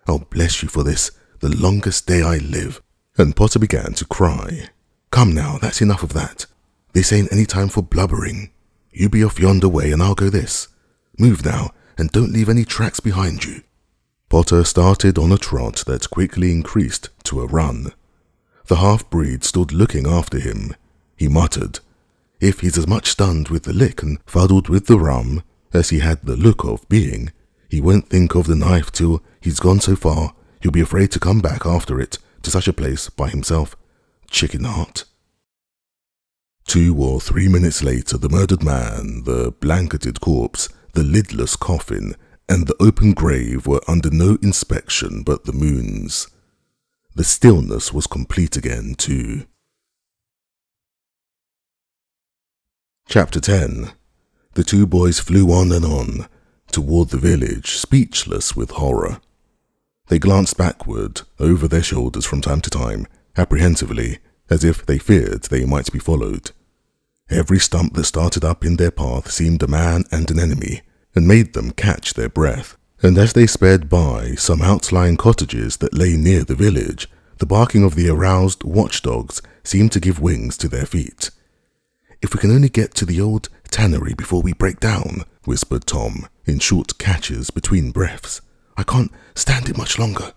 I'll bless you for this, the longest day I live." And Potter began to cry. "Come now, that's enough of that. This ain't any time for blubbering. You be off yonder way and I'll go this. Move now, and don't leave any tracks behind you." Potter started on a trot that quickly increased to a run. The half-breed stood looking after him. He muttered, "If he's as much stunned with the lick and fuddled with the rum as he had the look of being, he won't think of the knife till he's gone so far he'll be afraid to come back after it to such a place by himself. Chicken heart." 2 or 3 minutes later, the murdered man, the blanketed corpse, the lidless coffin, and the open grave were under no inspection but the moon's. The stillness was complete again, too. Chapter 10. The two boys flew on and on, toward the village, speechless with horror. They glanced backward, over their shoulders from time to time, apprehensively, as if they feared they might be followed. Every stump that started up in their path seemed a man and an enemy, and made them catch their breath. And as they sped by some outlying cottages that lay near the village, the barking of the aroused watchdogs seemed to give wings to their feet. "If we can only get to the old tannery before we break down," whispered Tom, in short catches between breaths. "I can't stand it much longer."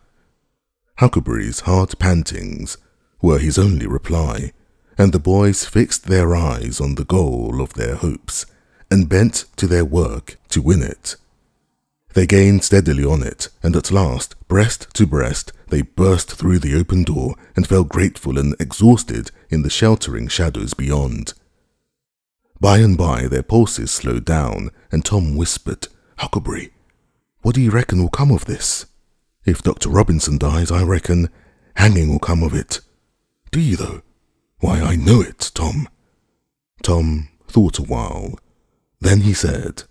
Huckleberry's hard pantings were his only reply, and the boys fixed their eyes on the goal of their hopes, and bent to their work to win it. They gained steadily on it, and at last, breast to breast, they burst through the open door and fell grateful and exhausted in the sheltering shadows beyond. By and by their pulses slowed down, and Tom whispered, "Huckleberry, What do you reckon will come of this? If Dr. Robinson dies, I reckon hanging will come of it. Do you, though? Why, I know it, Tom. Tom thought a while. Then he said,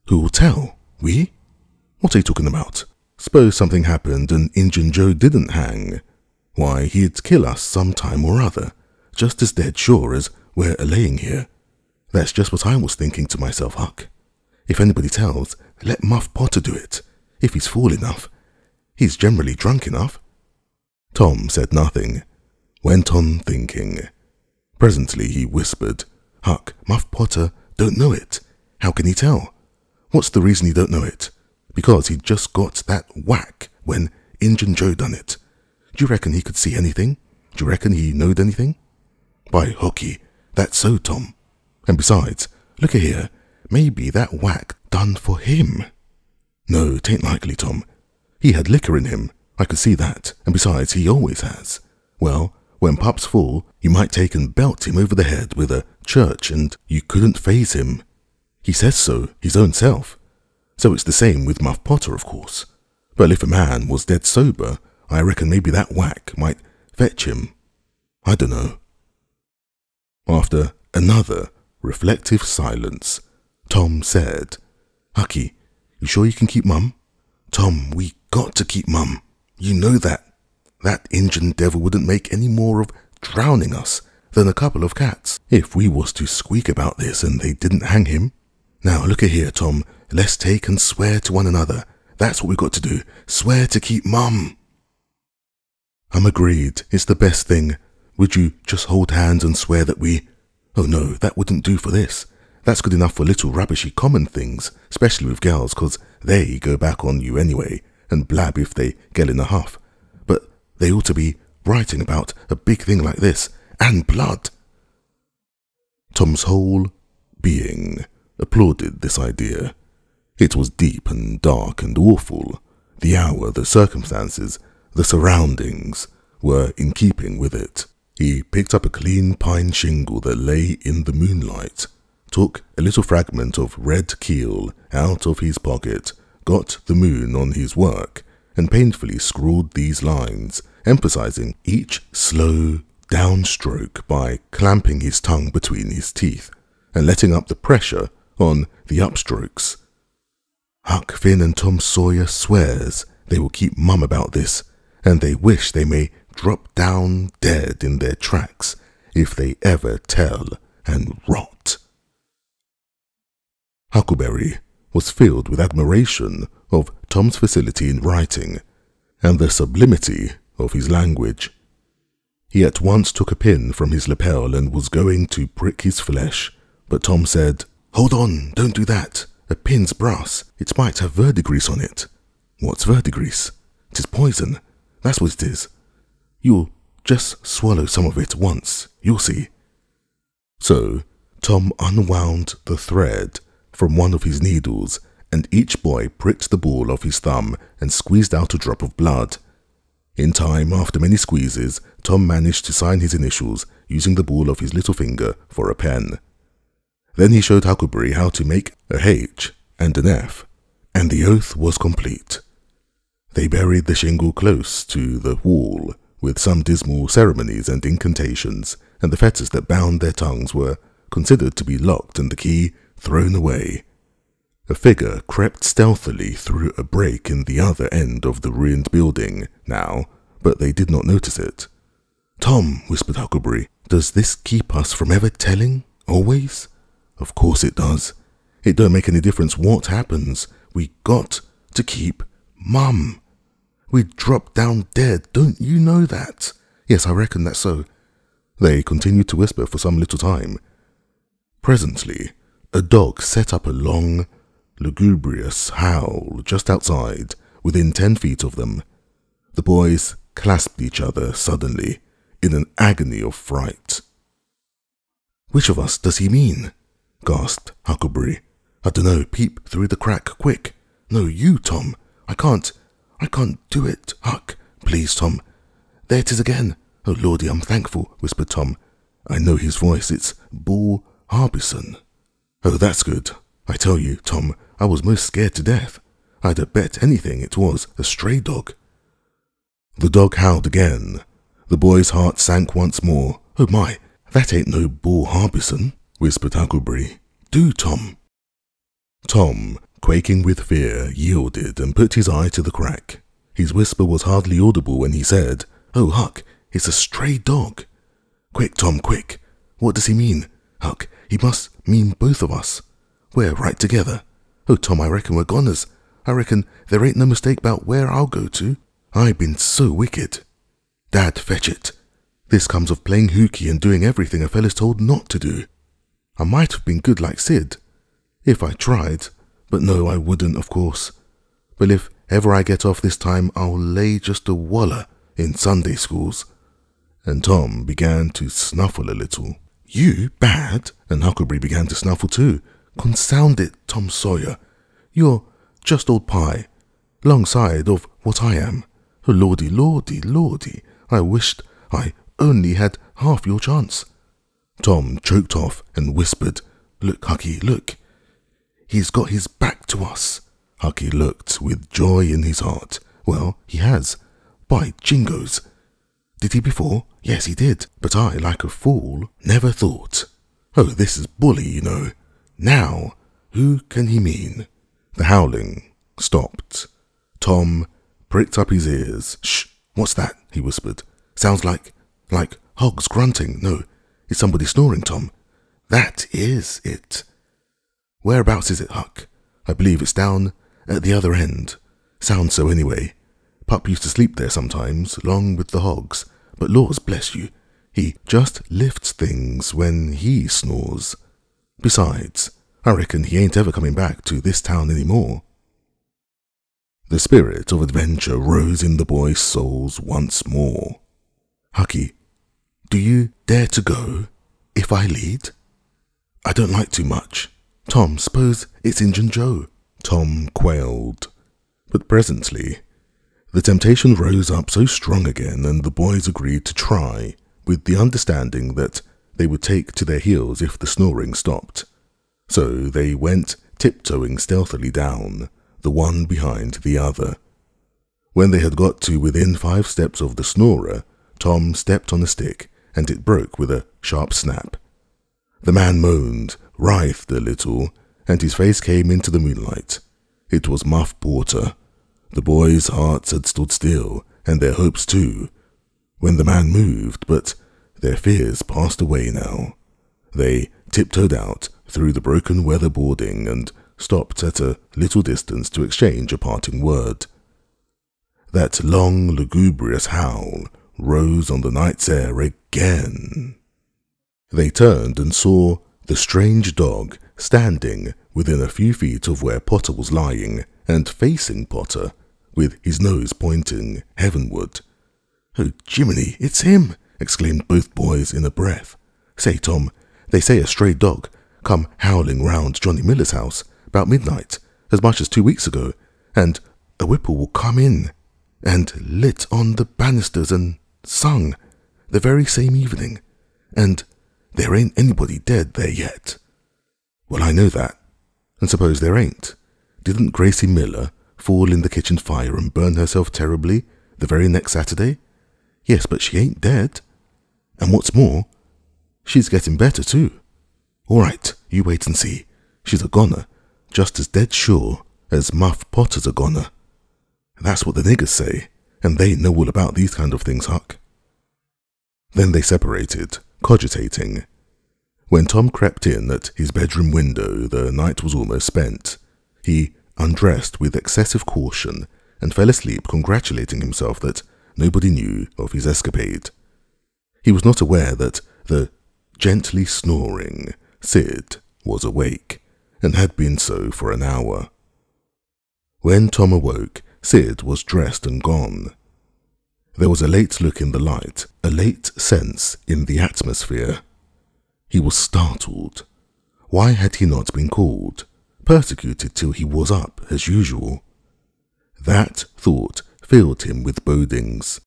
Who will tell? We? What are you talking about? Suppose something happened and Injun Joe didn't hang. Why, he'd kill us some time or other, just as dead sure as we're a-laying here. That's just what I was thinking to myself, Huck. If anybody tells, let Muff Potter do it, if he's fool enough. He's generally drunk enough. Tom said nothing, went on thinking. Presently he whispered, Huck, Muff Potter don't know it. How can he tell? What's the reason he don't know it? Because he just got that whack when Injun Joe done it. Do you reckon he could see anything? Do you reckon he knowed anything? By hooky, that's so, Tom. And besides, look here, maybe that whack done for him. No, 'tain't likely, Tom. He had liquor in him, I could see that, and besides, he always has. Well, when Pup's full, you might take and belt him over the head with a church and you couldn't faze him. He says so, his own self. So it's the same with Muff Potter, of course. But if a man was dead sober, I reckon maybe that whack might fetch him. I dunno. After another reflective silence, Tom said, Hucky, you sure you can keep Mum? Tom, we got to keep Mum. You know that. That Injun devil wouldn't make any more of drowning us than a couple of cats if we was to squeak about this and they didn't hang him. Now look here, Tom, let's take and swear to one another. That's what we got to do. Swear to keep Mum. I'm agreed. It's the best thing. Would you just hold hands and swear that we... Oh no, that wouldn't do for this. That's good enough for little rubbishy common things, especially with girls, 'cause they go back on you anyway and blab if they get in a huff. But they ought to be writing about a big thing like this, and blood. Tom's whole being applauded this idea. It was deep and dark and awful. The hour, the circumstances, the surroundings were in keeping with it. He picked up a clean pine shingle that lay in the moonlight, took a little fragment of red keel out of his pocket, got the moon on his work, and painfully scrawled these lines, emphasizing each slow downstroke by clamping his tongue between his teeth and letting up the pressure on the upstrokes. Huck Finn and Tom Sawyer swears they will keep mum about this, and they wish they may drop down dead in their tracks if they ever tell and rot. Huckleberry was filled with admiration of Tom's facility in writing and the sublimity of his language. He at once took a pin from his lapel and was going to prick his flesh, but Tom said, "Hold on, don't do that. A pin's brass. It might have verdigris on it." "What's verdigris?" "'Tis poison. That's what it is. You'll just swallow some of it once. You'll see." So Tom unwound the thread from one of his needles, and each boy pricked the ball of his thumb and squeezed out a drop of blood. In time, after many squeezes, Tom managed to sign his initials using the ball of his little finger for a pen. Then he showed Huckleberry how to make a H and an F, and the oath was complete. They buried the shingle close to the wall with some dismal ceremonies and incantations, and the fetters that bound their tongues were considered to be locked and the key thrown away. A figure crept stealthily through a break in the other end of the ruined building now, but they did not notice it. "Tom," whispered Huckleberry, "does this keep us from ever telling, always?" "Of course it does. It don't make any difference what happens. We got to keep Mum. We'd drop down dead, don't you know that?" "Yes, I reckon that's so." They continued to whisper for some little time. Presently, a dog set up a long, lugubrious howl just outside, within 10 feet of them. The boys clasped each other suddenly, in an agony of fright. "Which of us does he mean?" gasped Huckleberry. "I dunno, peep through the crack, quick." "No, you, Tom. I can't do it, Huck. Please, Tom. There it is again." "Oh, Lordy, I'm thankful," whispered Tom. "I know his voice. It's Bull Harbison." "Oh, that's good. I tell you, Tom, I was most scared to death. I'd have bet anything it was a stray dog. The dog howled again. The boy's heart sank once more. Oh my, that ain't no Bull Harbison, whispered Huckleberry. Do, Tom. Tom, quaking with fear, yielded and put his eye to the crack. His whisper was hardly audible when he said, Oh, Huck, it's a stray dog. Quick, Tom, quick. What does he mean? Huck, he must mean both of us. We're right together. Oh, Tom, I reckon we're goners. I reckon there ain't no mistake about where I'll go to. I been so wicked. Dad, fetch it. This comes of playing hooky and doing everything a fella's told not to do. I might have been good like Sid, if I tried, but no, I wouldn't, of course. But if ever I get off this time, I'll lay just a waller in Sunday schools. And Tom began to snuffle a little. You bad? And Huckleberry began to snuffle too. Consound it, Tom Sawyer. You're just old pie, 'longside of what I am. Oh, lordy, lordy, lordy, I wished I only had half your chance. Tom choked off and whispered, Look, Hucky, look. He's got his back to us. Hucky looked with joy in his heart. Well, he has. By jingoes. Did he before? Yes, he did. But I, like a fool, never thought. Oh, this is bully, you know. Now, who can he mean? The howling stopped. Tom pricked up his ears. Shh, what's that? He whispered. Sounds like hogs grunting. No, it's somebody snoring, Tom. That is it. Whereabouts is it, Huck? I believe it's down at the other end. Sounds so anyway. Pup used to sleep there sometimes, along with the hogs. But laws bless you, he just lifts things when he snores. Besides, I reckon he ain't ever coming back to this town any more. The spirit of adventure rose in the boys' souls once more. Hucky, do you dare to go, if I lead? I don't like too much. Tom, suppose it's Injun Joe. Tom quailed. But presently, the temptation rose up so strong again, and the boys agreed to try, with the understanding that they would take to their heels if the snoring stopped. So they went tiptoeing stealthily down, the one behind the other. When they had got to within 5 steps of the snorer, Tom stepped on a stick, and it broke with a sharp snap. The man moaned, writhed a little, and his face came into the moonlight. It was Muff Porter. The boys' hearts had stood still, and their hopes too, when the man moved, but their fears passed away now. They tiptoed out through the broken weather boarding and stopped at a little distance to exchange a parting word. That long, lugubrious howl rose on the night's air again. They turned and saw the strange dog standing within a few feet of where Potter was lying, and facing Potter, with his nose pointing heavenward. Oh, Jiminy, it's him! Exclaimed both boys in a breath. Say, Tom, they say a stray dog come howling round Johnny Miller's house about midnight, as much as 2 weeks ago, and a whipple will come in, and lit on the banisters and sung the very same evening, and there ain't anybody dead there yet. Well, I know that, and suppose there ain't. Didn't Gracie Miller fall in the kitchen fire and burn herself terribly the very next Saturday? Yes, but she ain't dead. And what's more, she's getting better too. All right, you wait and see. She's a goner, just as dead sure as Muff Potter's a goner. That's what the niggers say, and they know all about these kind of things, Huck. Then they separated, cogitating. When Tom crept in at his bedroom window, the night was almost spent. He undressed with excessive caution and fell asleep congratulating himself that nobody knew of his escapade. He was not aware that the gently snoring Sid was awake, and had been so for an hour. When Tom awoke, Sid was dressed and gone. There was a late look in the light, a late sense in the atmosphere. He was startled. Why had he not been called, persecuted till he was up as usual? That thought filled him with bodings.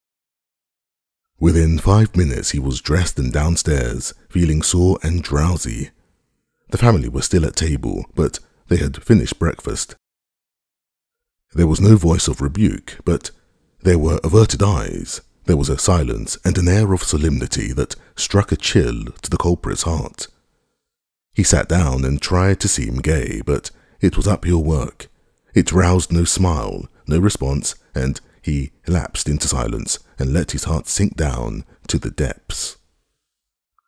Within 5 minutes he was dressed and downstairs, feeling sore and drowsy. The family was still at table, but they had finished breakfast. There was no voice of rebuke, but there were averted eyes. There was a silence and an air of solemnity that struck a chill to the culprit's heart. He sat down and tried to seem gay, but it was uphill work. It roused no smile, no response, and he lapsed into silence and let his heart sink down to the depths.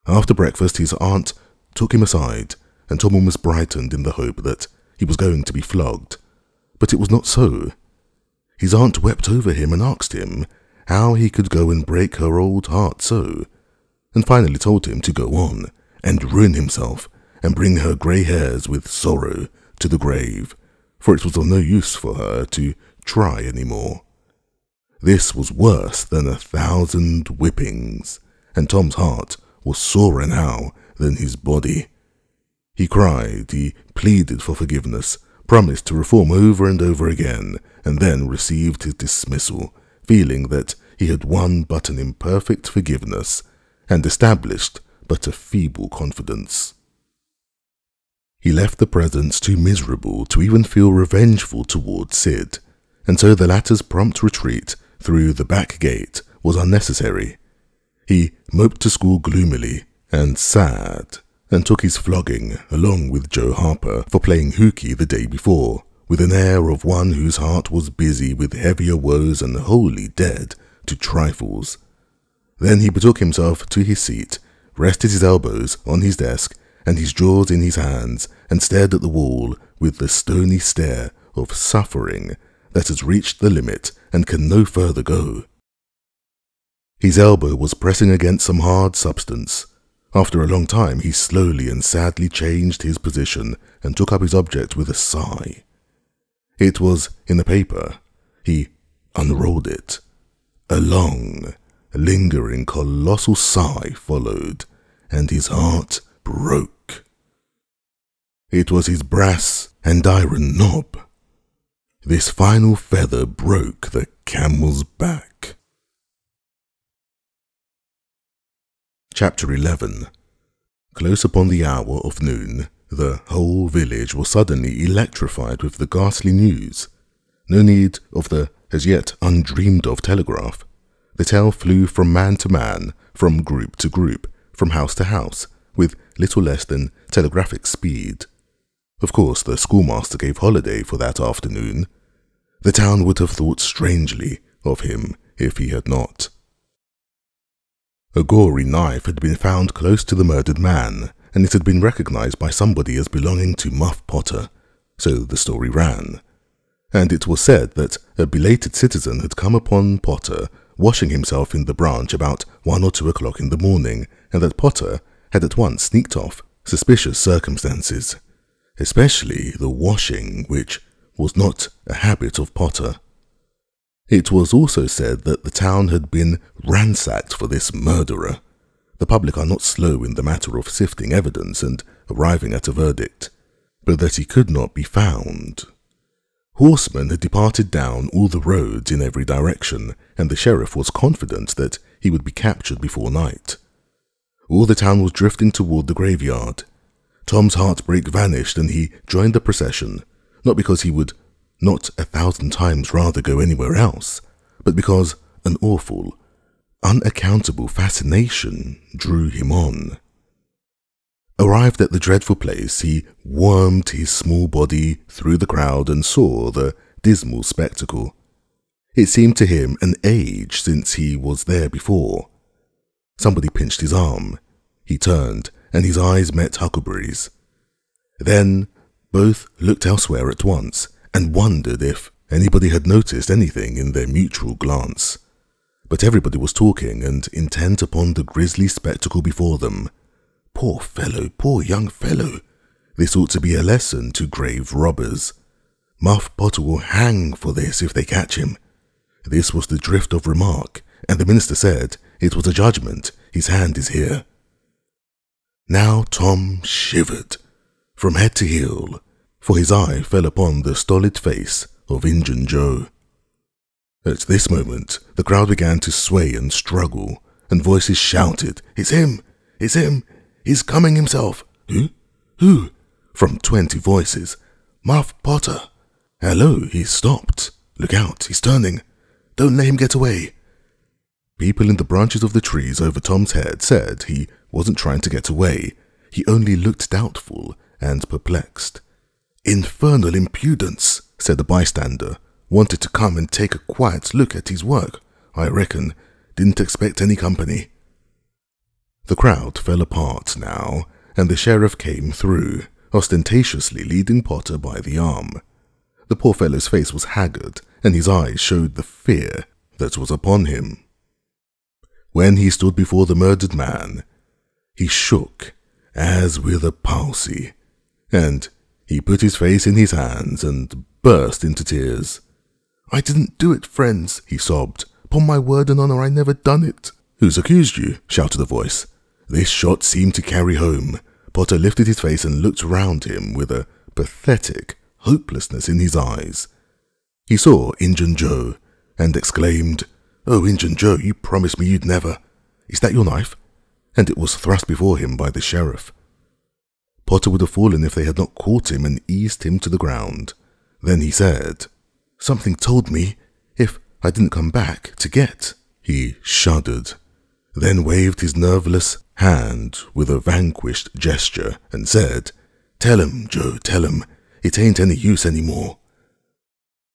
After breakfast, his aunt took him aside, and Tom almost brightened in the hope that he was going to be flogged. But it was not so. His aunt wept over him and asked him how he could go and break her old heart so, and finally told him to go on and ruin himself and bring her grey hairs with sorrow to the grave, for it was of no use for her to try any more. This was worse than 1,000 whippings, and Tom's heart was sorer now than his body. He cried, he pleaded for forgiveness, promised to reform over and over again, and then received his dismissal, feeling that he had won but an imperfect forgiveness, and established but a feeble confidence. He left the presents too miserable to even feel revengeful towards Sid, and so the latter's prompt retreat through the back gate was unnecessary. He moped to school gloomily and sad, and took his flogging along with Joe Harper for playing hooky the day before, with an air of one whose heart was busy with heavier woes and wholly dead to trifles. Then he betook himself to his seat, rested his elbows on his desk and his jaws in his hands, and stared at the wall with the stony stare of suffering that has reached the limit and can no further go. His elbow was pressing against some hard substance. After a long time he slowly and sadly changed his position and took up his object with a sigh. It was in the paper. He unrolled it. A long, lingering, colossal sigh followed, and his heart broke. It was his brass and iron knob. This final feather broke the camel's back. Chapter 11. Close upon the hour of noon, the whole village was suddenly electrified with the ghastly news. No need of the as yet undreamed-of telegraph. The tale flew from man to man, from group to group, from house to house, with little less than telegraphic speed. Of course, the schoolmaster gave holiday for that afternoon. The town would have thought strangely of him if he had not. A gory knife had been found close to the murdered man, and it had been recognized by somebody as belonging to Muff Potter, so the story ran. And it was said that a belated citizen had come upon Potter washing himself in the branch about 1 or 2 o'clock in the morning, and that Potter had at once sneaked off, suspicious circumstances, especially the washing, which was not a habit of Potter. It was also said that the town had been ransacked for this murderer. The public are not slow in the matter of sifting evidence and arriving at a verdict, but that he could not be found. Horsemen had departed down all the roads in every direction, and the sheriff was confident that he would be captured before night. All the town was drifting toward the graveyard. Tom's heartbreak vanished, and he joined the procession, not because he would not 1,000 times rather go anywhere else, but because an awful, unaccountable fascination drew him on. Arrived at the dreadful place, he wormed his small body through the crowd and saw the dismal spectacle. It seemed to him an age since he was there before. Somebody pinched his arm. He turned, and his eyes met Huckleberry's. Then both looked elsewhere at once, and wondered if anybody had noticed anything in their mutual glance. But everybody was talking and intent upon the grisly spectacle before them. Poor fellow, poor young fellow. This ought to be a lesson to grave robbers. Muff Potter will hang for this if they catch him. This was the drift of remark, and the minister said it was a judgment. His hand is here. Now Tom shivered from head to heel, for his eye fell upon the stolid face of Injun Joe. At this moment, the crowd began to sway and struggle, and voices shouted, "It's him! It's him! He's coming himself!" "Who? Who?" from 20 voices. "Muff Potter." Hello, he stopped. Look out, he's turning. Don't let him get away. People in the branches of the trees over Tom's head said he wasn't trying to get away. He only looked doubtful and perplexed. Infernal impudence, said a bystander. Wanted to come and take a quiet look at his work, I reckon. Didn't expect any company. The crowd fell apart now, and the sheriff came through, ostentatiously leading Potter by the arm. The poor fellow's face was haggard, and his eyes showed the fear that was upon him. When he stood before the murdered man, he shook as with a palsy, and he put his face in his hands and burst into tears. "I didn't do it, friends," he sobbed. "Upon my word and honor, I never done it." "Who's accused you?" shouted a voice. This shot seemed to carry home. Potter lifted his face and looked round him with a pathetic hopelessness in his eyes. He saw Injun Joe and exclaimed, "Oh, Injun Joe, you promised me you'd never. Is that your knife?" And it was thrust before him by the sheriff. Potter would have fallen if they had not caught him and eased him to the ground. Then he said, "Something told me if I didn't come back to get." He shuddered, then waved his nerveless hand with a vanquished gesture and said, "Tell him, Joe, tell him. It ain't any use any more."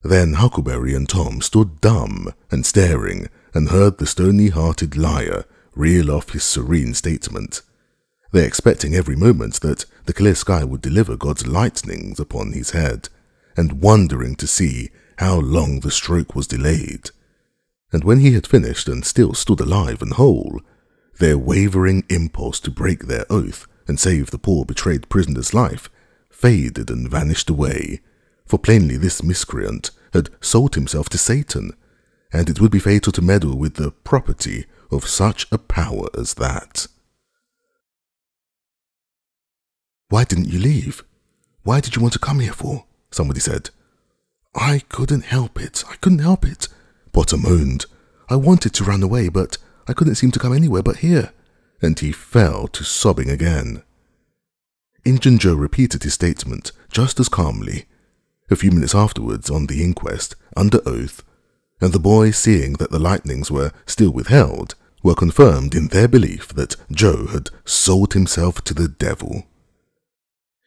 Then Huckleberry and Tom stood dumb and staring and heard the stony-hearted liar reel off his serene statement. They expecting every moment that the clear sky would deliver God's lightnings upon his head, and wondering to see how long the stroke was delayed. And when he had finished and still stood alive and whole, their wavering impulse to break their oath and save the poor betrayed prisoner's life faded and vanished away, for plainly this miscreant had sold himself to Satan, and it would be fatal to meddle with the property of such a power as that. "Why didn't you leave? Why did you want to come here for?" somebody said. "I couldn't help it. I couldn't help it," Potter moaned. "I wanted to run away, but I couldn't seem to come anywhere but here." And he fell to sobbing again. Injun Joe repeated his statement just as calmly. A few minutes afterwards, on the inquest, under oath, and the boys, seeing that the lightnings were still withheld, were confirmed in their belief that Joe had sold himself to the devil.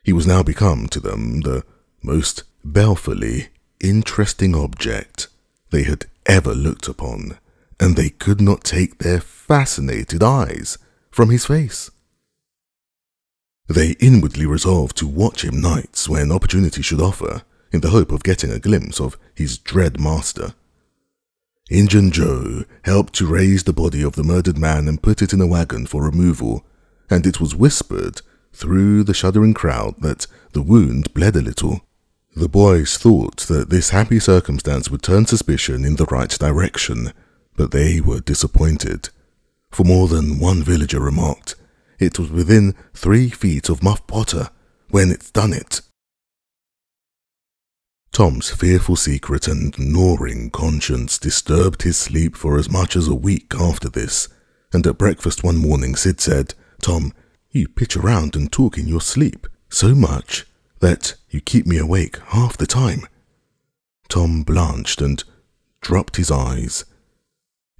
He was now become to them the most balefully interesting object they had ever looked upon, and they could not take their fascinated eyes from his face. They inwardly resolved to watch him nights when opportunity should offer, in the hope of getting a glimpse of his dread master. Injun Joe helped to raise the body of the murdered man and put it in a wagon for removal, and it was whispered through the shuddering crowd that the wound bled a little. The boys thought that this happy circumstance would turn suspicion in the right direction, but they were disappointed. For more than one villager remarked, "It was within 3 feet of Muff Potter when it's done it." Tom's fearful secret and gnawing conscience disturbed his sleep for as much as a week after this, and at breakfast one morning Sid said, "Tom, you pitch around and talk in your sleep so much that you keep me awake half the time." Tom blanched and dropped his eyes.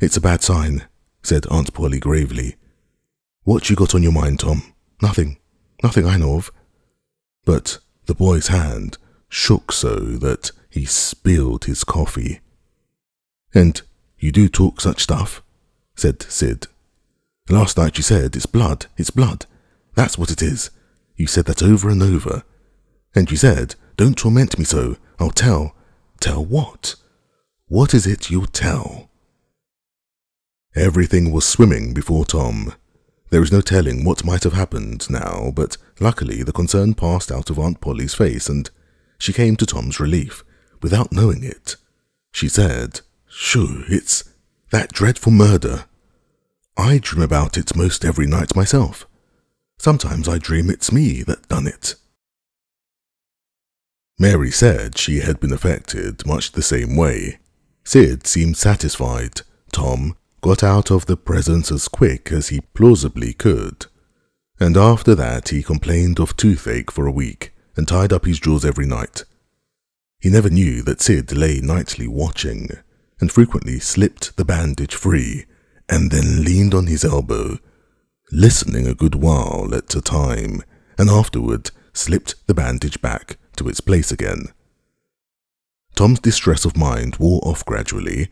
"It's a bad sign," said Aunt Polly gravely. "What you got on your mind, Tom?" Nothing I know of." But the boy's hand shook so that he spilled his coffee. "And you do talk such stuff?" said Sid. "Last night you said, it's blood. That's what it is. You said that over and over. And you said, 'Don't torment me so. I'll tell.' Tell what? What is it you'll tell?" Everything was swimming before Tom. There is no telling what might have happened now, but luckily the concern passed out of Aunt Polly's face, and she came to Tom's relief, without knowing it. She said, "Shoo, it's that dreadful murder. I dream about it most every night myself. Sometimes I dream it's me that done it." Mary said she had been affected much the same way. Sid seemed satisfied. Tom got out of the presence as quick as he plausibly could, and after that he complained of toothache for a week and tied up his jaws every night. He never knew that Sid lay nightly watching, and frequently slipped the bandage free, and then leaned on his elbow, listening a good while at a time, and afterward slipped the bandage back to its place again. Tom's distress of mind wore off gradually,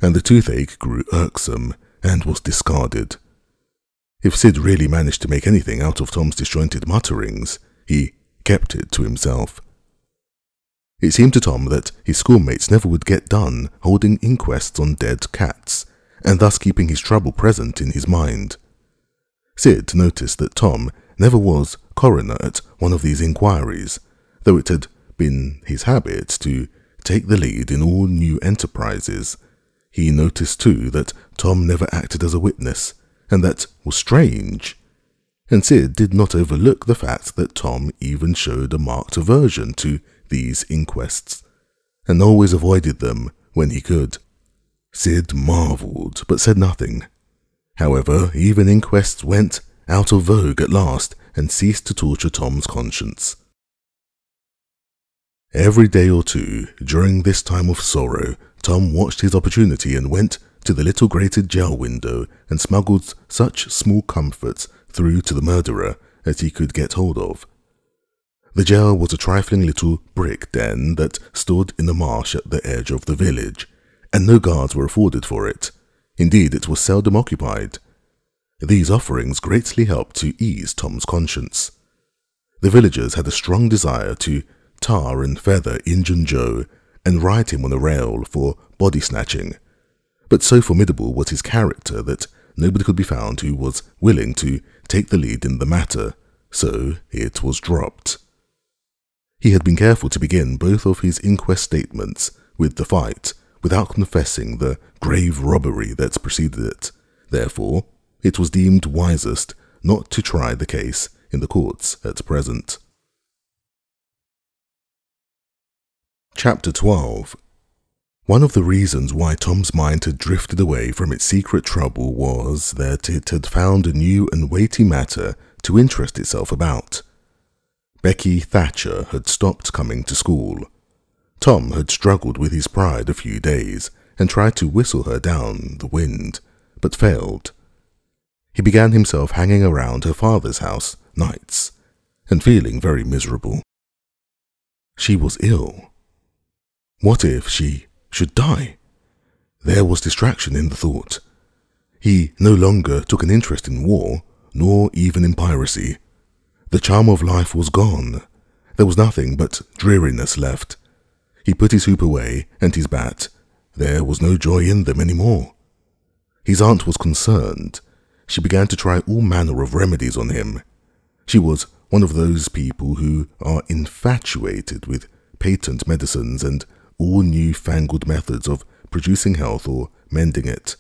and the toothache grew irksome and was discarded. If Sid really managed to make anything out of Tom's disjointed mutterings, he kept it to himself. It seemed to Tom that his schoolmates never would get done holding inquests on dead cats, and thus keeping his trouble present in his mind. Sid noticed that Tom never was coroner at one of these inquiries, though it had been his habit to take the lead in all new enterprises. He noticed too that Tom never acted as a witness, and that was strange. And Sid did not overlook the fact that Tom even showed a marked aversion to these inquests, and always avoided them when he could. Sid marvelled, but said nothing. However, even inquests went out of vogue at last and ceased to torture Tom's conscience. Every day or two, during this time of sorrow, Tom watched his opportunity and went to the little grated jail window and smuggled such small comforts through to the murderer as he could get hold of. The jail was a trifling little brick den that stood in the marsh at the edge of the village, and no guards were afforded for it. Indeed, it was seldom occupied. These offerings greatly helped to ease Tom's conscience. The villagers had a strong desire to tar and feather Injun Joe and ride him on a rail for body snatching, but so formidable was his character that nobody could be found who was willing to take the lead in the matter, so it was dropped. He had been careful to begin both of his inquest statements with the fight, without confessing the grave robbery that preceded it. Therefore, it was deemed wisest not to try the case in the courts at present. Chapter 12. One of the reasons why Tom's mind had drifted away from its secret trouble was that it had found a new and weighty matter to interest itself about. Becky Thatcher had stopped coming to school. Tom had struggled with his pride a few days and tried to whistle her down the wind, but failed. He began himself hanging around her father's house nights and feeling very miserable. She was ill. What if she should die? There was distraction in the thought. He no longer took an interest in war, nor even in piracy. The charm of life was gone. There was nothing but dreariness left. He put his hoop away and his bat. There was no joy in them any more. His aunt was concerned. She began to try all manner of remedies on him. She was one of those people who are infatuated with patent medicines and all new-fangled methods of producing health or mending it.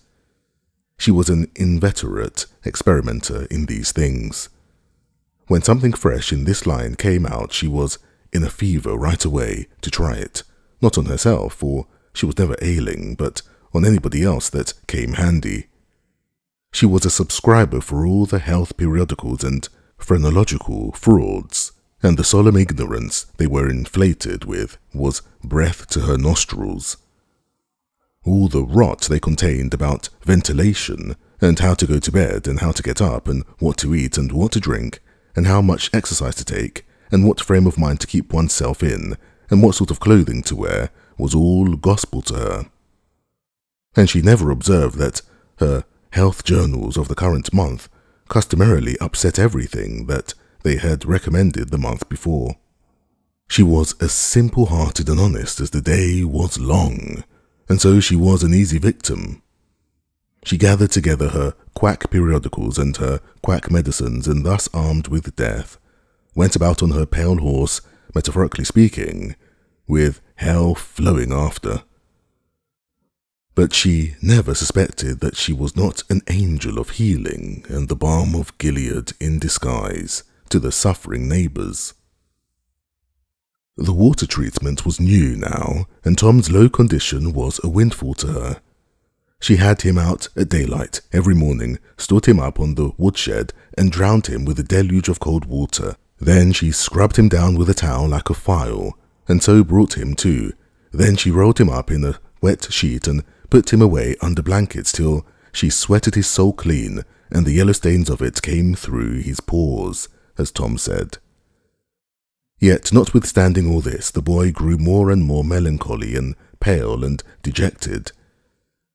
She was an inveterate experimenter in these things. When something fresh in this line came out, she was in a fever right away to try it, not on herself, for she was never ailing, but on anybody else that came handy. She was a subscriber for all the health periodicals and phrenological frauds, and the solemn ignorance they were inflated with was breath to her nostrils. All the rot they contained about ventilation, and how to go to bed, and how to get up, and what to eat, and what to drink, and how much exercise to take, and what frame of mind to keep oneself in, and what sort of clothing to wear, was all gospel to her. And she never observed that her health journals of the current month customarily upset everything that they had recommended the month before. She was as simple-hearted and honest as the day was long, and so she was an easy victim. She gathered together her quack periodicals and her quack medicines, and thus armed with death, went about on her pale horse, metaphorically speaking, with hell flowing after. But she never suspected that she was not an angel of healing and the balm of Gilead in disguise to the suffering neighbours. The water treatment was new now, and Tom's low condition was a windfall to her. She had him out at daylight every morning, stood him up on the woodshed, and drowned him with a deluge of cold water. Then she scrubbed him down with a towel like a file, and so brought him to. Then she rolled him up in a wet sheet and put him away under blankets till she sweated his soul clean and the yellow stains of it came through his pores, as Tom said. Yet, notwithstanding all this, the boy grew more and more melancholy and pale and dejected.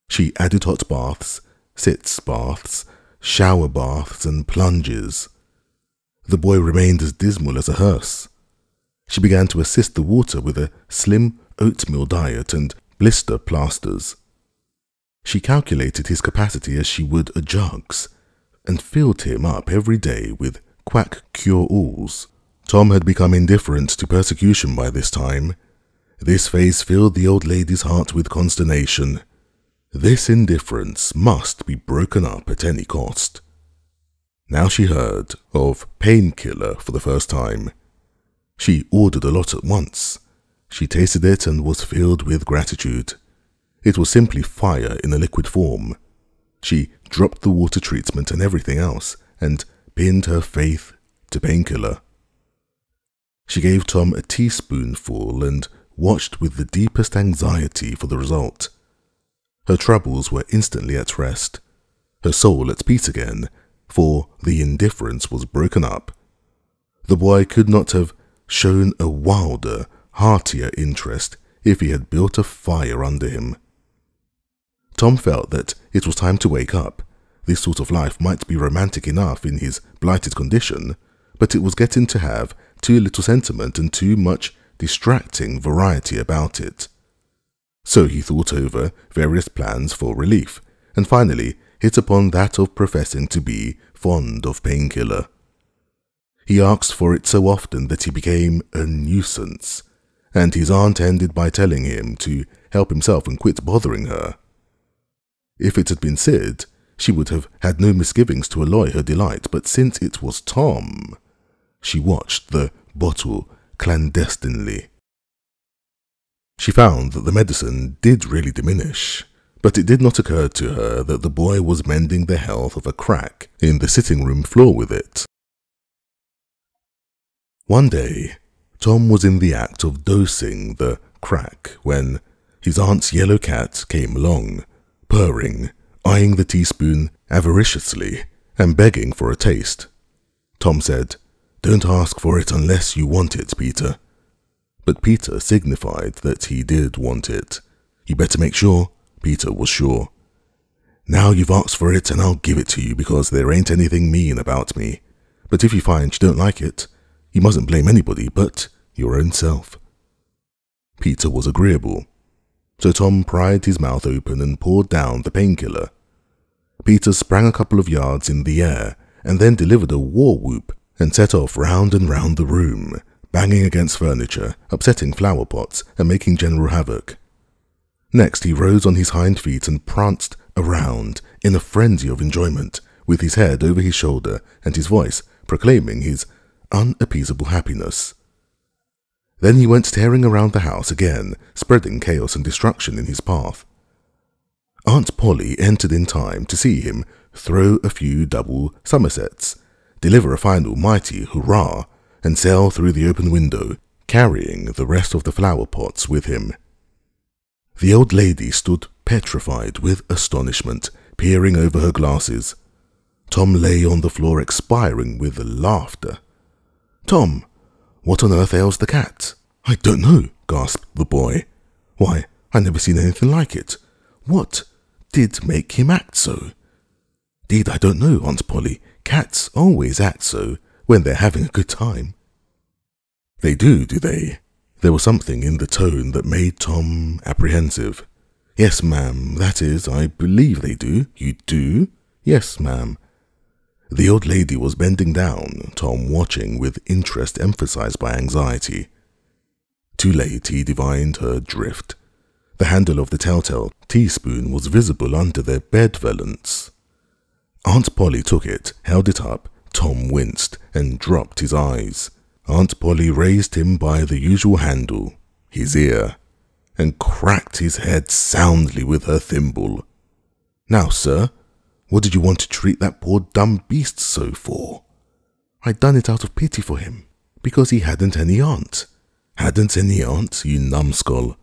She added hot baths, sitz baths, shower baths, and plunges. The boy remained as dismal as a hearse. She began to assist the water with a slim oatmeal diet and blister plasters. She calculated his capacity as she would a jug's, and filled him up every day with quack cure-alls. Tom had become indifferent to persecution by this time. This phase filled the old lady's heart with consternation. This indifference must be broken up at any cost. Now she heard of painkiller for the first time. She ordered a lot at once. She tasted it and was filled with gratitude. It was simply fire in a liquid form. She dropped the water treatment and everything else, and pinned her faith to painkiller. She gave Tom a teaspoonful and watched with the deepest anxiety for the result. Her troubles were instantly at rest, her soul at peace again, for the indifference was broken up. The boy could not have shown a wilder, heartier interest if he had built a fire under him. Tom felt that it was time to wake up. This sort of life might be romantic enough in his blighted condition, but it was getting to have too little sentiment and too much distracting variety about it. So he thought over various plans for relief, and finally hit upon that of professing to be fond of painkiller. He asked for it so often that he became a nuisance, and his aunt ended by telling him to help himself and quit bothering her. If it had been Sid, she would have had no misgivings to alloy her delight, but since it was Tom, she watched the bottle clandestinely. She found that the medicine did really diminish, but it did not occur to her that the boy was mending the health of a crack in the sitting-room floor with it. One day, Tom was in the act of dosing the crack when his aunt's yellow cat came along, purring, eyeing the teaspoon avariciously, and begging for a taste. Tom said, "Don't ask for it unless you want it, Peter." But Peter signified that he did want it. "You better make sure." Peter was sure. "Now you've asked for it and I'll give it to you because there ain't anything mean about me. But if you find you don't like it, you mustn't blame anybody but your own self." Peter was agreeable. So Tom pried his mouth open and poured down the painkiller. Peter sprang a couple of yards in the air and then delivered a war whoop and set off round and round the room, banging against furniture, upsetting flower pots, and making general havoc. Next he rose on his hind feet and pranced around in a frenzy of enjoyment, with his head over his shoulder and his voice proclaiming his unappeasable happiness. Then he went tearing around the house again, spreading chaos and destruction in his path. Aunt Polly entered in time to see him throw a few double somersets, deliver a final mighty hurrah, and sail through the open window, carrying the rest of the flower pots with him. The old lady stood petrified with astonishment, peering over her glasses. Tom lay on the floor expiring with laughter. "Tom, what on earth ails the cat?" "I don't know," gasped the boy. "Why, I never seen anything like it. What did make him act so?" "'Deed, I don't know, Aunt Polly. Cats always act so when they're having a good time." "They do they?" There was something in the tone that made Tom apprehensive. "Yes, ma'am, that is, I believe they do." "You do?" "Yes, ma'am." The old lady was bending down, Tom watching with interest emphasized by anxiety. Too late he divined her drift. The handle of the telltale teaspoon was visible under their bed valance. Aunt Polly took it, held it up. Tom winced and dropped his eyes. Aunt Polly raised him by the usual handle, his ear, and cracked his head soundly with her thimble. "Now, sir, what did you want to treat that poor dumb beast so for?" "I done it out of pity for him, because he hadn't any aunt. Hadn't any aunt, you numbskull.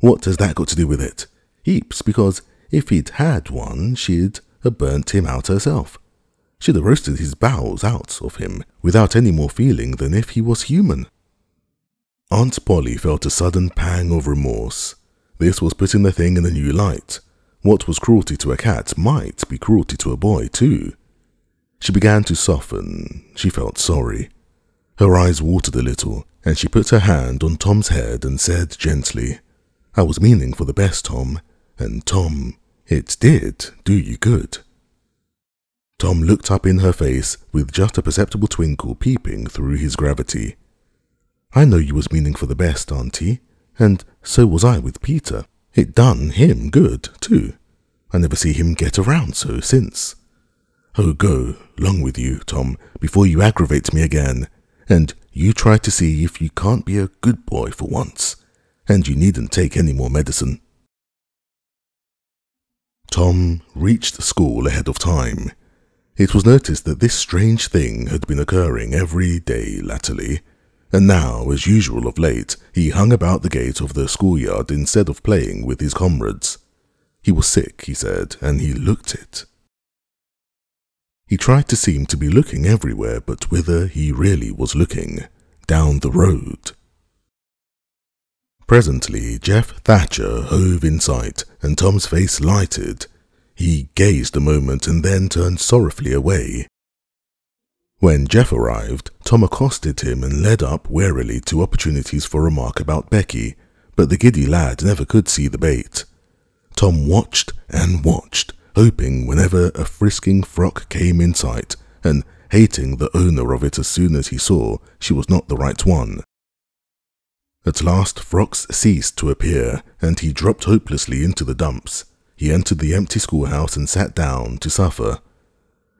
What has that got to do with it? Heaps, because if he'd had one, she'd have burnt him out herself. She'd have roasted his bowels out of him without any more feeling than if he was human. Aunt Polly felt a sudden pang of remorse. This was putting the thing in a new light. What was cruelty to a cat might be cruelty to a boy, too. She began to soften. She felt sorry. Her eyes watered a little, and she put her hand on Tom's head and said gently, "I was meaning for the best, Tom, and Tom, it did do you good." Tom looked up in her face with just a perceptible twinkle peeping through his gravity. "I know you was meaning for the best, Auntie, and so was I with Peter. It done him good, too. I never see him get around so since. Oh, go, long with you, Tom, before you aggravate me again, and you try to see if you can't be a good boy for once, and you needn't take any more medicine." Tom reached school ahead of time. It was noticed that this strange thing had been occurring every day latterly, and now, as usual of late, he hung about the gate of the schoolyard instead of playing with his comrades. He was sick, he said, and he looked it. He tried to seem to be looking everywhere, but whither he really was looking, down the road. Presently, Jeff Thatcher hove in sight, and Tom's face lighted. He gazed a moment and then turned sorrowfully away. When Jeff arrived, Tom accosted him and led up warily to opportunities for remark about Becky, but the giddy lad never could see the bait. Tom watched and watched, hoping whenever a frisking frock came in sight, and hating the owner of it as soon as he saw she was not the right one. At last frocks ceased to appear, and he dropped hopelessly into the dumps. He entered the empty schoolhouse and sat down to suffer.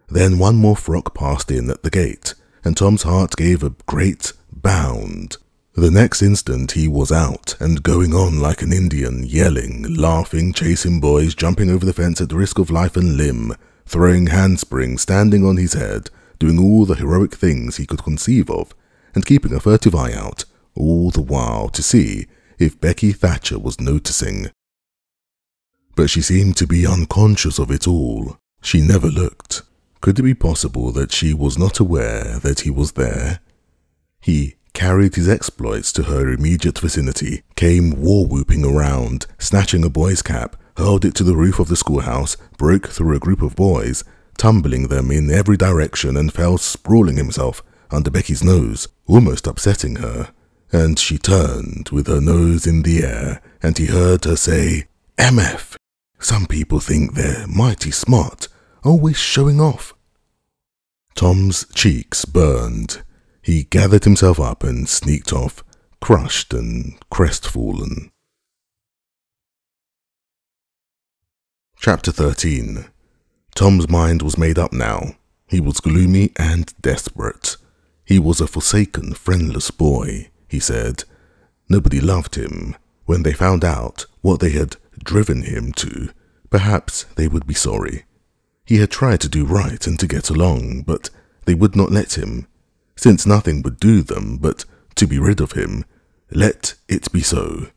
Then one more frock passed in at the gate, and Tom's heart gave a great bound. The next instant he was out, and going on like an Indian, yelling, laughing, chasing boys, jumping over the fence at the risk of life and limb, throwing handsprings, standing on his head, doing all the heroic things he could conceive of, and keeping a furtive eye out, all the while to see if Becky Thatcher was noticing. But she seemed to be unconscious of it all. She never looked. Could it be possible that she was not aware that he was there? He carried his exploits to her immediate vicinity, came war-whooping around, snatching a boy's cap, hurled it to the roof of the schoolhouse, broke through a group of boys, tumbling them in every direction, and fell sprawling himself under Becky's nose, almost upsetting her. And she turned with her nose in the air, and he heard her say, "MF, some people think they're mighty smart, always showing off." Tom's cheeks burned. He gathered himself up and sneaked off, crushed and crestfallen. Chapter 13. Tom's mind was made up now. He was gloomy and desperate. He was a forsaken, friendless boy, he said. Nobody loved him. When they found out what they had driven him to, perhaps they would be sorry. He had tried to do right and to get along, but they would not let him. Since nothing would do them but to be rid of him, let it be so,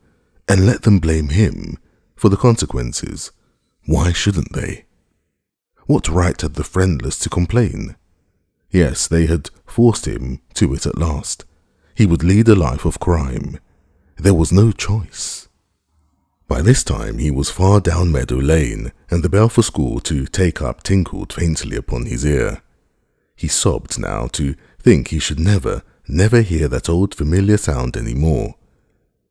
and let them blame him for the consequences. Why shouldn't they? What right had the friendless to complain? Yes, they had forced him to it at last. He would lead a life of crime. There was no choice. By this time he was far down Meadow Lane, and the bell for school to take up tinkled faintly upon his ear. He sobbed now to think he should never hear that old familiar sound any more.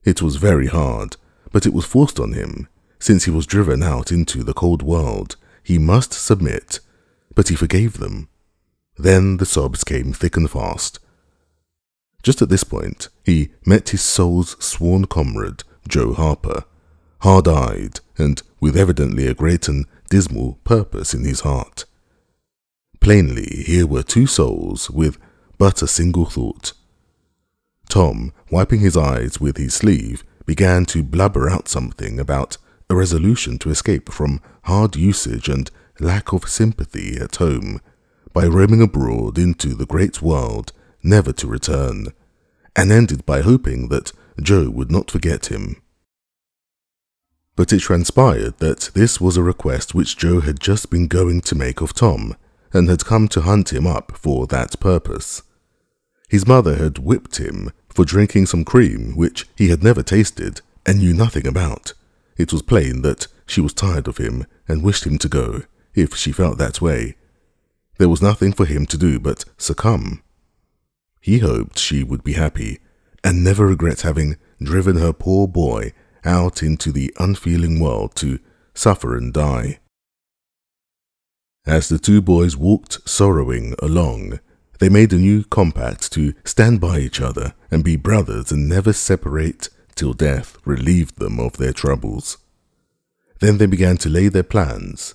It was very hard, but it was forced on him. Since he was driven out into the cold world, he must submit, but he forgave them. Then the sobs came thick and fast. Just at this point, he met his soul's sworn comrade, Joe Harper, hard-eyed and with evidently a great and dismal purpose in his heart. Plainly, here were two souls with but a single thought. Tom, wiping his eyes with his sleeve, began to blubber out something about a resolution to escape from hard usage and lack of sympathy at home, by roaming abroad into the great world, never to return, and ended by hoping that Joe would not forget him. But it transpired that this was a request which Joe had just been going to make of Tom, and had come to hunt him up for that purpose. His mother had whipped him for drinking some cream which he had never tasted and knew nothing about. It was plain that she was tired of him and wished him to go, if she felt that way. There was nothing for him to do but succumb. He hoped she would be happy, and never regret having driven her poor boy out into the unfeeling world to suffer and die. As the two boys walked sorrowing along, they made a new compact to stand by each other and be brothers and never separate till death relieved them of their troubles. Then they began to lay their plans.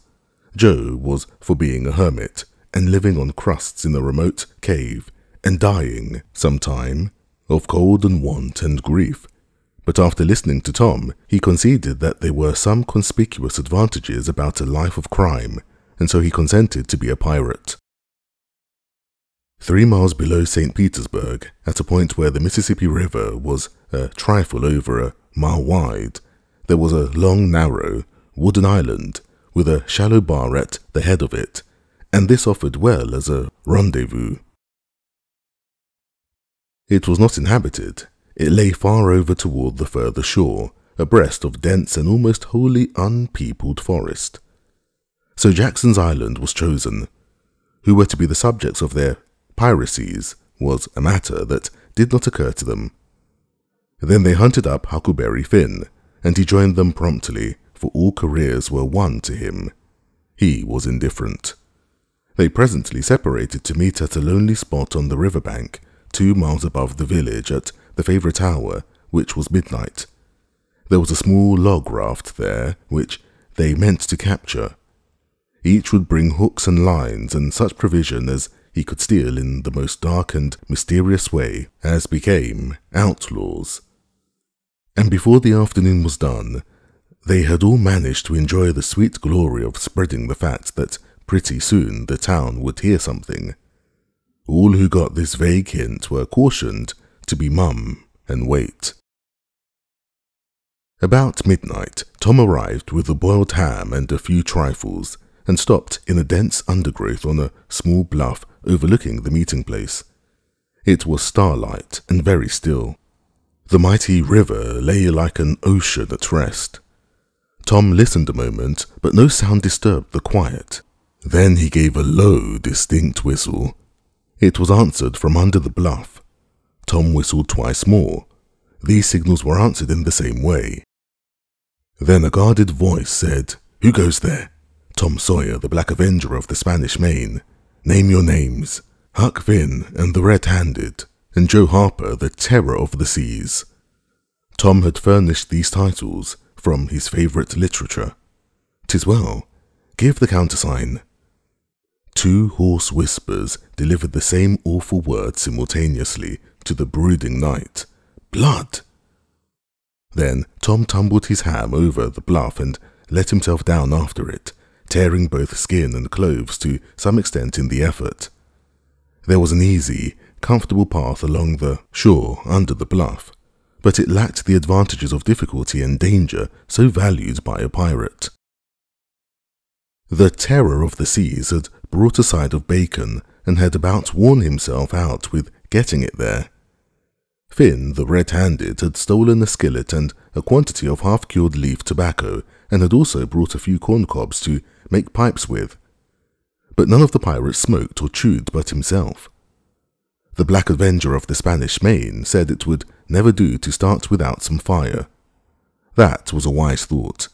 Joe was for being a hermit and living on crusts in a remote cave and dying sometime of cold and want and grief. But after listening to Tom, he conceded that there were some conspicuous advantages about a life of crime, and so he consented to be a pirate. 3 miles below St. Petersburg, at a point where the Mississippi River was a trifle over a mile wide, there was a long, narrow, wooden island with a shallow bar at the head of it, and this offered well as a rendezvous. It was not inhabited. It lay far over toward the further shore, abreast of dense and almost wholly unpeopled forest. So Jackson's Island was chosen. Who were to be the subjects of their piracies was a matter that did not occur to them. Then they hunted up Huckleberry Finn, and he joined them promptly, for all careers were one to him. He was indifferent. They presently separated to meet at a lonely spot on the riverbank, 2 miles above the village, at the favourite hour, which was midnight. There was a small log raft there, which they meant to capture. Each would bring hooks and lines and such provision as he could steal in the most dark and mysterious way, as became outlaws. And before the afternoon was done, they had all managed to enjoy the sweet glory of spreading the fact that pretty soon the town would hear something. All who got this vague hint were cautioned to be mum and wait. About midnight, Tom arrived with a boiled ham and a few trifles, and stopped in a dense undergrowth on a small bluff overlooking the meeting place. It was starlight and very still. The mighty river lay like an ocean at rest. Tom listened a moment, but no sound disturbed the quiet. Then he gave a low, distinct whistle. It was answered from under the bluff. Tom whistled twice more. These signals were answered in the same way. Then a guarded voice said, "Who goes there?" "Tom Sawyer, the Black Avenger of the Spanish Main." "Name your names." "Huck Finn and the Red-Handed, and Joe Harper, the Terror of the Seas." Tom had furnished these titles from his favourite literature. "'Tis well. Give the countersign." 2 hoarse whispers delivered the same awful word simultaneously to the brooding night. "Blood!" Then Tom tumbled his ham over the bluff and let himself down after it, tearing both skin and clothes to some extent in the effort. There was an easy, comfortable path along the shore under the bluff, but it lacked the advantages of difficulty and danger so valued by a pirate. The Terror of the Seas had brought a side of bacon and had about worn himself out with getting it there. Finn, the Red-Handed, had stolen a skillet and a quantity of half-cured leaf tobacco, and had also brought a few corncobs to make pipes with. But none of the pirates smoked or chewed but himself. The Black Avenger of the Spanish Main said it would never do to start without some fire. That was a wise thought.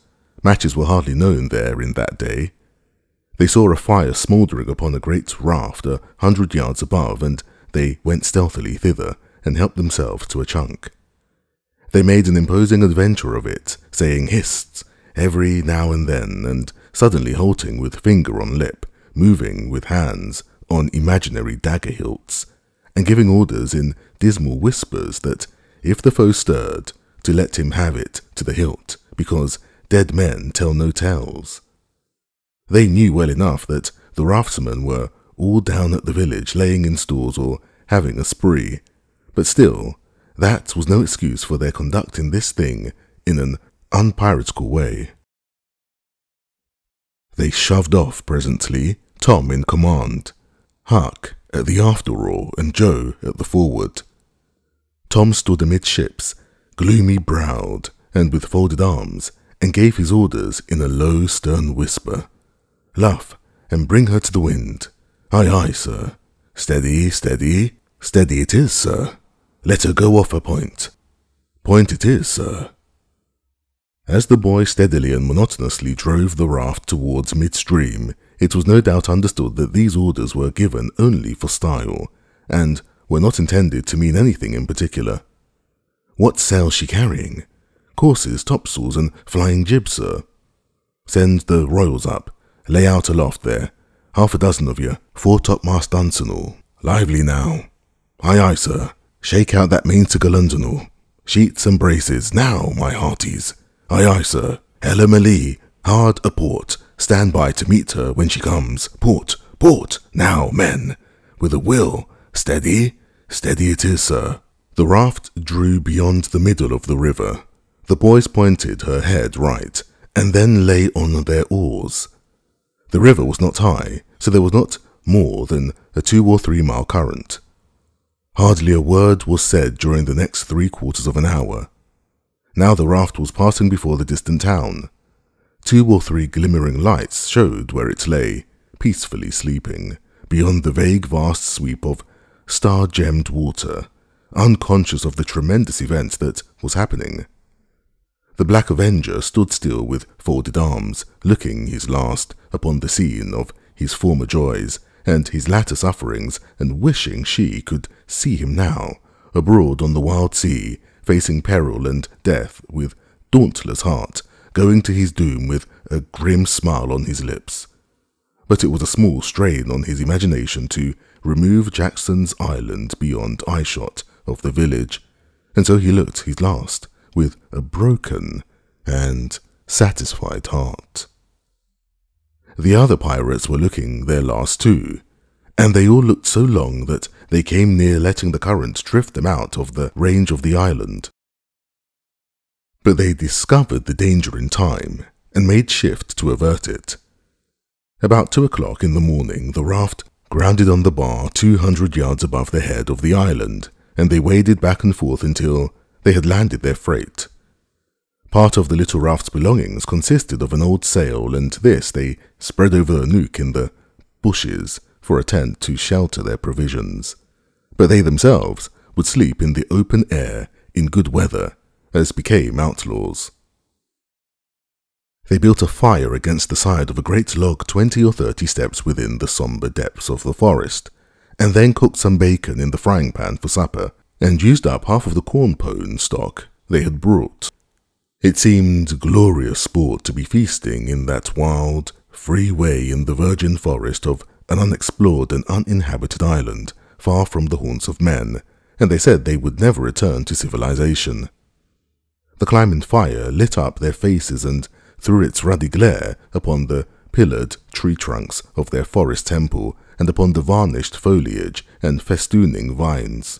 Matches were hardly known there in that day. They saw a fire smouldering upon a great raft 100 yards above, and they went stealthily thither and helped themselves to a chunk. They made an imposing adventure of it, saying "hist" every now and then, and suddenly halting with finger on lip, moving with hands on imaginary dagger hilts, and giving orders in dismal whispers that, if the foe stirred, to let him have it to the hilt, because dead men tell no tales. They knew well enough that the raftsmen were all down at the village laying in stores or having a spree, but still, that was no excuse for their conducting this thing in an unpiratical way. They shoved off presently, Tom in command, Huck at the after-oar and Joe at the forward. Tom stood amidships, gloomy-browed and with folded arms, and gave his orders in a low, stern whisper. "Luff, and bring her to the wind." "Aye, aye, sir." "Steady, steady." "Steady it is, sir." "Let her go off a point." "Point it is, sir." As the boy steadily and monotonously drove the raft towards midstream, it was no doubt understood that these orders were given only for style, and were not intended to mean anything in particular. "What sail's she carrying?" "Courses, topsails, and flying jibs, sir." "Send the royals up. Lay out aloft there. 6 of you, 4 topmast dun's'n'all. Lively now." "Aye, aye, sir." "Shake out that mainsail under'n'all. Sheets and braces, now, my hearties." "Aye, aye, sir." "Hella Malee, hard a port. Stand by to meet her when she comes. Port, port, now, men. With a will. Steady, steady it is, sir." The raft drew beyond the middle of the river. The boys pointed her head right, and then lay on their oars. The river was not high, so there was not more than a 2 or 3 mile current. Hardly a word was said during the next 3/4 of an hour. Now the raft was passing before the distant town. 2 or 3 glimmering lights showed where it lay, peacefully sleeping, beyond the vague vast sweep of star-gemmed water, unconscious of the tremendous event that was happening. The Black Avenger stood still with folded arms, looking his last upon the scene of his former joys and his latter sufferings, and wishing she could see him now, abroad on the wild sea, facing peril and death with dauntless heart, going to his doom with a grim smile on his lips. But it was a small strain on his imagination to remove Jackson's Island beyond eyeshot of the village, and so he looked his last with a broken and satisfied heart. The other pirates were looking their last too, and they all looked so long that they came near letting the current drift them out of the range of the island. But they discovered the danger in time, and made shift to avert it. About 2 o'clock in the morning, the raft grounded on the bar 200 yards above the head of the island, and they waded back and forth until they had landed their freight. Part of the little raft's belongings consisted of an old sail, and this they spread over a nook in the bushes for a tent to shelter their provisions. But they themselves would sleep in the open air in good weather, as became outlaws. They built a fire against the side of a great log 20 or 30 steps within the sombre depths of the forest, and then cooked some bacon in the frying pan for supper, and used up half of the corn-pone stock they had brought. It seemed glorious sport to be feasting in that wild, free way in the virgin forest of an unexplored and uninhabited island, far from the haunts of men, and they said they would never return to civilization. The climbing fire lit up their faces and threw its ruddy glare upon the pillared tree trunks of their forest temple and upon the varnished foliage and festooning vines.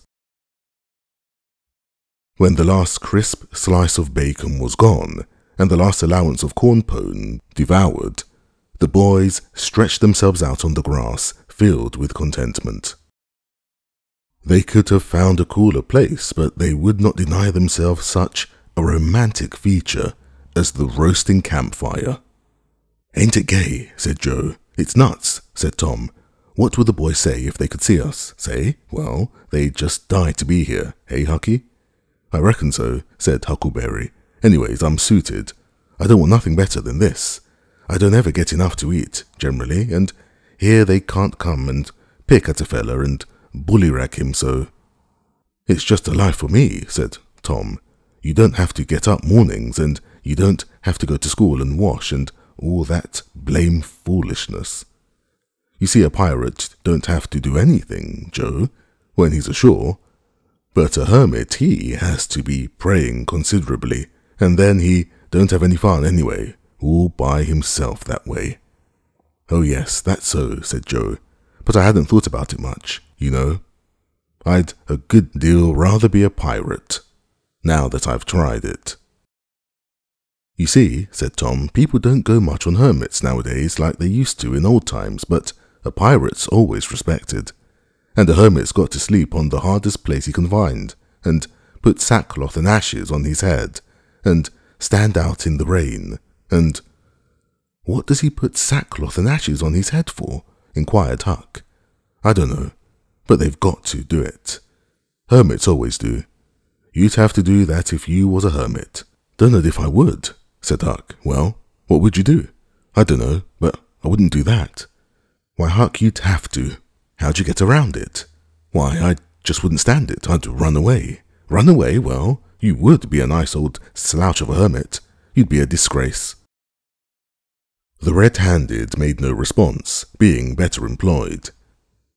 When the last crisp slice of bacon was gone, and the last allowance of corn-pone devoured, the boys stretched themselves out on the grass, filled with contentment. They could have found a cooler place, but they would not deny themselves such a romantic feature as the roasting campfire. "Ain't it gay?" said Joe. "It's nuts," said Tom. "What would the boys say if they could see us? Say? Well, they'd just die to be here, eh, Hucky?" "I reckon so," said Huckleberry. "Anyways, I'm suited. I don't want nothing better than this. I don't ever get enough to eat, generally, and here they can't come and pick at a fella and bullyrag him so." "It's just a life for me," said Tom. "You don't have to get up mornings, and you don't have to go to school and wash and all that blame foolishness. You see, a pirate don't have to do anything, Joe, when he's ashore. But a hermit, he has to be praying considerably, and then he don't have any fun anyway, all by himself that way." "Oh yes, that's so," said Joe, "but I hadn't thought about it much, you know." I'd a good deal rather be a pirate, now that I've tried it." "You see," said Tom, "people don't go much on hermits nowadays like they used to in old times, but a pirate's always respected. And a hermit's got to sleep on the hardest place he can find, and put sackcloth and ashes on his head, and stand out in the rain, and—" "What does he put sackcloth and ashes on his head for?" inquired Huck. "I don't know, but they've got to do it. Hermits always do. You'd have to do that if you was a hermit." "Don't know if I would," said Huck. "Well, what would you do?" "I don't know, but I wouldn't do that." "Why, Huck, you'd have to. How'd you get around it?" "Why, I just wouldn't stand it. I'd run away." "Run away? Well, you would be a nice old slouch of a hermit. You'd be a disgrace." The red-handed made no response, being better employed.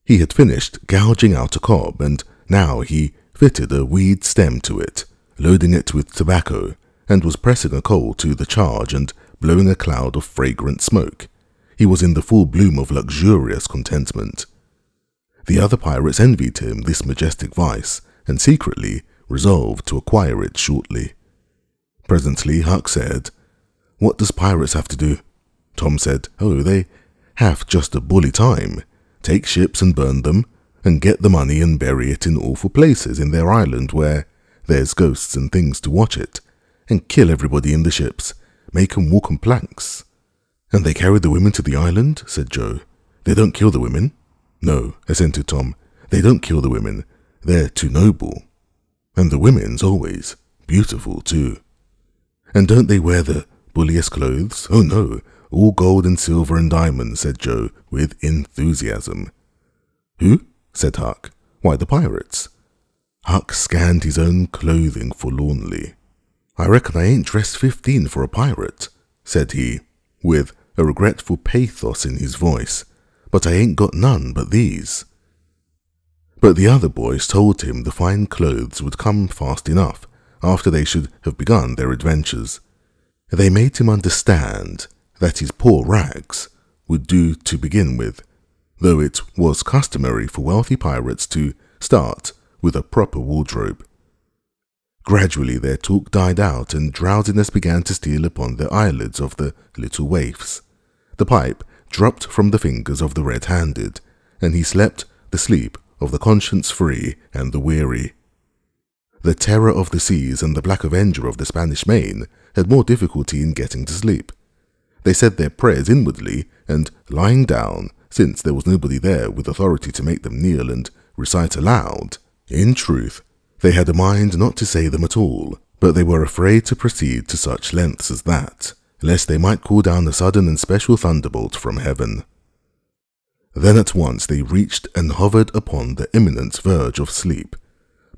He had finished gouging out a cob, and now he fitted a weed stem to it, loading it with tobacco, and was pressing a coal to the charge and blowing a cloud of fragrant smoke. He was in the full bloom of luxurious contentment. The other pirates envied him this majestic vice, and secretly resolved to acquire it shortly. Presently Huck said, "What does pirates have to do?" Tom said, "Oh, they have just a bully time. Take ships and burn them, and get the money and bury it in awful places in their island where there's ghosts and things to watch it, and kill everybody in the ships, make 'em walk on planks." "And they carry the women to the island?" said Joe. "They don't kill the women?" "No," assented Tom. "They don't kill the women. They're too noble. And the women's always beautiful, too." "And don't they wear the bulliest clothes?" "Oh, no. All gold and silver and diamonds," said Joe with enthusiasm. "Who?" said Huck. "Why, the pirates." Huck scanned his own clothing forlornly. "I reckon I ain't dressed 15 for a pirate," said he, with a regretful pathos in his voice, "but I ain't got none but these." But the other boys told him the fine clothes would come fast enough after they should have begun their adventures. They made him understand that his poor rags would do to begin with, though it was customary for wealthy pirates to start with a proper wardrobe. Gradually their talk died out, and drowsiness began to steal upon the eyelids of the little waifs. The pipe dropped from the fingers of the red-handed, and he slept the sleep of the conscience-free and the weary. The terror of the seas and the Black Avenger of the Spanish Main had more difficulty in getting to sleep. They said their prayers inwardly, and lying down, since there was nobody there with authority to make them kneel and recite aloud. In truth, they had a mind not to say them at all, but they were afraid to proceed to such lengths as that, lest they might call down a sudden and special thunderbolt from heaven. Then at once they reached and hovered upon the imminent verge of sleep.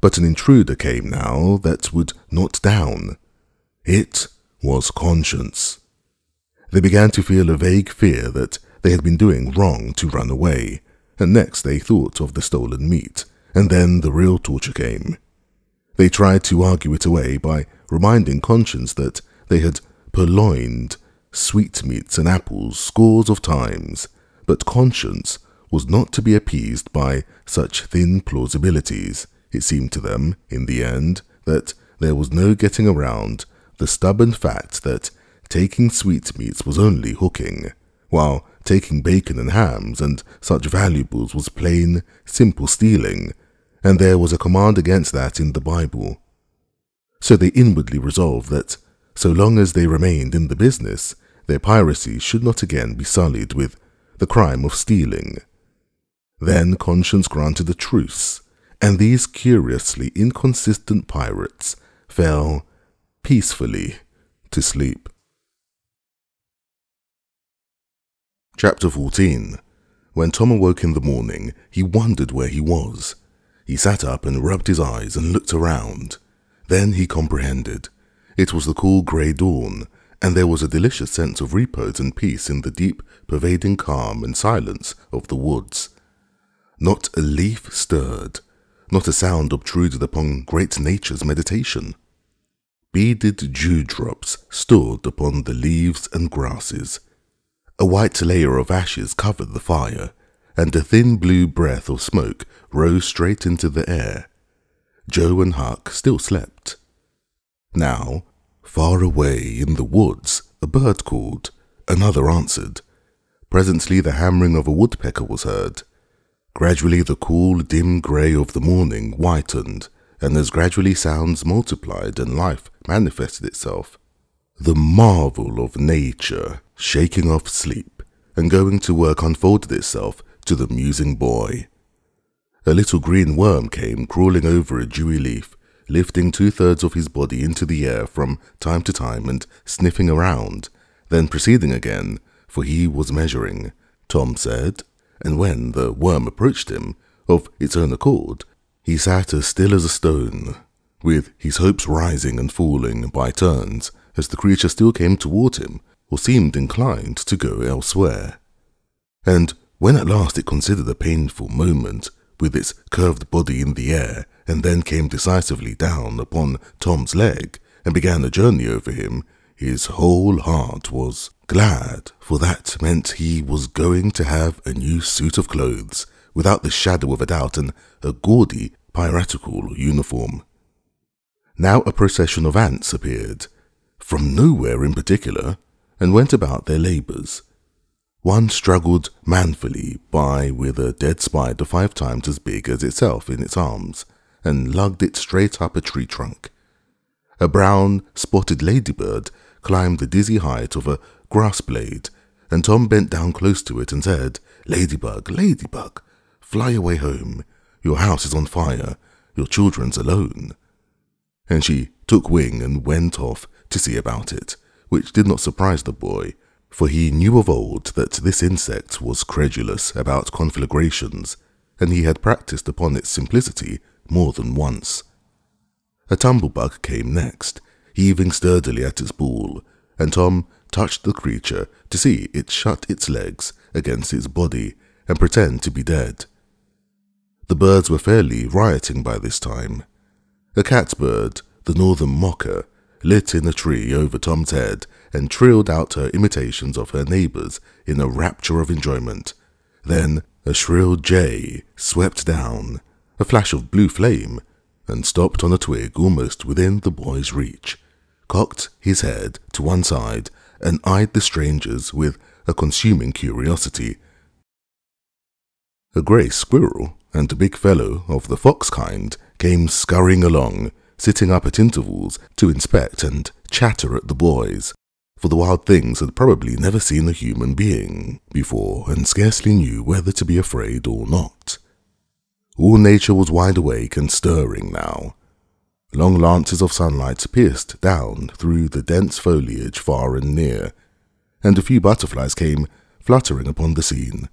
But an intruder came now that would not down. It was conscience. They began to feel a vague fear that they had been doing wrong to run away, and next they thought of the stolen meat, and then the real torture came. They tried to argue it away by reminding conscience that they had purloined sweetmeats and apples scores of times, but conscience was not to be appeased by such thin plausibilities. It seemed to them, in the end, that there was no getting around the stubborn fact that taking sweetmeats was only hooking, while taking bacon and hams and such valuables was plain, simple stealing, and there was a command against that in the Bible. So they inwardly resolved that, so long as they remained in the business, their piracy should not again be sullied with the crime of stealing. Then conscience granted a truce, and these curiously inconsistent pirates fell peacefully to sleep. Chapter 14. When Tom awoke in the morning, he wondered where he was. He sat up and rubbed his eyes and looked around. Then he comprehended. It was the cool grey dawn, and there was a delicious sense of repose and peace in the deep, pervading calm and silence of the woods. Not a leaf stirred, not a sound obtruded upon great nature's meditation. Beaded dewdrops stood upon the leaves and grasses. A white layer of ashes covered the fire, and a thin blue breath of smoke rose straight into the air. Joe and Huck still slept. Now, far away in the woods, a bird called. Another answered. Presently the hammering of a woodpecker was heard. Gradually the cool, dim grey of the morning whitened, and as gradually sounds multiplied and life manifested itself, the marvel of nature, shaking off sleep, and going to work unfolded itself to the musing boy. A little green worm came crawling over a dewy leaf, lifting 2/3 of his body into the air from time to time and sniffing around, then proceeding again, for he was measuring, Tom said, and when the worm approached him, of its own accord, he sat as still as a stone, with his hopes rising and falling by turns as the creature still came toward him or seemed inclined to go elsewhere. And when at last it considered a painful moment, with its curved body in the air, and then came decisively down upon Tom's leg and began a journey over him, his whole heart was glad, for that meant he was going to have a new suit of clothes, without the shadow of a doubt, and a gaudy, piratical uniform. Now a procession of ants appeared, from nowhere in particular, and went about their labours. One struggled manfully by with a dead spider 5 times as big as itself in its arms, and lugged it straight up a tree trunk. A brown, spotted ladybird climbed the dizzy height of a grass blade, and Tom bent down close to it and said, "Ladybug, ladybug, fly away home. Your house is on fire, your children's alone." And she took wing and went off to see about it, which did not surprise the boy, for he knew of old that this insect was credulous about conflagrations, and he had practised upon its simplicity more than once. A tumblebug came next, heaving sturdily at its ball, and Tom touched the creature to see it shut its legs against its body and pretend to be dead. The birds were fairly rioting by this time. A catbird, the northern mocker, lit in a tree over Tom's head and trilled out her imitations of her neighbours in a rapture of enjoyment. Then a shrill jay swept down, a flash of blue flame, and stopped on a twig almost within the boy's reach, cocked his head to one side, and eyed the strangers with a consuming curiosity. A grey squirrel and a big fellow of the fox kind came scurrying along, sitting up at intervals to inspect and chatter at the boys, for the wild things had probably never seen a human being before and scarcely knew whether to be afraid or not. All nature was wide awake and stirring now. Long lances of sunlight pierced down through the dense foliage far and near, and a few butterflies came fluttering upon the scene.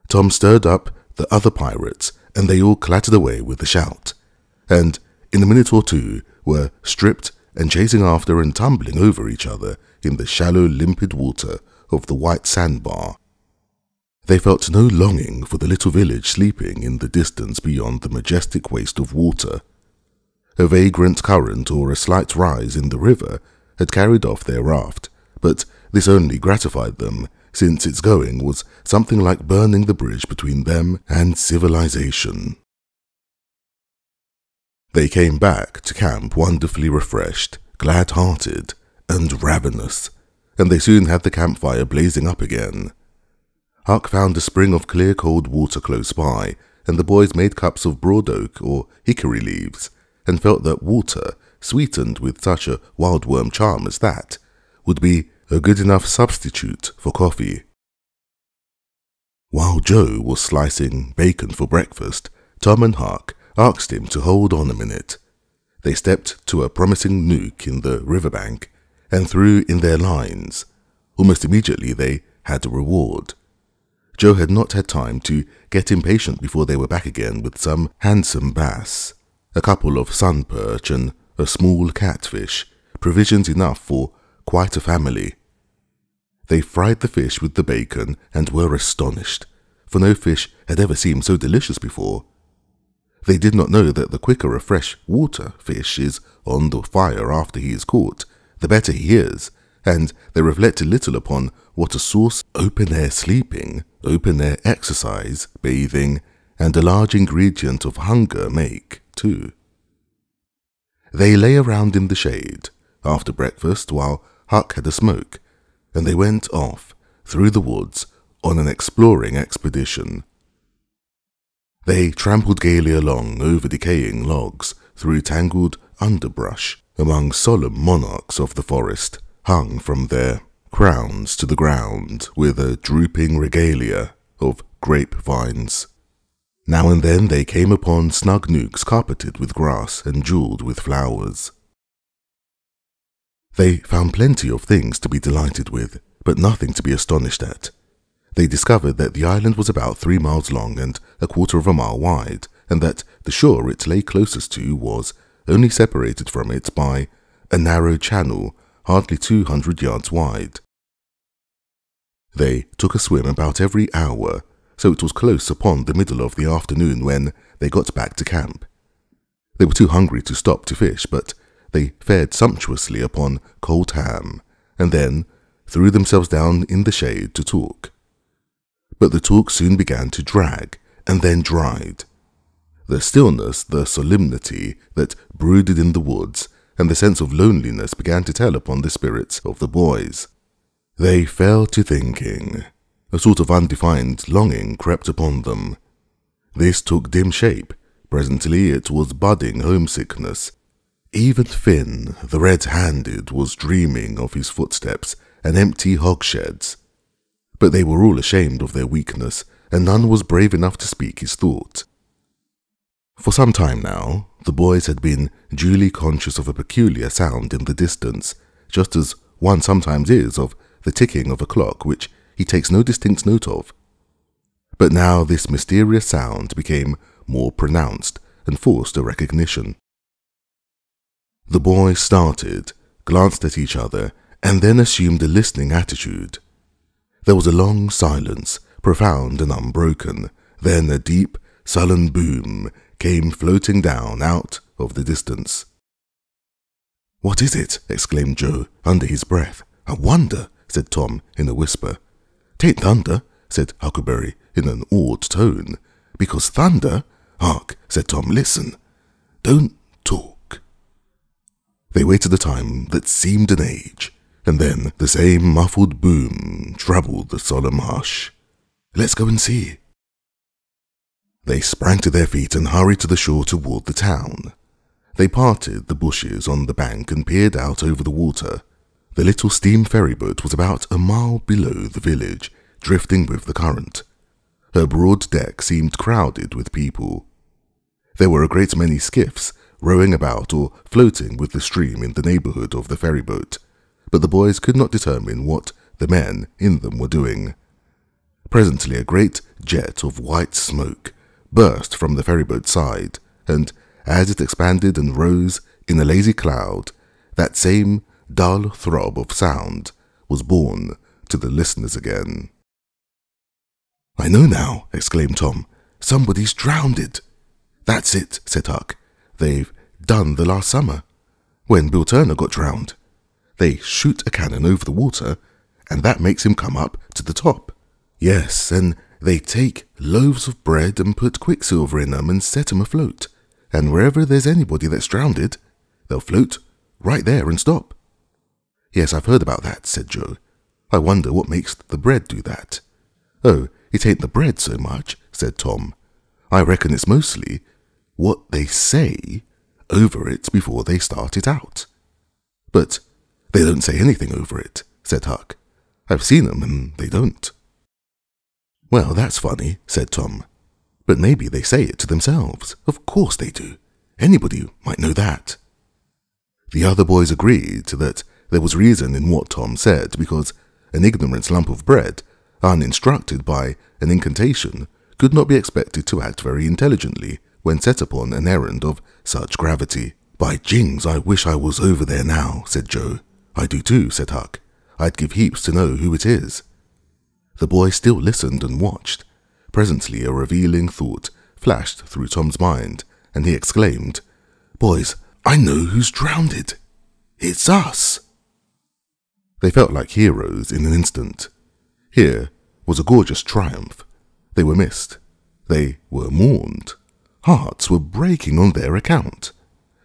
Tom stirred up the other pirates, and they all clattered away with a shout, and in a minute or two were stripped and chasing after and tumbling over each other in the shallow limpid water of the white sandbar. They felt no longing for the little village sleeping in the distance beyond the majestic waste of water. A vagrant current or a slight rise in the river had carried off their raft, but this only gratified them, since its going was something like burning the bridge between them and civilization. They came back to camp wonderfully refreshed, glad-hearted, and ravenous, and they soon had the campfire blazing up again. Huck found a spring of clear cold water close by, and the boys made cups of broad oak or hickory leaves, and felt that water, sweetened with such a wild-worm charm as that, would be a good enough substitute for coffee. While Joe was slicing bacon for breakfast, Tom and Huck asked him to hold on a minute. They stepped to a promising nook in the riverbank and threw in their lines. Almost immediately they had a reward. Joe had not had time to get impatient before they were back again with some handsome bass, a couple of sun perch, and a small catfish, provisions enough for quite a family. They fried the fish with the bacon and were astonished, for no fish had ever seemed so delicious before. They did not know that the quicker a fresh water fish is on the fire after he is caught, the better he is, and they reflected little upon what a source open-air sleeping, open-air exercise, bathing, and a large ingredient of hunger make, too. They lay around in the shade, after breakfast, while Huck had a smoke, and they went off, through the woods, on an exploring expedition. They trampled gaily along over decaying logs, through tangled underbrush, among solemn monarchs of the forest, hung from their crowns to the ground with a drooping regalia of grapevines. Now and then they came upon snug nooks carpeted with grass and jewelled with flowers. They found plenty of things to be delighted with, but nothing to be astonished at. They discovered that the island was about 3 miles long and a quarter of a mile wide, and that the shore it lay closest to was only separated from it by a narrow channel hardly 200 yards wide. They took a swim about every hour, so it was close upon the middle of the afternoon when they got back to camp. They were too hungry to stop to fish, but they fared sumptuously upon cold ham, and then threw themselves down in the shade to talk. But the talk soon began to drag, and then dried. The stillness, the solemnity that brooded in the woods, and the sense of loneliness began to tell upon the spirits of the boys. They fell to thinking. A sort of undefined longing crept upon them. This took dim shape. Presently it was budding homesickness. Even Finn, the red-handed, was dreaming of his footsteps and empty hogsheds. But they were all ashamed of their weakness, and none was brave enough to speak his thought. For some time now, the boys had been duly conscious of a peculiar sound in the distance, just as one sometimes is of the ticking of a clock which he takes no distinct note of. But now this mysterious sound became more pronounced and forced a recognition. The boys started, glanced at each other, and then assumed a listening attitude. There was a long silence, profound and unbroken. Then a deep, sullen boom came floating down out of the distance. "What is it?" exclaimed Joe under his breath. "I wonder," said Tom in a whisper. "'Tain't thunder," said Huckleberry in an awed tone. "Because thunder—" "Hark," said Tom, "listen. Don't talk." They waited a time that seemed an age, and then the same muffled boom troubled the solemn hush. "Let's go and see." They sprang to their feet and hurried to the shore toward the town. They parted the bushes on the bank and peered out over the water. The little steam ferryboat was about a mile below the village, drifting with the current. Her broad deck seemed crowded with people. There were a great many skiffs rowing about or floating with the stream in the neighborhood of the ferryboat, but the boys could not determine what the men in them were doing. Presently a great jet of white smoke burst from the ferryboat's side, and as it expanded and rose in a lazy cloud, that same dull throb of sound was borne to the listeners again. "I know now," exclaimed Tom. "Somebody's drowned." "That's it," said Huck. "They've done the last summer, when Bill Turner got drowned. They shoot a cannon over the water, and that makes him come up to the top. Yes, and they take loaves of bread and put quicksilver in them and set 'em afloat, and wherever there's anybody that's drowned, they'll float right there and stop." "Yes, I've heard about that," said Joe. "I wonder what makes the bread do that." "Oh, it ain't the bread so much," said Tom. "I reckon it's mostly what they say over it before they start it out." "But they don't say anything over it," said Huck. "I've seen 'em and they don't." "Well, that's funny," said Tom. "But maybe they say it to themselves. Of course they do. Anybody might know that." The other boys agreed that there was reason in what Tom said, because an ignorant lump of bread, uninstructed by an incantation, could not be expected to act very intelligently when set upon an errand of such gravity. "By jings, I wish I was over there now," said Joe. "I do too," said Huck. "I'd give heaps to know who it is." The boy still listened and watched. Presently a revealing thought flashed through Tom's mind, and he exclaimed, "Boys, I know who's drowned. It's us." They felt like heroes in an instant. Here was a gorgeous triumph. They were missed. They were mourned. Hearts were breaking on their account.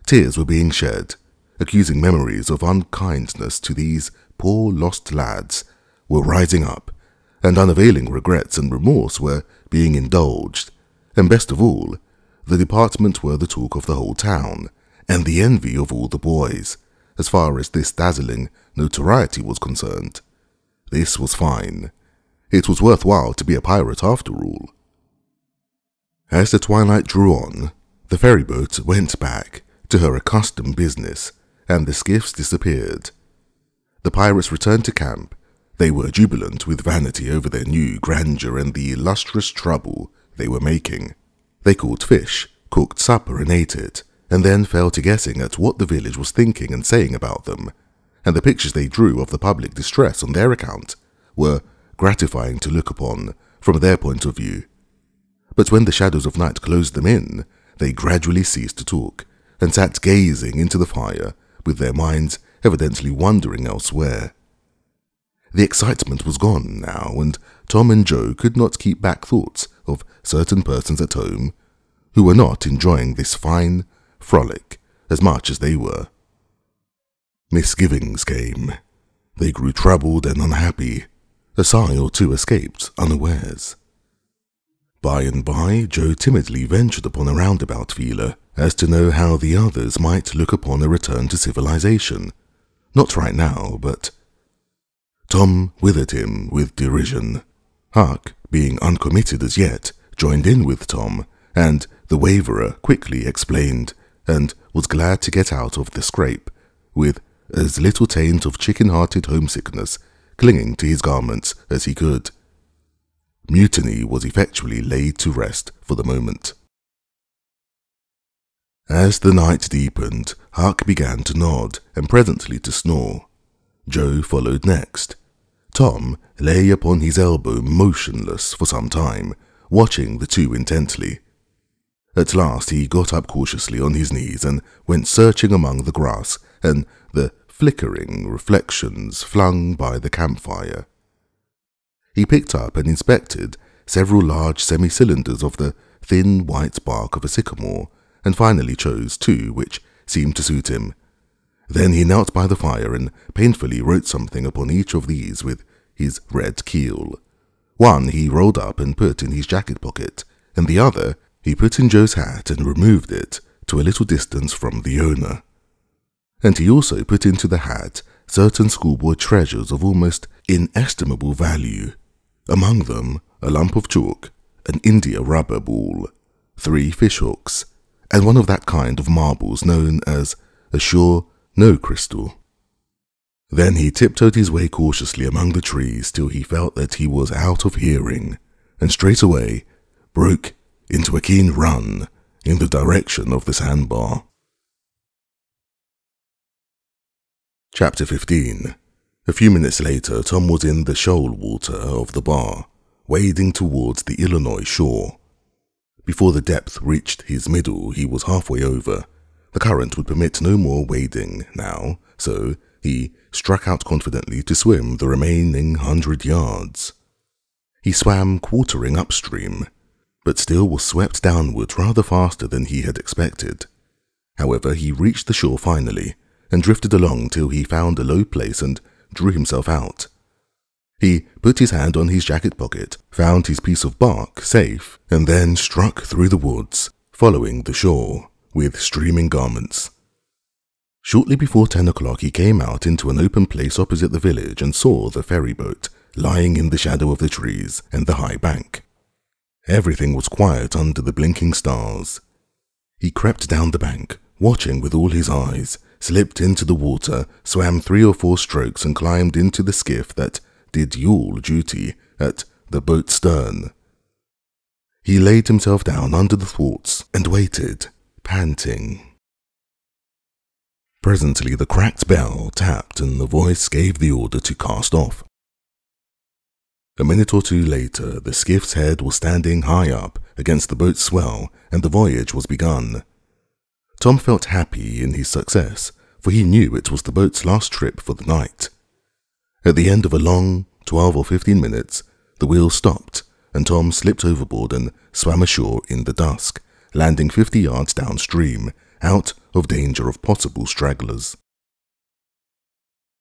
Tears were being shed. Accusing memories of unkindness to these poor lost lads were rising up, and unavailing regrets and remorse were being indulged. And best of all, the department were the talk of the whole town, and the envy of all the boys, as far as this dazzling notoriety was concerned. This was fine. It was worthwhile to be a pirate after all. As the twilight drew on, the ferryboat went back to her accustomed business, and the skiffs disappeared. The pirates returned to camp. They were jubilant with vanity over their new grandeur and the illustrious trouble they were making. They caught fish, cooked supper and ate it, and then fell to guessing at what the village was thinking and saying about them, and the pictures they drew of the public distress on their account were gratifying to look upon from their point of view. But when the shadows of night closed them in, they gradually ceased to talk, and sat gazing into the fire, with their minds evidently wandering elsewhere. The excitement was gone now, and Tom and Joe could not keep back thoughts of certain persons at home who were not enjoying this fine frolic as much as they were. Misgivings came. They grew troubled and unhappy. A sigh or two escaped unawares. By and by, Joe timidly ventured upon a roundabout feeler as to know how the others might look upon a return to civilization. Not right now, but... Tom withered him with derision. Huck, being uncommitted as yet, joined in with Tom, and the waverer quickly explained, and was glad to get out of the scrape, with as little taint of chicken-hearted homesickness clinging to his garments as he could. Mutiny was effectually laid to rest for the moment. As the night deepened, Huck began to nod, and presently to snore. Joe followed next. Tom lay upon his elbow motionless for some time, watching the two intently. At last he got up cautiously on his knees and went searching among the grass and the flickering reflections flung by the campfire. He picked up and inspected several large semi-cylinders of the thin white bark of a sycamore, and finally chose two which seemed to suit him. Then he knelt by the fire and painfully wrote something upon each of these with his red keel. One he rolled up and put in his jacket pocket, and the other he put in Joe's hat and removed it to a little distance from the owner. And he also put into the hat certain schoolboy treasures of almost inestimable value, among them a lump of chalk, an India rubber ball, 3 fishhooks, and one of that kind of marbles known as a sure no crystal. Then he tiptoed his way cautiously among the trees till he felt that he was out of hearing, and straightway broke into a keen run in the direction of the sandbar. Chapter 15. A few minutes later, Tom was in the shoal water of the bar, wading towards the Illinois shore. Before the depth reached his middle, he was halfway over. The current would permit no more wading now, so he struck out confidently to swim the remaining 100 yards. He swam quartering upstream, but still was swept downward rather faster than he had expected. However, he reached the shore finally, and drifted along till he found a low place and drew himself out. He put his hand on his jacket pocket, found his piece of bark safe, and then struck through the woods, following the shore, with streaming garments. Shortly before 10 o'clock he came out into an open place opposite the village and saw the ferryboat lying in the shadow of the trees and the high bank. Everything was quiet under the blinking stars. He crept down the bank, watching with all his eyes, slipped into the water, swam 3 or 4 strokes and climbed into the skiff that did yawl duty at the boat's stern. He laid himself down under the thwarts and waited, panting. Presently the cracked bell tapped and the voice gave the order to cast off. A minute or two later, the skiff's head was standing high up against the boat's swell and the voyage was begun. Tom felt happy in his success, for he knew it was the boat's last trip for the night. At the end of a long 12 or 15 minutes, the wheel stopped and Tom slipped overboard and swam ashore in the dusk, landing 50 yards downstream, out of danger of possible stragglers.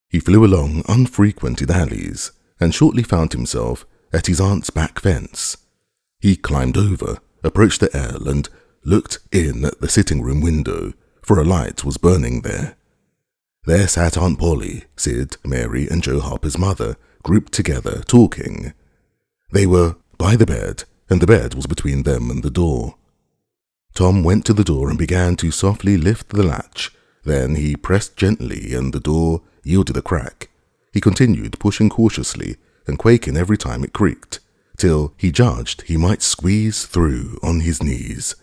He flew along unfrequented alleys and shortly found himself at his aunt's back fence. He climbed over, approached the ell and looked in at the sitting room window, for a light was burning there. There sat Aunt Polly, Sid, Mary and Joe Harper's mother, grouped together, talking. They were by the bed, and the bed was between them and the door. Tom went to the door and began to softly lift the latch. Then he pressed gently and the door yielded a crack. He continued pushing cautiously and quaking every time it creaked, till he judged he might squeeze through on his knees.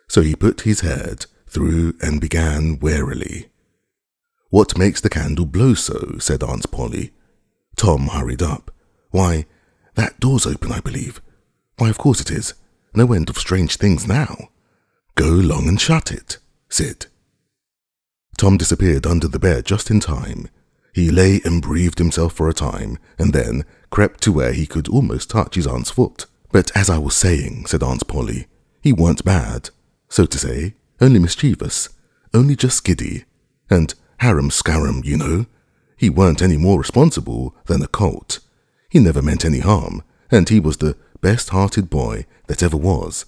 So he put his head through and began warily. "What makes the candle blow so?" said Aunt Polly. Tom hurried up. "Why, that door's open, I believe." "Why, of course it is. No end of strange things now." "Go long and shut it," Sid. Tom disappeared under the bed just in time. He lay and breathed himself for a time, and then crept to where he could almost touch his aunt's foot. "But as I was saying," said Aunt Polly, "he weren't bad, so to say, only mischievous, only just giddy, and harum-scarum, you know. He weren't any more responsible than a colt. He never meant any harm, and he was the best-hearted boy that ever was."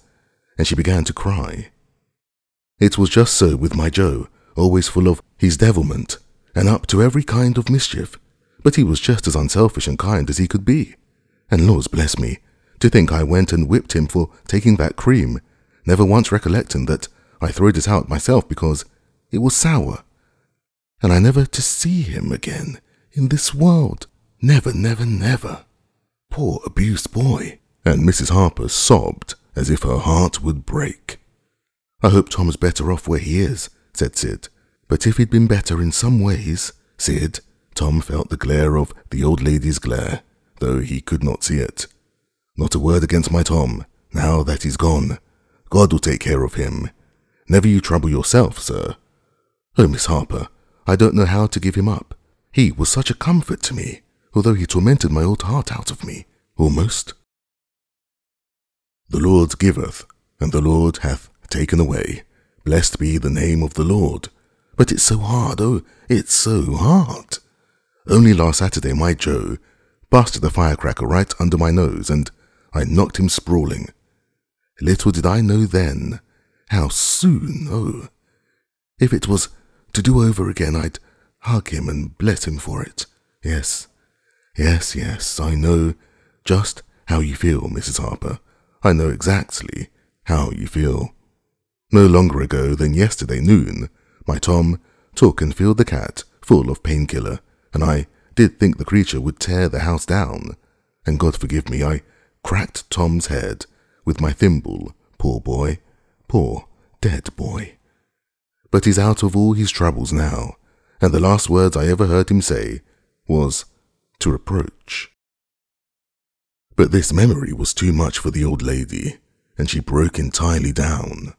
And she began to cry. "It was just so with my Joe, always full of his devilment, and up to every kind of mischief, but he was just as unselfish and kind as he could be. And Lord bless me, to think I went and whipped him for taking that cream, never once recollecting that I throwed it out myself because it was sour. And I never to see him again in this world. Never, never, never. Poor abused boy." And Mrs. Harper sobbed as if her heart would break. "I hope Tom's better off where he is," said Sid. "But if he'd been better in some ways, Sid," Tom felt the glare of the old lady's glare, though he could not see it. "Not a word against my Tom, now that he's gone. God will take care of him. Never you trouble yourself, sir. Oh, Miss Harper, I don't know how to give him up. He was such a comfort to me, although he tormented my old heart out of me, almost. The Lord giveth, and the Lord hath taken away. Blessed be the name of the Lord. But it's so hard, oh, it's so hard. Only last Saturday my Joe busted the firecracker right under my nose, and I knocked him sprawling. Little did I know then how soon, oh, if it was to do over again, I'd hug him and bless him for it. Yes, yes, yes, I know just how you feel, Mrs. Harper. I know exactly how you feel. No longer ago than yesterday noon, my Tom took and filled the cat full of painkiller, and I did think the creature would tear the house down. And God forgive me, I cracked Tom's head with my thimble, poor boy, poor dead boy. But he's out of all his troubles now, and the last words I ever heard him say was to reproach. But this memory was too much for the old lady, and she broke entirely down.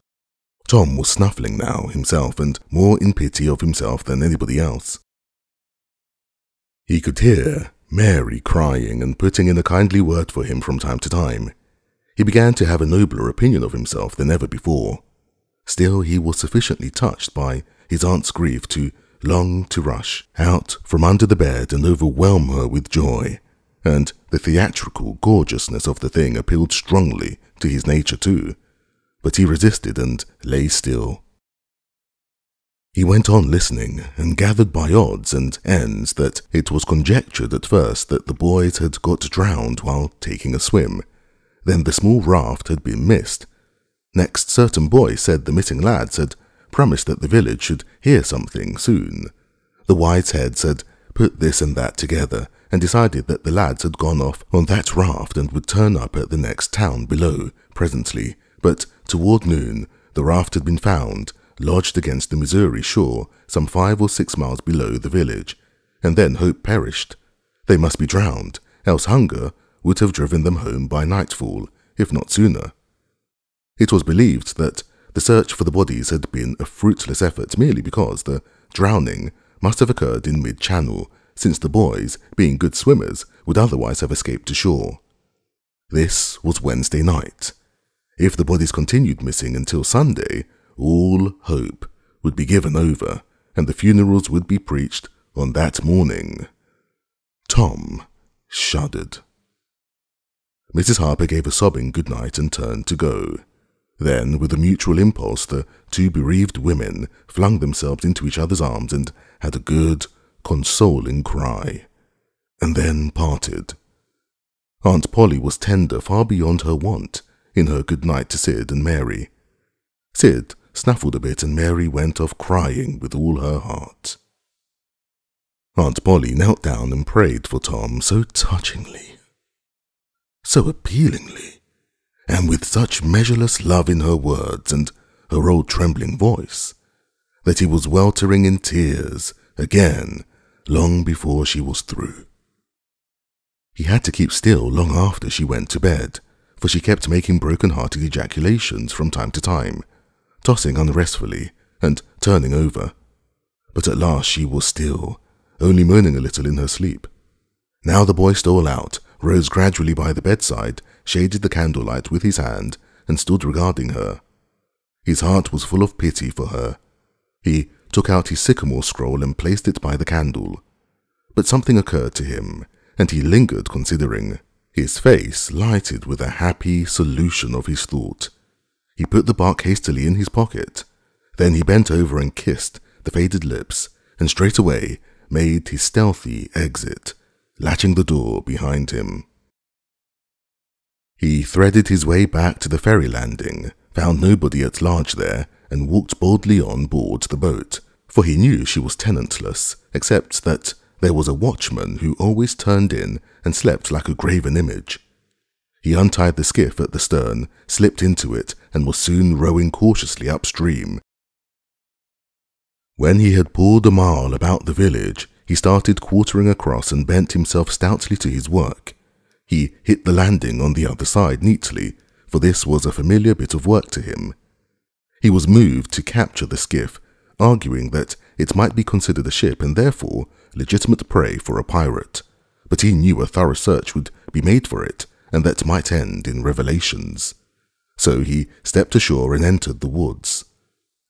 Tom was snuffling now himself, and more in pity of himself than anybody else. He could hear Mary crying and putting in a kindly word for him from time to time. He began to have a nobler opinion of himself than ever before. Still, he was sufficiently touched by his aunt's grief to long to rush out from under the bed and overwhelm her with joy, and the theatrical gorgeousness of the thing appealed strongly to his nature too, but he resisted and lay still. He went on listening, and gathered by odds and ends that it was conjectured at first that the boys had got drowned while taking a swim. Then the small raft had been missed. Next, certain boy said the missing lads had promised that the village should hear something soon. The wise heads had put this and that together, and decided that the lads had gone off on that raft and would turn up at the next town below presently, but toward noon the raft had been found, lodged against the Missouri shore some 5 or 6 miles below the village, and then hope perished. They must be drowned, else hunger would have driven them home by nightfall, if not sooner. It was believed that the search for the bodies had been a fruitless effort merely because the drowning must have occurred in mid-channel, since the boys, being good swimmers, would otherwise have escaped to shore. This was Wednesday night. If the bodies continued missing until Sunday, all hope would be given over, and the funerals would be preached on that morning. Tom shuddered. Mrs. Harper gave a sobbing goodnight and turned to go. Then, with a mutual impulse, the two bereaved women flung themselves into each other's arms and had a good, consoling cry, and then parted. Aunt Polly was tender far beyond her wont in her goodnight to Sid and Mary. Sid snuffled a bit and Mary went off crying with all her heart. Aunt Polly knelt down and prayed for Tom so touchingly, so appealingly, and with such measureless love in her words and her old trembling voice, that he was weltering in tears again long before she was through. He had to keep still long after she went to bed, for she kept making broken-hearted ejaculations from time to time, tossing unrestfully and turning over. But at last she was still, only moaning a little in her sleep. Now the boy stole out, rose gradually by the bedside, shaded the candlelight with his hand, and stood regarding her. His heart was full of pity for her. He took out his sycamore scroll and placed it by the candle. But something occurred to him, and he lingered considering. His face lighted with a happy solution of his thought. He put the bark hastily in his pocket. Then he bent over and kissed the faded lips, and straightway made his stealthy exit, latching the door behind him. He threaded his way back to the ferry landing, found nobody at large there, and walked boldly on board the boat, for he knew she was tenantless, except that there was a watchman who always turned in and slept like a graven image. He untied the skiff at the stern, slipped into it, and was soon rowing cautiously upstream. When he had pulled a mile about the village, he started quartering across and bent himself stoutly to his work. He hit the landing on the other side neatly, for this was a familiar bit of work to him. He was moved to capture the skiff, arguing that it might be considered a ship and therefore legitimate prey for a pirate, but he knew a thorough search would be made for it, and that might end in revelations. So he stepped ashore and entered the woods.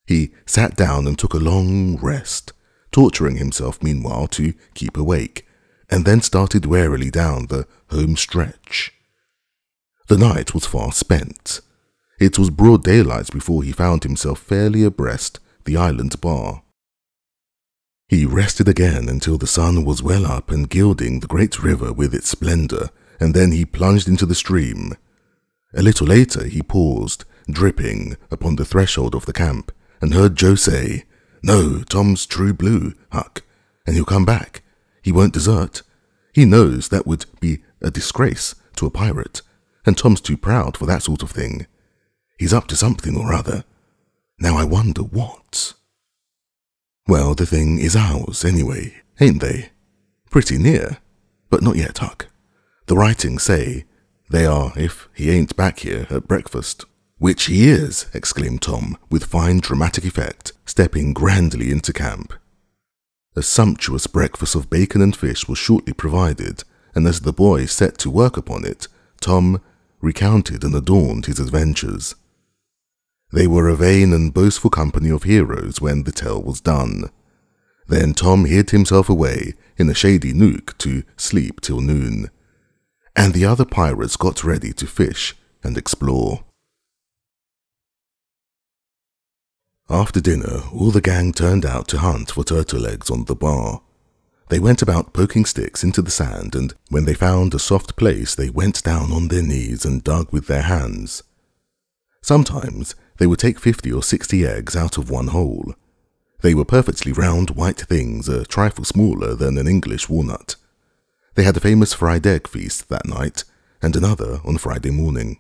He sat down and took a long rest, torturing himself meanwhile to keep awake, and then started warily down the home stretch. The night was far spent. It was broad daylight before he found himself fairly abreast the island bar. He rested again until the sun was well up and gilding the great river with its splendor, and then he plunged into the stream. A little later he paused, dripping, upon the threshold of the camp, and heard Joe say, "No, Tom's true blue, Huck, and he'll come back. He won't desert. He knows that would be a disgrace to a pirate, and Tom's too proud for that sort of thing. He's up to something or other. Now I wonder what." "Well, the thing is ours, anyway, ain't they? Pretty near, but not yet, Huck. The writings say they are if he ain't back here at breakfast." "Which he is," exclaimed Tom, with fine dramatic effect, stepping grandly into camp. A sumptuous breakfast of bacon and fish was shortly provided, and as the boys set to work upon it, Tom recounted and adorned his adventures. They were a vain and boastful company of heroes when the tale was done. Then Tom hid himself away in a shady nook to sleep till noon, and the other pirates got ready to fish and explore. After dinner, all the gang turned out to hunt for turtle eggs on the bar. They went about poking sticks into the sand, and when they found a soft place, they went down on their knees and dug with their hands. Sometimes they would take 50 or 60 eggs out of one hole. They were perfectly round white things, a trifle smaller than an English walnut. They had a famous fried egg feast that night, and another on Friday morning.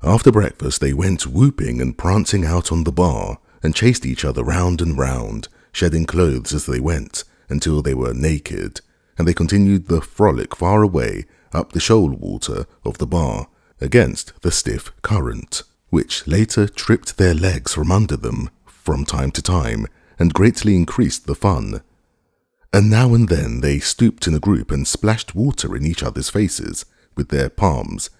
After breakfast they went whooping and prancing out on the bar, and chased each other round and round, shedding clothes as they went, until they were naked, and they continued the frolic far away up the shoal water of the bar, against the stiff current, which later tripped their legs from under them from time to time, and greatly increased the fun. and now and then they stooped in a group and splashed water in each other's faces with their palms,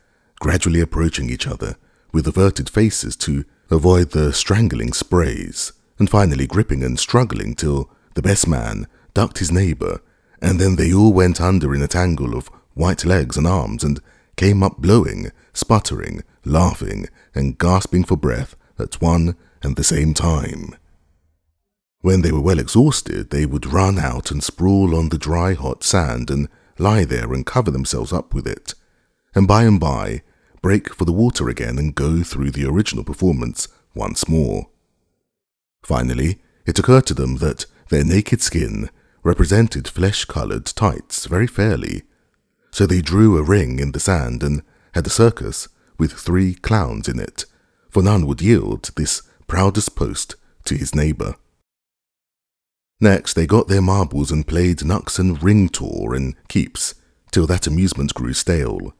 gradually approaching each other with averted faces to avoid the strangling sprays, and finally gripping and struggling till the best man ducked his neighbour, and then they all went under in a tangle of white legs and arms and came up blowing, sputtering, laughing, and gasping for breath at one and the same time. When they were well exhausted, they would run out and sprawl on the dry, hot sand and lie there and cover themselves up with it, and by break for the water again and go through the original performance once more. Finally, it occurred to them that their naked skin represented flesh-coloured tights very fairly, so they drew a ring in the sand and had a circus with 3 clowns in it, for none would yield this proudest post to his neighbour. Next, they got their marbles and played knucks and ring-tour and keeps, till that amusement grew stale.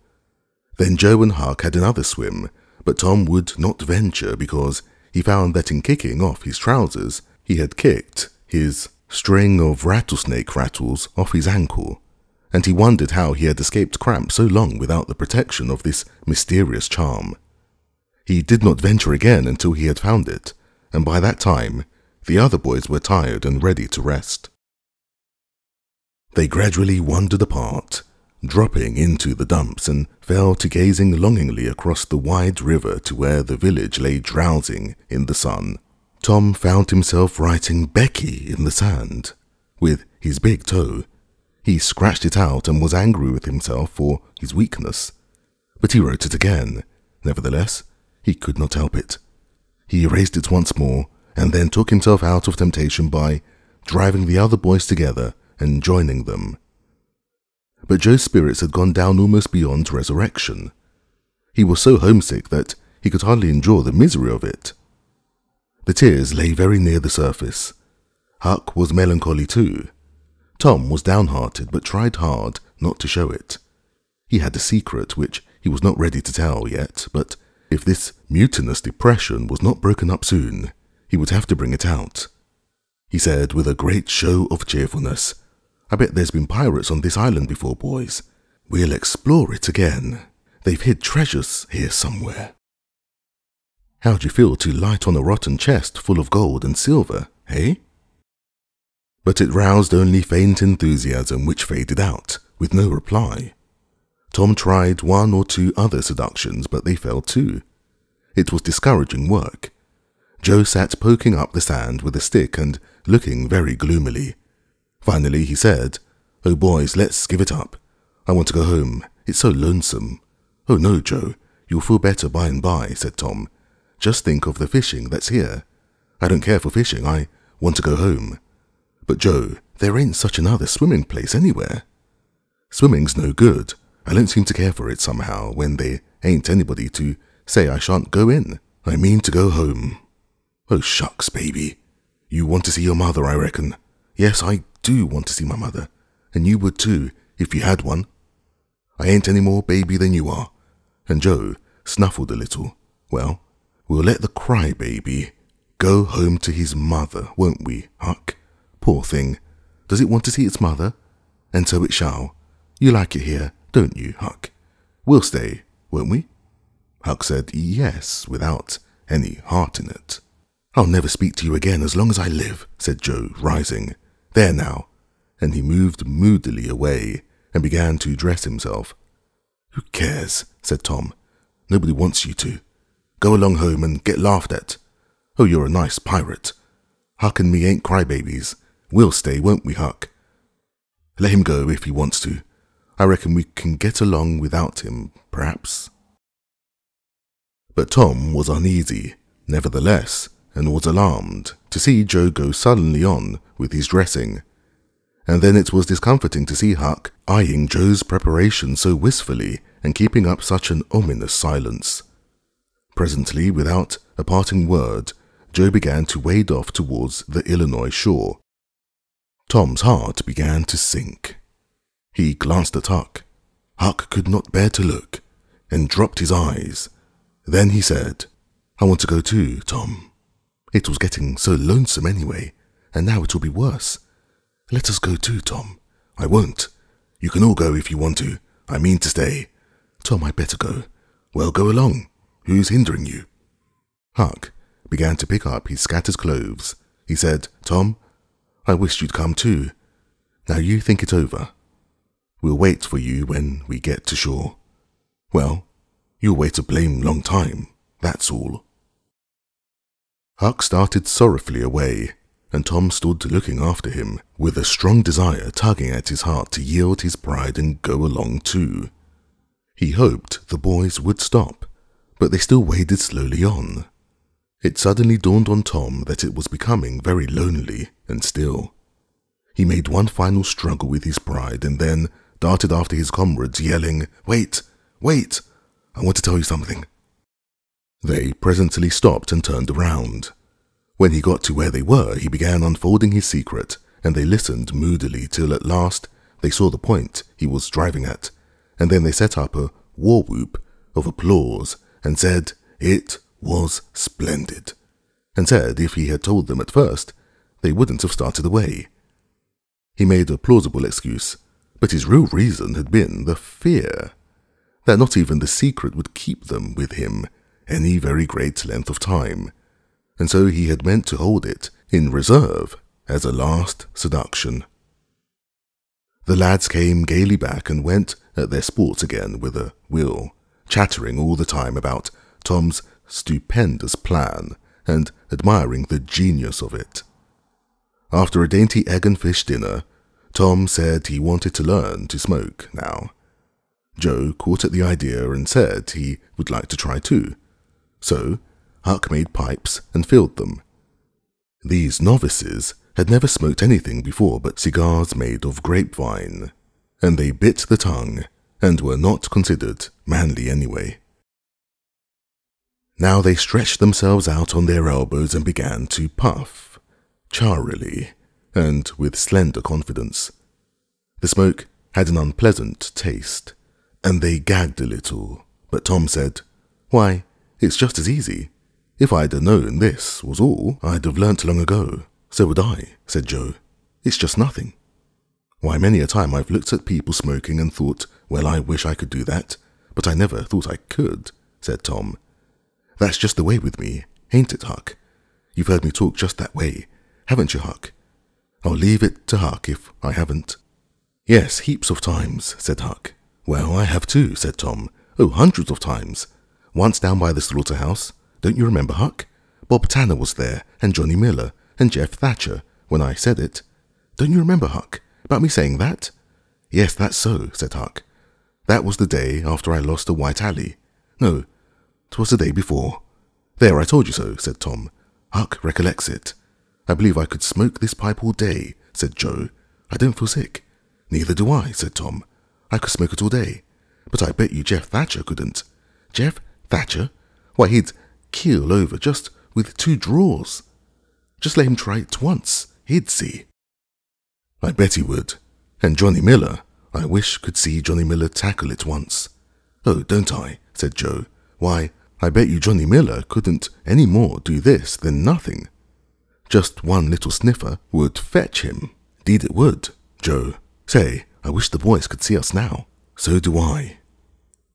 Then Joe and Huck had another swim, but Tom would not venture because he found that in kicking off his trousers, he had kicked his string of rattlesnake rattles off his ankle, and he wondered how he had escaped cramp so long without the protection of this mysterious charm. He did not venture again until he had found it, and by that time, the other boys were tired and ready to rest. They gradually wandered apart, dropping into the dumps, and fell to gazing longingly across the wide river to where the village lay drowsing in the sun. Tom found himself writing Becky in the sand, with his big toe. He scratched it out and was angry with himself for his weakness, but he wrote it again. Nevertheless, he could not help it. He erased it once more, and then took himself out of temptation by driving the other boys together and joining them. But Joe's spirits had gone down almost beyond resurrection. He was so homesick that he could hardly endure the misery of it. The tears lay very near the surface. Huck was melancholy too. Tom was downhearted but tried hard not to show it. He had a secret which he was not ready to tell yet, but if this mutinous depression was not broken up soon, he would have to bring it out. He said with a great show of cheerfulness, "I bet there's been pirates on this island before, boys. We'll explore it again. They've hid treasures here somewhere." How'd you feel to light on a rotten chest full of gold and silver, eh? But it roused only faint enthusiasm which faded out, with no reply. Tom tried 1 or 2 other seductions, but they failed too. It was discouraging work. Joe sat poking up the sand with a stick and looking very gloomily. Finally he said, "Oh boys, let's give it up. I want to go home. It's so lonesome." "Oh no, Joe, you'll feel better by and by," said Tom. "Just think of the fishing that's here." "I don't care for fishing, I want to go home." "But Joe, there ain't such another swimming place anywhere." "Swimming's no good. I don't seem to care for it somehow when there ain't anybody to say I shan't go in. I mean to go home." "Oh shucks, baby. You want to see your mother, I reckon." "Yes, I do want to see my mother, and you would too, if you had one." "I ain't any more baby than you are." And Joe snuffled a little. "Well, we'll let the cry-baby go home to his mother, won't we, Huck? Poor thing. Does it want to see its mother? And so it shall. You like it here, don't you, Huck? We'll stay, won't we?" Huck said yes, without any heart in it. "I'll never speak to you again as long as I live," said Joe, rising. "There now." And he moved moodily away and began to dress himself. "Who cares?" said Tom. "Nobody wants you to. Go along home and get laughed at. Oh, you're a nice pirate. Huck and me ain't crybabies. We'll stay, won't we, Huck? Let him go if he wants to. I reckon we can get along without him, perhaps." But Tom was uneasy, nevertheless, and was alarmed to see Joe go sullenly on with his dressing. And then it was discomforting to see Huck eyeing Joe's preparation so wistfully and keeping up such an ominous silence. Presently, without a parting word, Joe began to wade off towards the Illinois shore. Tom's heart began to sink. He glanced at Huck. Huck could not bear to look, and dropped his eyes. Then he said, "I want to go too, Tom. It was getting so lonesome anyway, and now it will be worse. Let us go too, Tom. I won't. You can all go if you want to. I mean to stay. Tom, I better go. Well, go along. Who's hindering you? Huck began to pick up his scattered clothes. He said, Tom, I wished you'd come too. Now you think it over. We'll wait for you when we get to shore. Well, you'll wait a blame long time, that's all. Huck started sorrowfully away, and Tom stood looking after him, with a strong desire tugging at his heart to yield his pride and go along too. He hoped the boys would stop, but they still waded slowly on. It suddenly dawned on Tom that it was becoming very lonely and still. He made one final struggle with his pride and then darted after his comrades, yelling, Wait! Wait! I want to tell you something. They presently stopped and turned around. When he got to where they were, he began unfolding his secret, and they listened moodily till at last they saw the point he was driving at, and then they set up a war whoop of applause and said it was splendid, and said if he had told them at first, they wouldn't have started away. He made a plausible excuse, but his real reason had been the fear that not even the secret would keep them with him any very great length of time, and so he had meant to hold it in reserve as a last seduction. The lads came gaily back and went at their sports again with a will, chattering all the time about Tom's stupendous plan and admiring the genius of it. After a dainty egg and fish dinner, Tom said he wanted to learn to smoke now. Joe caught at the idea and said he would like to try too. So Huck made pipes and filled them. These novices had never smoked anything before but cigars made of grapevine, and they bit the tongue and were not considered manly anyway. Now they stretched themselves out on their elbows and began to puff, charily, and with slender confidence. The smoke had an unpleasant taste, and they gagged a little, but Tom said, Why, it's just as easy. If I'd have known this was all, I'd have learnt long ago. So would I, said Joe. It's just nothing. Why, many a time I've looked at people smoking and thought, well, I wish I could do that, but I never thought I could, said Tom. That's just the way with me, ain't it, Huck? You've heard me talk just that way, haven't you, Huck? I'll leave it to Huck if I haven't. Yes, heaps of times, said Huck. Well, I have too, said Tom. Oh, hundreds of times. Once down by the slaughterhouse, don't you remember, Huck? Bob Tanner was there, and Johnny Miller, and Jeff Thatcher, when I said it. Don't you remember, Huck, about me saying that? Yes, that's so, said Huck. That was the day after I lost the White Alley. No, 'twas the day before. There, I told you so, said Tom. Huck recollects it. I believe I could smoke this pipe all day, said Joe. I don't feel sick. Neither do I, said Tom. I could smoke it all day. But I bet you Jeff Thatcher couldn't. Jeff Thatcher? Why, he'd keel over just with 2 draws. Just let him try it once. He'd see. I bet he would. And Johnny Miller, I wish could see Johnny Miller tackle it once. Oh, don't I, said Joe. Why, I bet you Johnny Miller couldn't any more do this than nothing. Just one little sniffer would fetch him. 'Deed it would, Joe. Say, I wish the boys could see us now. So do I.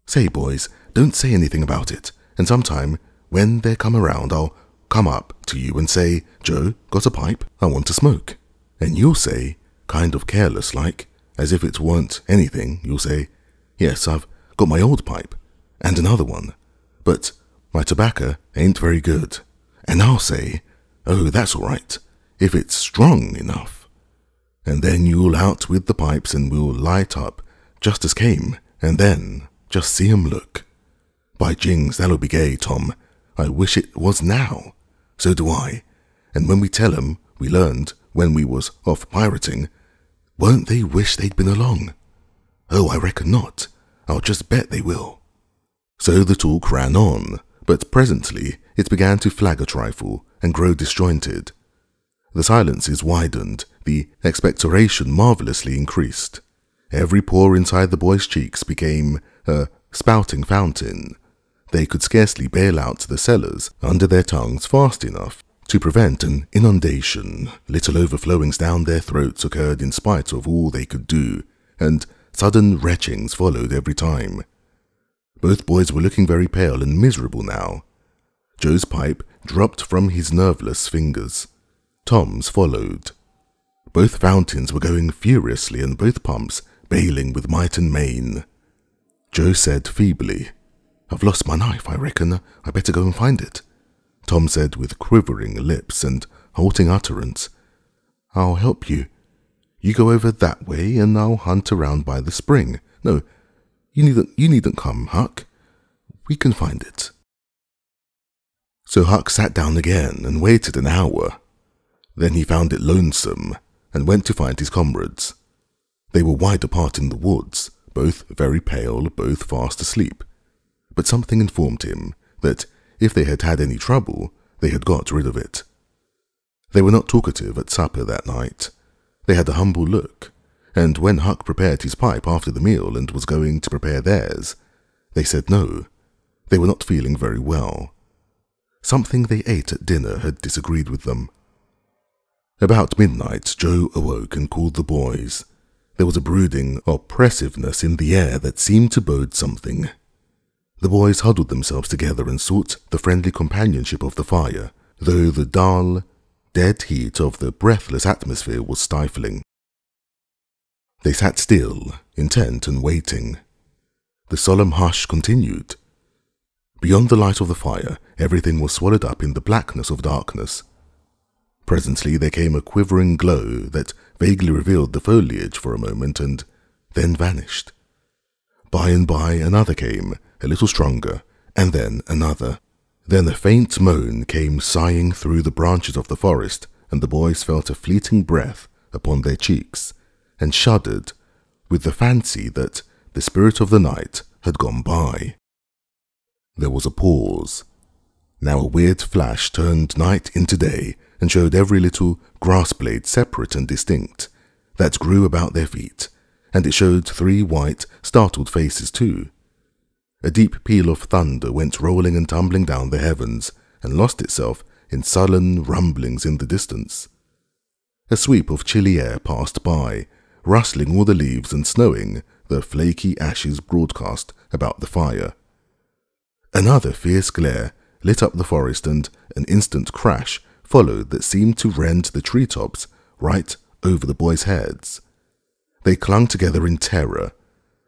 Say, boys, don't say anything about it, and sometime, when they come around, I'll come up to you and say, Joe, got a pipe? I want to smoke. And you'll say, kind of careless like, as if it weren't anything, you'll say, yes, I've got my old pipe, and another one, but my tobacco ain't very good. And I'll say, oh, that's all right, if it's strong enough. And then you'll out with the pipes and we'll light up just as came, and then just see 'em look. By jings, that'll be gay, Tom. I wish it was now. So do I. And when we tell 'em we learned when we was off pirating, won't they wish they'd been along? Oh, I reckon not. I'll just bet they will. So the talk ran on, but presently it began to flag a trifle and grow disjointed. The silences widened, the expectoration marvellously increased. Every pore inside the boys' cheeks became a spouting fountain. They could scarcely bail out the cellars under their tongues fast enough To prevent an inundation, little overflowings down their throats occurred in spite of all they could do, and sudden retchings followed every time. Both boys were looking very pale and miserable now. Joe's pipe dropped from his nerveless fingers. Tom's followed. Both fountains were going furiously and both pumps bailing with might and main. Joe said feebly, "I've lost my knife, I reckon. I better go and find it." Tom said with quivering lips and halting utterance, "I'll help you. You go over that way and I'll hunt around by the spring. No, you needn't come, Huck. We can find it." So Huck sat down again and waited an hour. Then he found it lonesome and went to find his comrades. They were wide apart in the woods, both very pale, both fast asleep. But something informed him that if they had had any trouble, they had got rid of it. They were not talkative at supper that night. They had a humble look, and when Huck prepared his pipe after the meal and was going to prepare theirs, they said no. They were not feeling very well. Something they ate at dinner had disagreed with them. About midnight, Joe awoke and called the boys. There was a brooding oppressiveness in the air that seemed to bode something. The boys huddled themselves together and sought the friendly companionship of the fire, though the dull, dead heat of the breathless atmosphere was stifling. They sat still, intent and waiting. The solemn hush continued. Beyond the light of the fire, everything was swallowed up in the blackness of darkness. Presently there came a quivering glow that vaguely revealed the foliage for a moment and then vanished. By and by another came, a little stronger, and then another. Then a faint moan came sighing through the branches of the forest, and the boys felt a fleeting breath upon their cheeks, and shuddered with the fancy that the spirit of the night had gone by. There was a pause. Now a weird flash turned night into day and showed every little grass blade separate and distinct that grew about their feet, and it showed 3 white, startled faces too. A deep peal of thunder went rolling and tumbling down the heavens and lost itself in sullen rumblings in the distance. A sweep of chilly air passed by, rustling all the leaves and snowing the flaky ashes broadcast about the fire. Another fierce glare lit up the forest, and an instant crash followed that seemed to rend the treetops right over the boys' heads. They clung together in terror.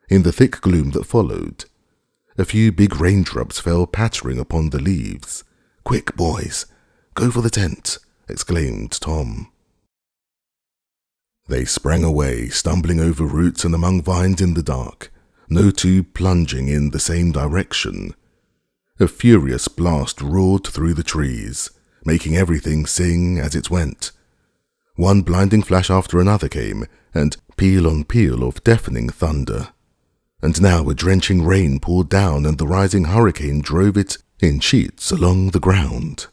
In the thick gloom that followed, a few big raindrops fell pattering upon the leaves. "Quick, boys, go for the tent," exclaimed Tom. They sprang away, stumbling over roots and among vines in the dark, no two plunging in the same direction. A furious blast roared through the trees, making everything sing as it went. One blinding flash after another came, and peal on peal of deafening thunder. And now a drenching rain poured down, and the rising hurricane drove it in sheets along the ground.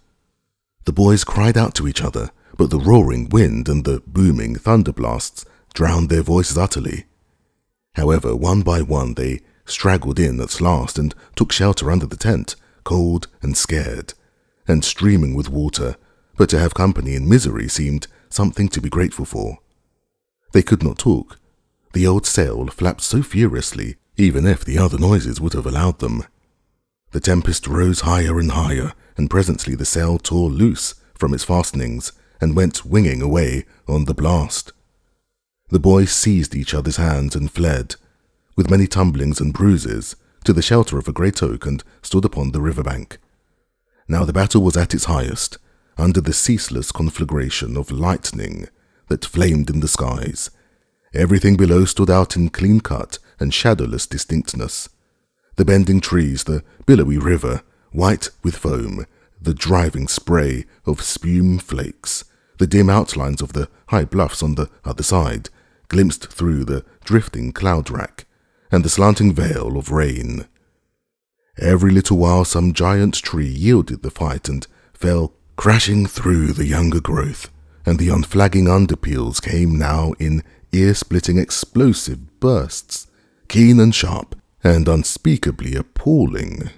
The boys cried out to each other, but the roaring wind and the booming thunder blasts drowned their voices utterly. However, one by one they straggled in at last and took shelter under the tent, cold and scared, and streaming with water, but to have company in misery seemed something to be grateful for. They could not talk. The old sail flapped so furiously, even if the other noises would have allowed them. The tempest rose higher and higher, and presently the sail tore loose from its fastenings and went winging away on the blast. The boys seized each other's hands and fled, with many tumblings and bruises, to the shelter of a great oak and stood upon the river-bank. Now the battle was at its highest, under the ceaseless conflagration of lightning that flamed in the skies. Everything below stood out in clean-cut and shadowless distinctness. The bending trees, the billowy river, white with foam, the driving spray of spume flakes, the dim outlines of the high bluffs on the other side, glimpsed through the drifting cloud-rack, and the slanting veil of rain. Every little while some giant tree yielded the fight and fell crashing through the younger growth, and the unflagging underpeals came now in ear-splitting explosive bursts, keen and sharp, and unspeakably appalling.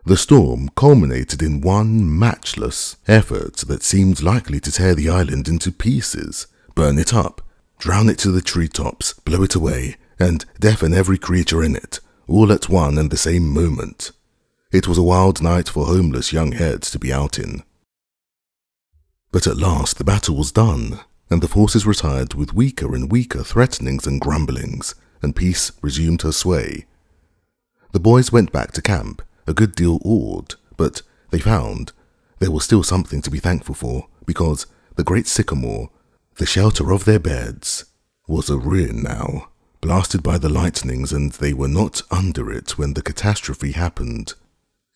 The storm culminated in one matchless effort that seemed likely to tear the island into pieces, burn it up, drown it to the treetops, blow it away, and deafen every creature in it, all at one and the same moment. It was a wild night for homeless young heads to be out in. But at last the battle was done, and the forces retired with weaker and weaker threatenings and grumblings, and peace resumed her sway. The boys went back to camp, a good deal awed, but they found there was still something to be thankful for, because the great sycamore, the shelter of their beds, was a ruin now, blasted by the lightnings, and they were not under it when the catastrophe happened.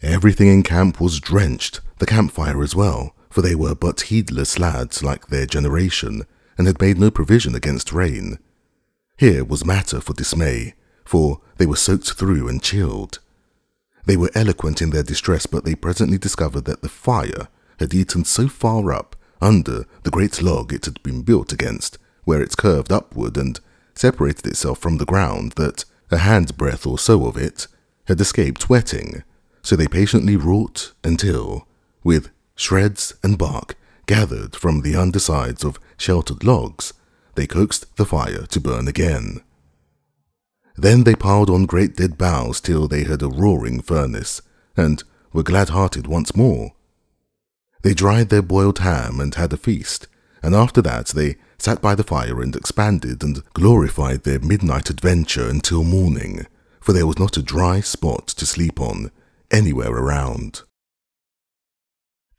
Everything in camp was drenched, the campfire as well, for they were but heedless lads like their generation, and had made no provision against rain. Here was matter for dismay, for they were soaked through and chilled. They were eloquent in their distress, but they presently discovered that the fire had eaten so far up under the great log it had been built against, where it curved upward and separated itself from the ground, that a handbreadth or so of it had escaped wetting. So they patiently wrought until, with shreds and bark gathered from the undersides of sheltered logs, they coaxed the fire to burn again. Then they piled on great dead boughs till they had a roaring furnace, and were glad-hearted once more. They dried their boiled ham and had a feast, and after that they sat by the fire and expanded and glorified their midnight adventure until morning, for there was not a dry spot to sleep on anywhere around.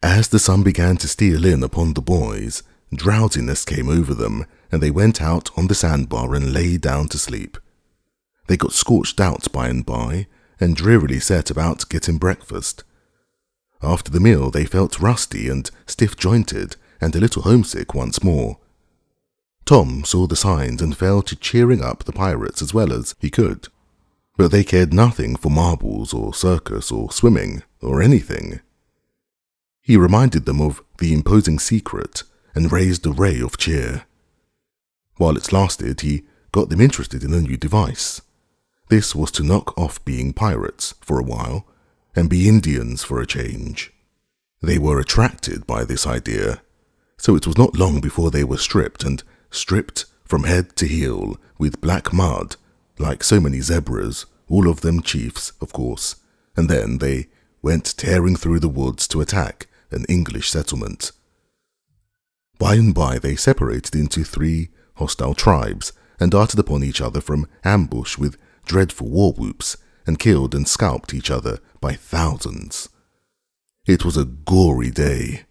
As the sun began to steal in upon the boys, drowsiness came over them, and they went out on the sandbar and lay down to sleep. They got scorched out by and by, and drearily set about getting breakfast. After the meal they felt rusty and stiff-jointed, and a little homesick once more. Tom saw the signs and fell to cheering up the pirates as well as he could, but they cared nothing for marbles or circus or swimming or anything. He reminded them of the imposing secret and raised a ray of cheer. While it lasted, he got them interested in a new device. This was to knock off being pirates for a while and be Indians for a change. They were attracted by this idea, so it was not long before they were stripped from head to heel with black mud, like so many zebras, all of them chiefs, of course, and then they went tearing through the woods to attack an English settlement. By and by they separated into 3 hostile tribes and darted upon each other from ambush with dreadful war whoops, and killed and scalped each other by thousands. It was a gory day.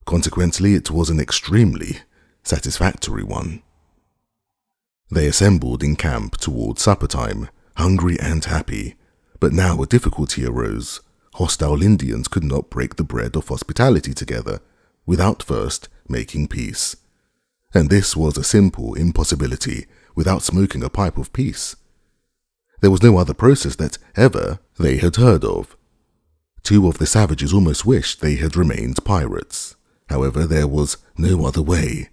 Consequently, it was an extremely satisfactory one. They assembled in camp toward supper time, hungry and happy, but now a difficulty arose. Hostile Indians could not break the bread of hospitality together without first making peace, and this was a simple impossibility without smoking a pipe of peace. There was no other process that ever they had heard of. 2 of the savages almost wished they had remained pirates. However, there was no other way.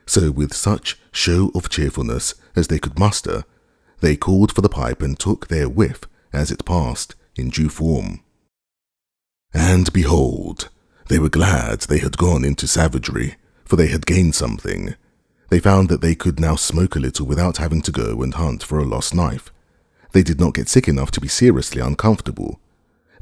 So with such show of cheerfulness as they could muster, they called for the pipe and took their whiff as it passed in due form. And behold, they were glad they had gone into savagery, for they had gained something. They found that they could now smoke a little without having to go and hunt for a lost knife. They did not get sick enough to be seriously uncomfortable.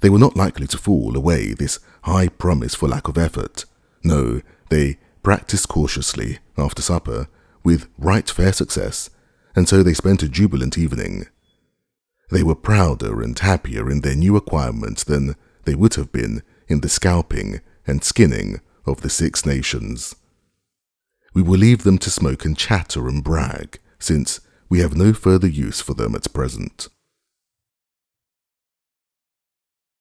They were not likely to fool away this high promise for lack of effort. No, they practiced cautiously after supper, with right fair success, and so they spent a jubilant evening. They were prouder and happier in their new acquirement than they would have been in the scalping and skinning of the 6 nations. We will leave them to smoke and chatter and brag, since we have no further use for them at present.